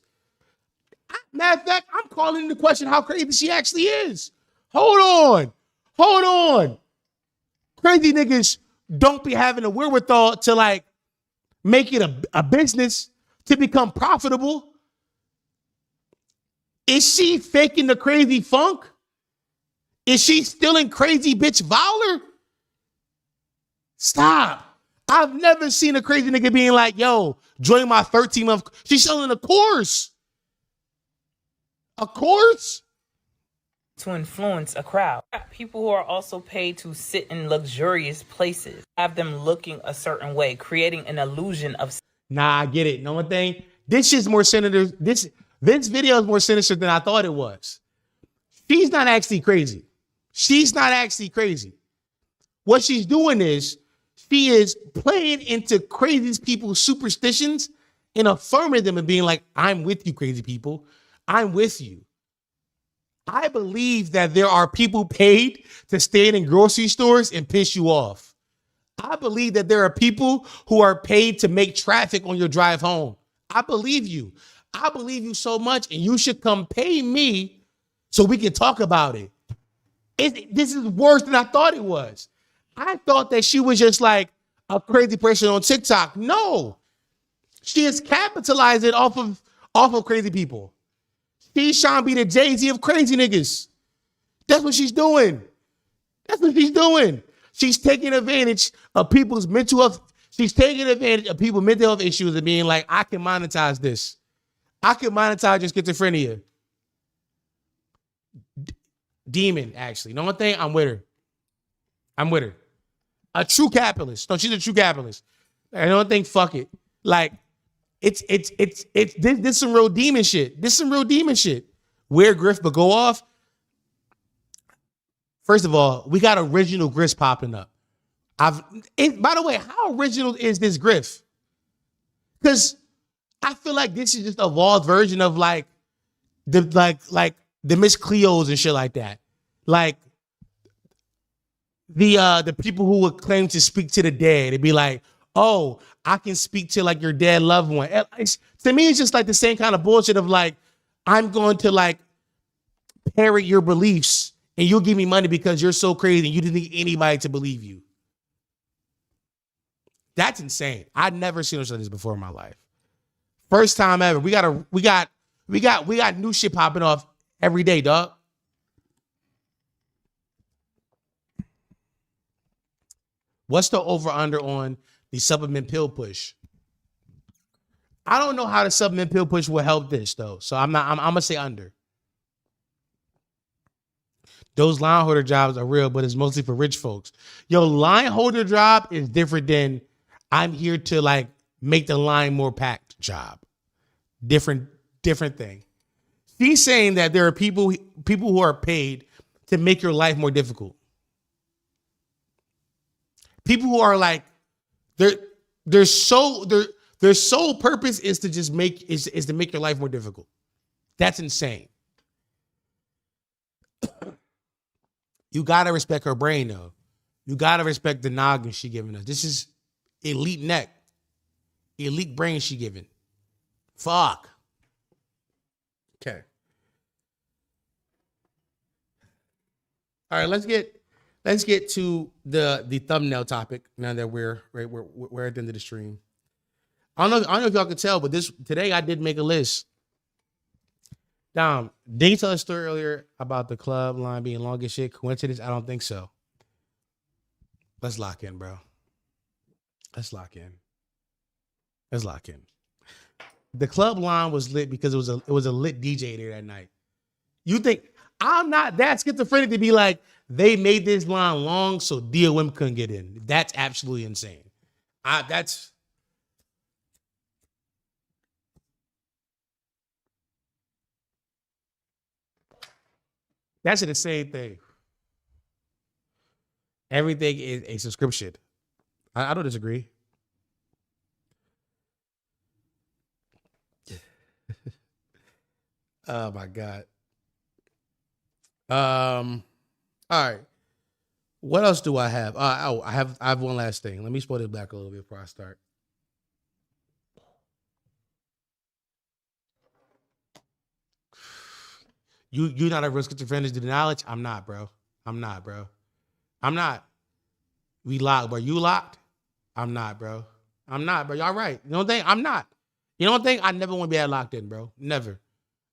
Matter of fact, I'm calling into question how crazy she actually is. Hold on. Crazy niggas don't be having the wherewithal to like make it a business, to become profitable. Is she faking the crazy funk? Is she stealing crazy bitch valor? Stop. I've never seen a crazy nigga being like, yo, join my 13-month. She's selling a course. A course?
To influence a crowd. People who are also paid to sit in luxurious places, have them looking a certain way, creating an illusion of.
Nah, I get it. Know one thing? This is more sinister. This video is more sinister than I thought it was. She's not actually crazy. What she's doing is she is playing into crazy people's superstitions and affirming them and being like, I'm with you, crazy people. I'm with you. I believe that there are people paid to stand in grocery stores and piss you off. I believe that there are people who are paid to make traffic on your drive home. I believe you. I believe you so much, and you should come pay me so we can talk about it. This is worse than I thought it was. I thought that she was just like a crazy person on TikTok. No, she is capitalizing off of crazy people. She's trying to be the Jay-Z of crazy niggas. That's what she's doing. She's taking advantage of people's mental health. She's taking advantage of people's mental health issues and being like, I can monetize this. I can monetize your schizophrenia. Demon, actually. No one thing, I'm with her. A true capitalist. No, she's a true capitalist. I don't think, fuck it. Like, this some real demon shit. Wear grift, but go off. First of all, we got original grifts popping up. By the way, how original is this grift? Because I feel like this is just a evolved version of like the Miss Cleos and shit like that. Like the people who would claim to speak to the dead. It'd be like, oh, I can speak to like your dead loved one. To me, it's just like the same kind of bullshit of like, I'm going to like parrot your beliefs and you'll give me money because you're so crazy and you didn't need anybody to believe you. That's insane. I'd never seen something like this before in my life. First time ever. We got new shit popping off every day, dog. What's the over-under on the supplement pill push? I don't know how the supplement pill push will help this though. So I'm gonna say under. Those line holder jobs are real, but it's mostly for rich folks. Yo, line holder job is different than I'm here to like make the line more packed job. Different thing. She's saying that there are people who are paid to make your life more difficult. People who are like, their sole purpose is to just make to make your life more difficult. That's insane. You gotta respect her brain though. You gotta respect the noggin she giving us. This is elite neck, elite brain she giving. Fuck. Okay. All right, let's get to the thumbnail topic now that we're at the end of the stream. I don't know if y'all can tell, but today I did make a list. Dom, did you tell a story earlier about the club line being long as shit? Coincidence? I don't think so. Let's lock in, bro. Let's lock in. Let's lock in. The club line was lit because it was a lit DJ there that night. You think I'm not that schizophrenic to be like, they made this line long so DOM couldn't get in. That's absolutely insane. That's an insane thing. Everything is a subscription. I don't disagree. Oh my God. All right. What else do I have? I have one last thing. Let me spoil this back a little bit before I start. You not a real schizophrenic to the knowledge? I'm not, bro. I'm not, bro. I'm not. We locked, bro. You locked? I'm not, bro. I'm not, bro. Y'all right. You don't think? I'm not. You don't think? I never want to be that locked in, bro. Never.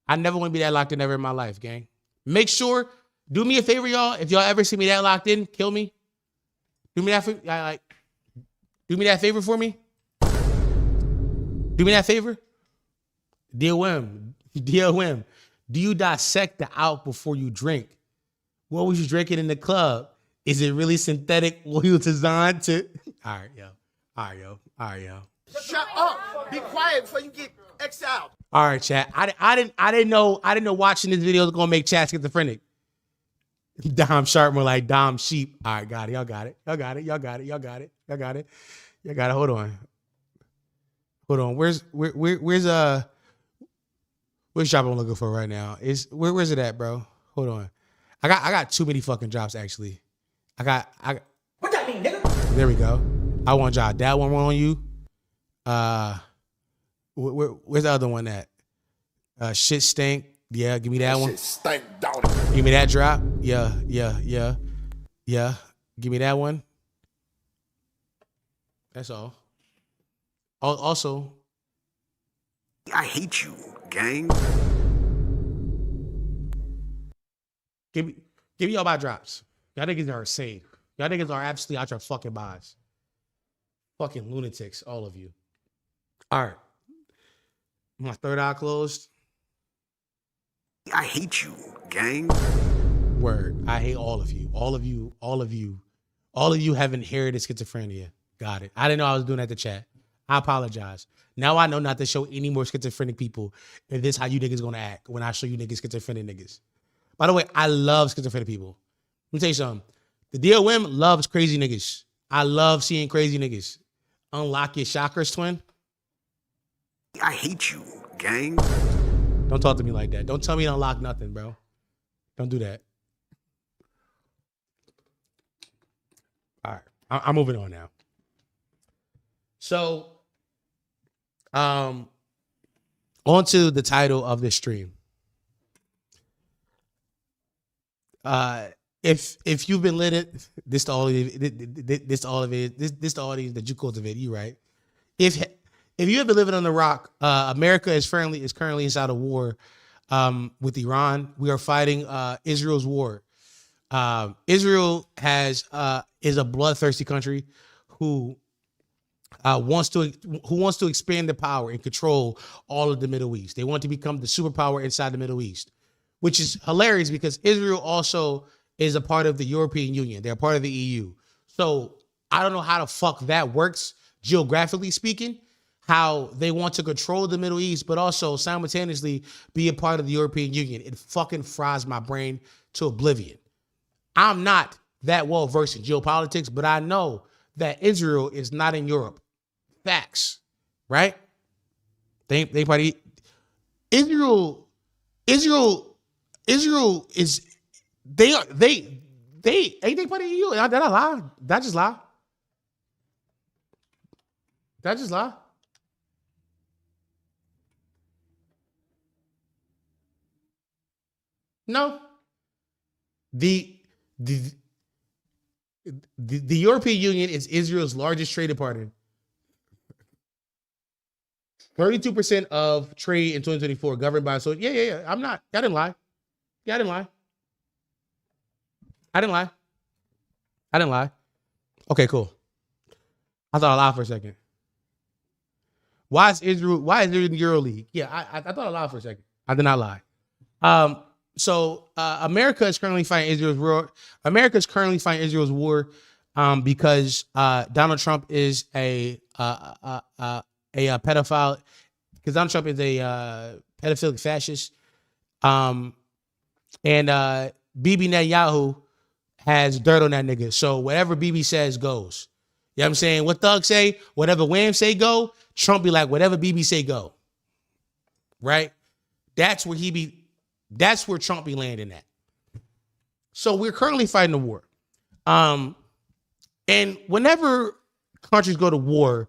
I never want to be that locked in ever in my life, gang. Make sure, do me a favor, y'all. If y'all ever see me that locked in, kill me. Do me that do me that favor for me. Do me that favor. DOM. Do you dissect the out before you drink? What was you drinking in the club? Is it really synthetic? What you designed to? All right, yo.
Shut up. Be quiet before you get exiled.
All right, chat. I didn't know watching this video was gonna make chat schizophrenic. Dom Sharp more like Dom Sheep. All right, got it. Y'all got it. Hold on. Where's shop I'm looking for right now? Where's it at, bro? Hold on. I got too many fucking drops actually. I got
What that mean, nigga?
There we go. I want to drop that one on you. Where's the other one at? Shit stink. Yeah, give me that one.
Shit stink, dog.
Give me that drop. Yeah. Give me that one. That's all. Also,
I hate you, gang.
give me all my drops. Y'all niggas are insane. Y'all niggas are absolutely out your fucking minds. Fucking lunatics, all of you. All right. My third eye closed.
I hate you, gang.
Word. I hate all of you. All of you have inherited schizophrenia. Got it. I didn't know I was doing that to chat. I apologize. Now I know not to show any more schizophrenic people. And this is how you niggas gonna act when I show you niggas schizophrenic niggas. By the way, I love schizophrenic people. Let me tell you something. The DOM loves crazy niggas. I love seeing crazy niggas. Unlock your chakras, twin.
I hate you, gang.
Don't talk to me like that. Don't tell me to unlock nothing, bro. Don't do that. All right. I'm moving on now. So, on to the title of this stream. If you've been lit, this to all of it, this to all of these that you cultivate, you right. If you have been living on the rock, America is currently inside a war with Iran. We are fighting Israel's war. Israel is a bloodthirsty country who wants to expand the power and control all of the Middle East. They want to become the superpower inside the Middle East, which is hilarious because Israel also is a part of the European Union. They're part of the EU. So I don't know how the fuck that works geographically speaking, how they want to control the Middle East, but also simultaneously be a part of the European Union. It fucking fries my brain to oblivion. I'm not that well versed in geopolitics, but I know that Israel is not in Europe. Facts, right? They probably Israel is they ain't they part of the EU. Did I lie? Did I just lie? Did I just lie? No. The European Union is Israel's largest trading partner. 32% of trade in 2024 governed by, so yeah. I'm not. I didn't lie. Yeah, I didn't lie. Okay, cool. I thought I lied for a second. Why is Israel in the EuroLeague? Yeah, I thought I lied for a second. I did not lie. So America is currently fighting Israel's war. Because Donald Trump is a pedophile. Because Donald Trump is a pedophilic fascist. And Bibi Netanyahu has dirt on that nigga. So whatever Bibi says goes. You know what I'm saying? What Thug say, whatever Wham say go, Trump be like, whatever Bibi say go. Right? That's where Trump be landing at. So we're currently fighting a war. And whenever countries go to war,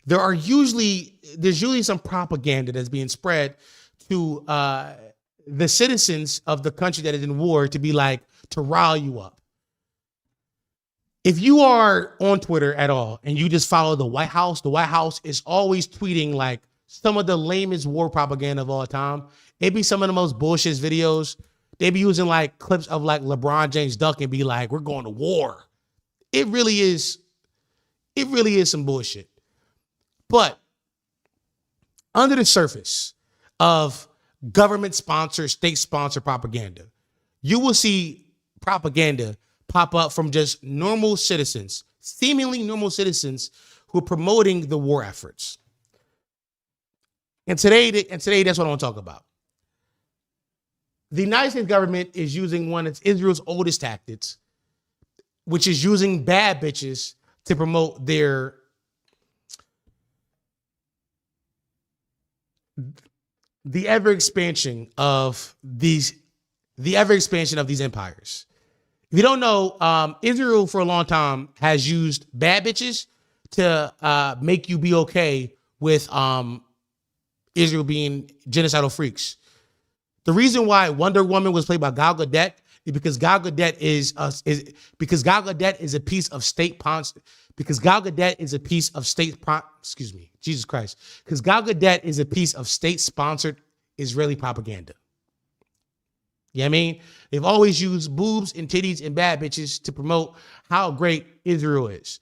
there's usually some propaganda that's being spread to the citizens of the country that is in war to rile you up. If you are on Twitter at all and you just follow the White House is always tweeting like some of the lamest war propaganda of all time. It'd be some of the most bullshit videos. They be using like clips of like LeBron James ducking and be like, we're going to war. It really is some bullshit. But under the surface of government-sponsored, state-sponsored propaganda, you will see propaganda pop up from just normal citizens, seemingly normal citizens who are promoting the war efforts. And today that's what I want to talk about. The United States government is using one of Israel's oldest tactics, which is using bad bitches to promote the ever expansion of these empires. If you don't know, Israel for a long time has used bad bitches to make you be okay with Israel being genocidal freaks. The reason why Wonder Woman was played by Gal Gadot is because Gal Gadot is a piece of state because Gal Gadot is a piece of Jesus Christ. Because Gal Gadot is a piece of state-sponsored Israeli propaganda. You know what I mean? They've always used boobs and titties and bad bitches to promote how great Israel is.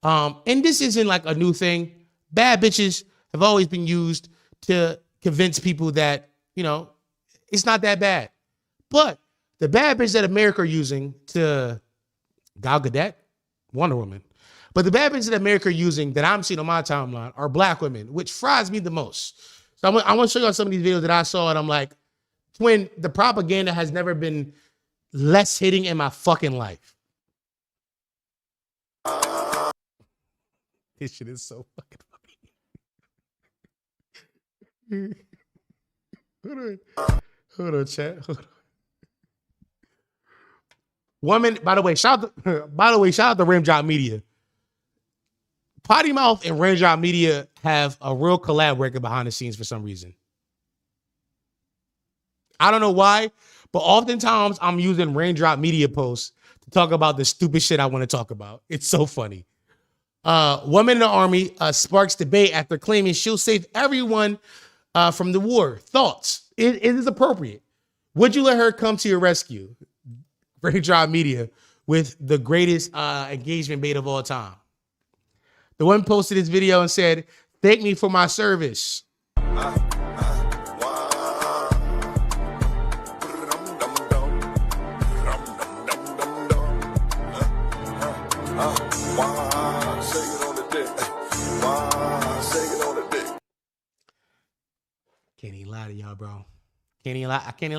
And this isn't like a new thing. Bad bitches have always been used to convince people that, it's not that bad. But the bad bitch that America are using to Gal Gadot, Wonder Woman. But the bad bitches that America are using that I'm seeing on my timeline are black women, which fries me the most. So I want to show you some of these videos that I saw, and I'm like, twin, the propaganda has never been less hitting in my fucking life. This shit is so fucking funny. Hold on, chat. Hold on. Woman, by the way, shout out to Raindrop Media. Potty Mouth and Raindrop Media have a real collab record behind the scenes for some reason. I don't know why, but oftentimes I'm using Raindrop Media posts to talk about the stupid shit I want to talk about. It's so funny. Woman in the Army sparks debate after claiming she'll save everyone from the war. Thoughts? It is appropriate. Would you let her come to your rescue? Raindrop Media with the greatest engagement bait of all time. The one posted this video and said, "Thank me for my service." Can't even lie to y'all, bro. I can't even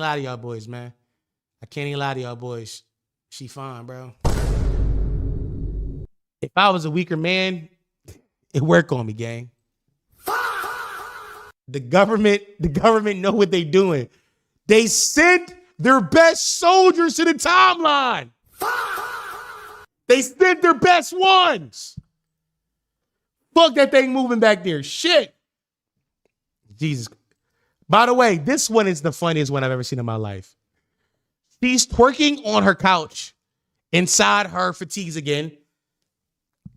lie to y'all boys, man. I can't even lie to y'all boys. She fine, bro. If I was a weaker man, it work on me, gang. The government know what they doing. They sent their best soldiers to the timeline. They sent their best ones. Fuck that thing moving back there. Shit. Jesus. By the way, this one is the funniest one I've ever seen in my life. She's twerking on her couch inside her fatigues again,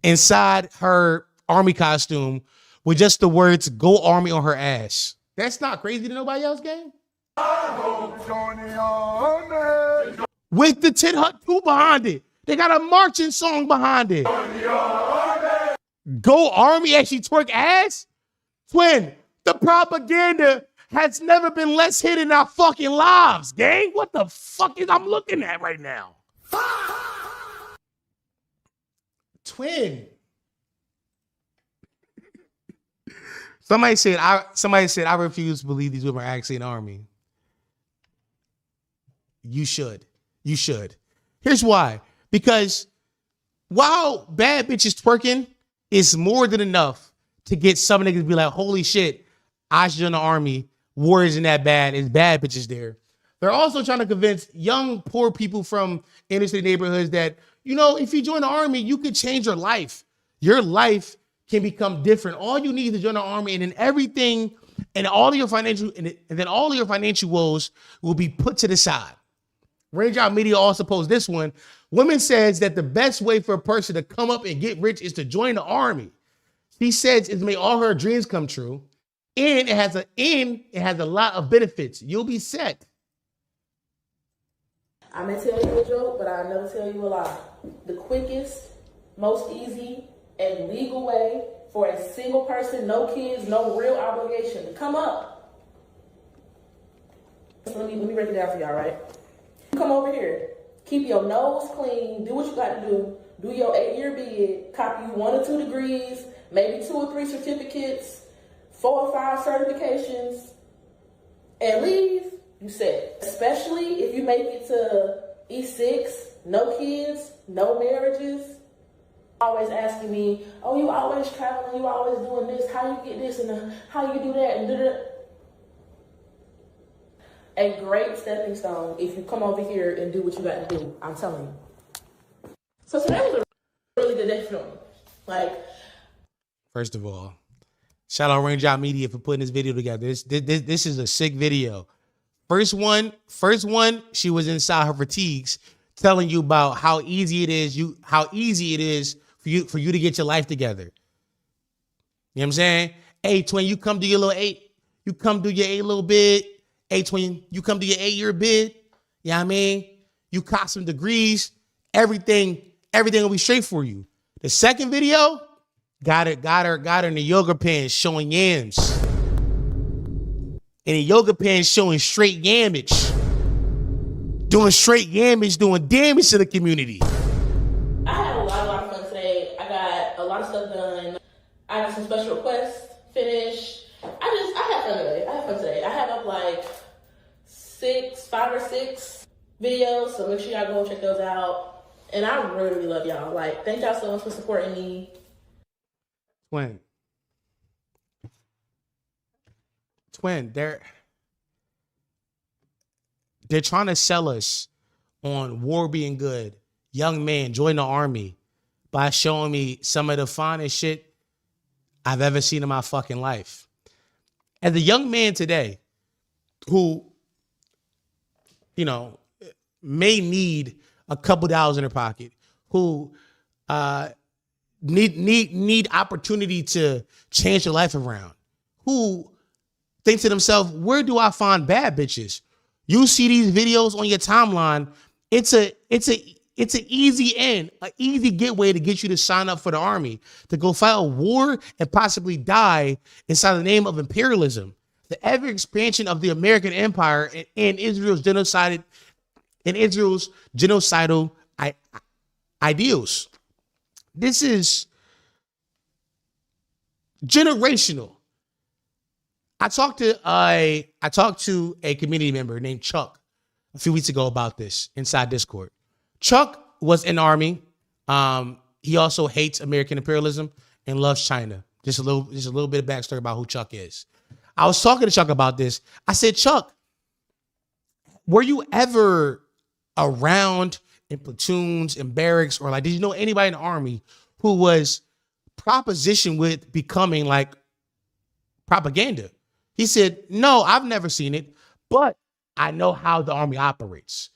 inside her army costume with just the words "Go Army" on her ass. That's not crazy to nobody else, gang? With the Tit Hut 2 behind it. They got a marching song behind it. Go army as she twerk ass? Twin, the propaganda has never been less hidden in our fucking lives, gang. What the fuck is I'm looking at right now? Twin. Somebody said I refuse to believe these women are actually an army. You should. You should. Here's why. Because while bad bitches twerking is more than enough to get some niggas to be like, holy shit, I should join the army. War isn't that bad. It's bad bitches there. They're also trying to convince young, poor people from inner city neighborhoods that, you know, if you join the army, you could change your life. Your life can become different. All you need is to join the army, and then everything and all of your financial and then all of your financial woes will be put to the side. Ranger Media also posed this one. Women says that the best way for a person to come up and get rich is to join the army. She says it's made all her dreams come true, and it has a lot of benefits. You'll be set.
I may tell you a joke, but I'll never tell you a lie. The quickest, most easy, and legal way for a single person, no kids, no real obligation to come up. Let me break it down for y'all, right? You come over here, keep your nose clean, do what you got to do your 8-year bid, copy 1 or 2 degrees, maybe 2 or 3 certificates, 4 or 5 certifications, and leave, you set. Especially if you make it to E6, no kids, no marriages. Always asking me, oh, you always traveling, you always doing this, how you get this, and how you do that, and da-da. A great stepping stone if you come over here and do what you got to do. I'm telling you. So that was a really good day for me. Like,
first of all, shout out Ranger Media for putting this video together. This is a sick video. First one, she was inside her fatigues, telling you about how easy it is for you to get your life together. You know what I'm saying? Hey, twin, you come do your little 8. You come do your 8 little bid. Hey, twin, you come to your 8-year bid. You know what I mean? You caught some degrees. Everything will be straight for you. The second video, got her in the yoga pants showing yams. In the yoga pants showing straight yamage. Doing straight yamage, doing damage to the community.
I had a lot of fun today. I got a lot of stuff done. I got some special requests finished. I had fun today. I have up like 5 or 6 videos, so make sure y'all go and check those out. And I really love y'all. Like, thank y'all so much for supporting me.
Twin, they're trying to sell us on war being good. Young man, join the army by showing me some of the finest shit I've ever seen in my fucking life. As a young man today who, you know, may need a couple dollars in her pocket, who need opportunity to change their life around, who think to themselves, where do I find bad bitches? You see these videos on your timeline. It's an easy end, an easy getaway to get you to sign up for the army, to go fight a war and possibly die inside the name of imperialism. The ever expansion of the American empire and Israel's genocidal ideals. This is generational. I talked to a community member named Chuck a few weeks ago about this inside Discord. Chuck was in the army. He also hates American imperialism and loves China. Just a little bit of backstory about who Chuck is. I was talking to Chuck about this. I said, Chuck, were you ever around in platoons and barracks, or like, did you know anybody in the army who was propositioned with becoming like propaganda? He said, no, I've never seen it, but I know how the army operates.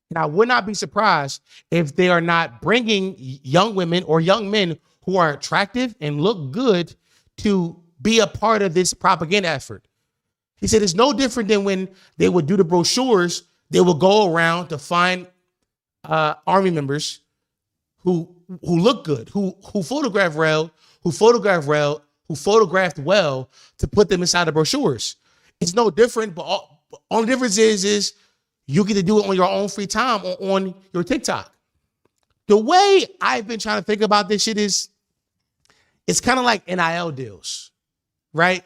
And I would not be surprised if they are not bringing young women or young men who are attractive and look good to be a part of this propaganda effort. He said it's no different than when they would do the brochures. They will go around to find army members who look good, who photograph well, who photographed well to put them inside the brochures. It's no different, but only difference is you get to do it on your own free time on your TikTok. The way I've been trying to think about this shit is, it's kind of like NIL deals, right?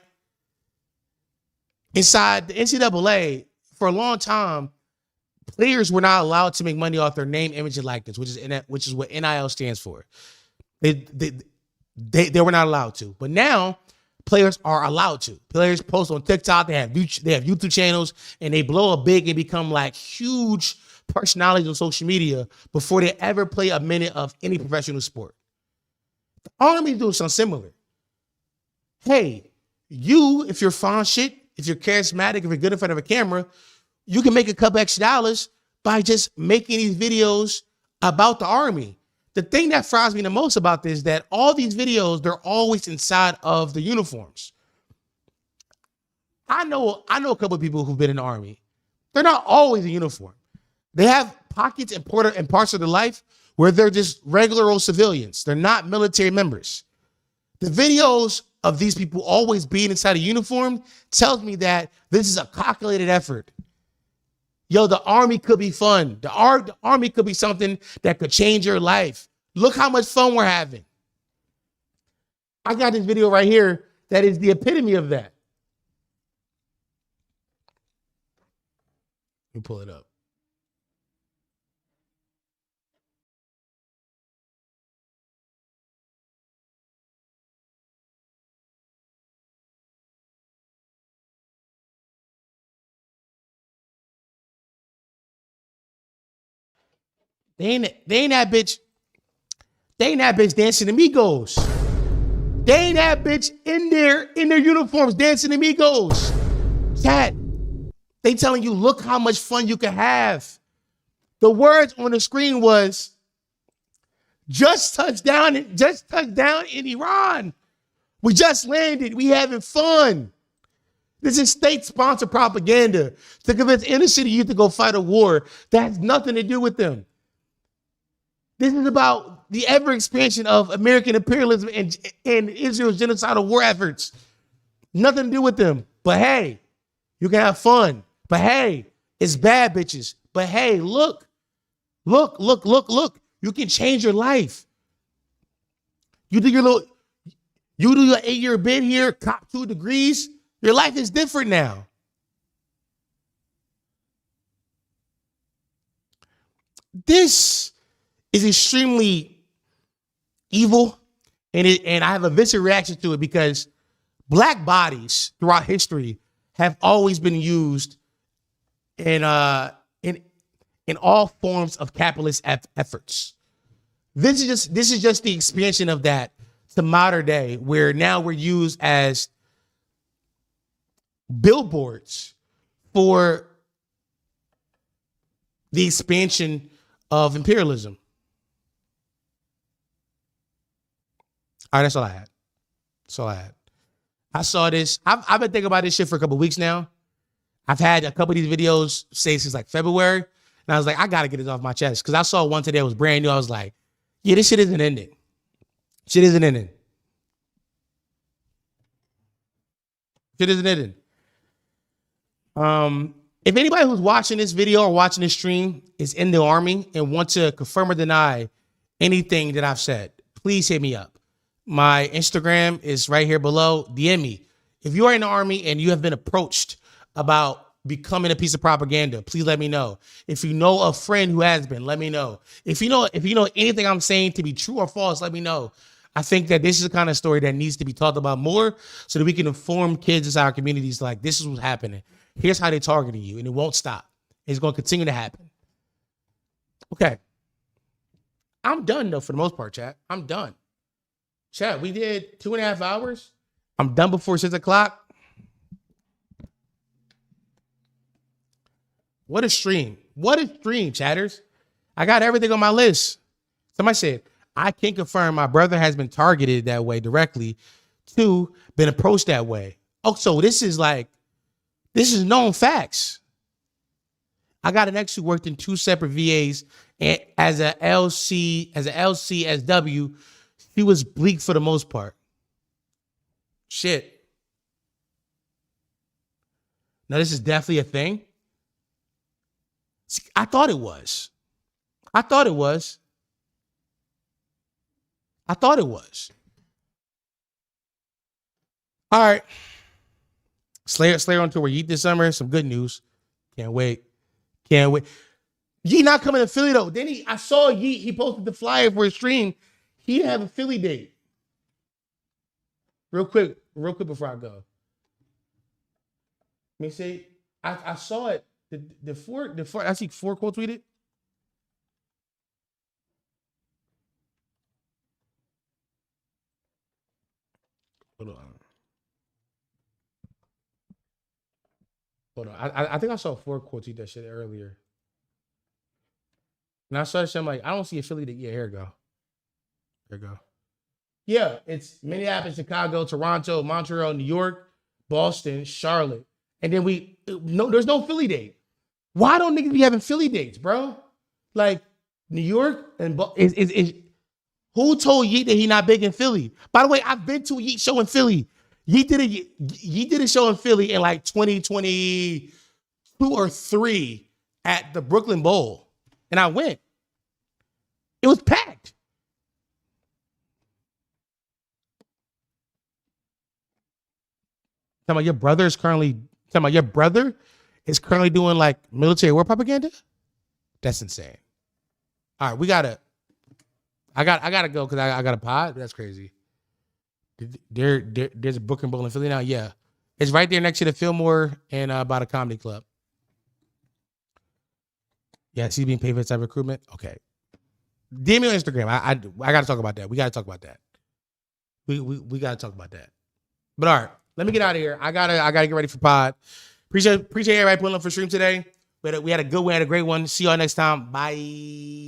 Inside the NCAA, for a long time, players were not allowed to make money off their name, image, and likeness, which is what NIL stands for. They were not allowed to, but now players are allowed to. Players post on TikTok, they have YouTube channels, and they blow up big and become like huge personalities on social media before they ever play a minute of any professional sport. The Army is doing something similar. Hey, if you're fun shit, if you're charismatic, if you're good in front of a camera, you can make a couple extra dollars by just making these videos about the Army. The thing that frightens me the most about this is that all these videos, they're always inside of the uniforms. I know a couple of people who've been in the Army. They're not always in uniform. They have pockets and parts of their life where they're just regular old civilians. They're not military members. The videos of these people always being inside a uniform tells me that this is a calculated effort. Yo, the Army could be fun. The Army could be something that could change your life. Look how much fun we're having. I got this video right here that is the epitome of that. Let me pull it up. They ain't that bitch dancing amigos. They ain't that bitch in their uniforms dancing amigos. Chat, they telling you, look how much fun you can have. The words on the screen was, just touched down in Iran. We just landed. We having fun. This is state-sponsored propaganda to convince inner city youth to go fight a war that has nothing to do with them. This is about the ever expansion of American imperialism and Israel's genocidal war efforts. Nothing to do with them. But hey, you can have fun. But hey, it's bad bitches. But hey, look. You can change your life. You do your 8-year bid here, cop 2 degrees. Your life is different now. This is extremely evil, and I have a visceral reaction to it because black bodies throughout history have always been used in all forms of capitalist efforts. This is just the expansion of that to modern day, where now we're used as billboards for the expansion of imperialism. All right, that's all I had. I saw this. I've been thinking about this shit for a couple of weeks now. I've had a couple of these videos since like February, and I was like, I gotta get it off my chest because I saw one today that was brand new. I was like, yeah, this shit isn't ending. Shit isn't ending. If anybody who's watching this video or watching this stream is in the Army and want to confirm or deny anything that I've said, please hit me up. My Instagram is right here below. DM me. If you are in the Army and you have been approached about becoming a piece of propaganda, please let me know. If you know a friend who has been, let me know. If you know anything I'm saying to be true or false, let me know. I think that this is the kind of story that needs to be talked about more so that we can inform kids inside our communities like this is what's happening. Here's how they're targeting you, and it won't stop. It's going to continue to happen. Okay. I'm done, though, for the most part, chat. I'm done. Chat, we did 2.5 hours. I'm done before 6 o'clock. What a stream. What a stream, chatters. I got everything on my list. Somebody said, I can confirm my brother has been targeted that way directly. 2, been approached that way. Oh, so this is known facts. I got an ex who worked in 2 separate VAs and as a LCSW. He was bleak for the most part. Shit. Now, this is definitely a thing. I thought it was. I thought it was. All right. Slayer on tour Yeet this summer. Some good news. Can't wait. Yeet not coming to Philly though. Then I saw Yeet. He posted the flyer for his stream. He didn't have a Philly date. Real quick before I go. Let me see. I saw it. The four. I see 4 quote tweeted. Hold on. I think I saw 4 quote tweet that shit earlier. And I saw that shit, I'm like, I don't see a Philly date. Yeah, here we go. Yeah, it's Minneapolis, Chicago, Toronto, Montreal, New York, Boston, Charlotte. And then there's no Philly date. Why don't niggas be having Philly dates, bro? Like, New York and who told Yeet that he not big in Philly? By the way, I've been to a Yeet show in Philly. Yeet did a show in Philly in like 2022 or 3 at the Brooklyn Bowl. And I went. It was packed. Talking about your brother is currently doing like military war propaganda? That's insane. All right, I gotta go because I got a pod. That's crazy. There's a Brooklyn Bowl in Philly now. Yeah, it's right there next to the Fillmore and by the comedy club. Yeah, she's being paid for this type of recruitment. Okay, DM me on Instagram. I gotta talk about that. We gotta talk about that. We gotta talk about that. But all right, let me get out of here. I gotta get ready for pod. Appreciate everybody pulling up for stream today. We had a good one. We had a great one. See y'all next time. Bye.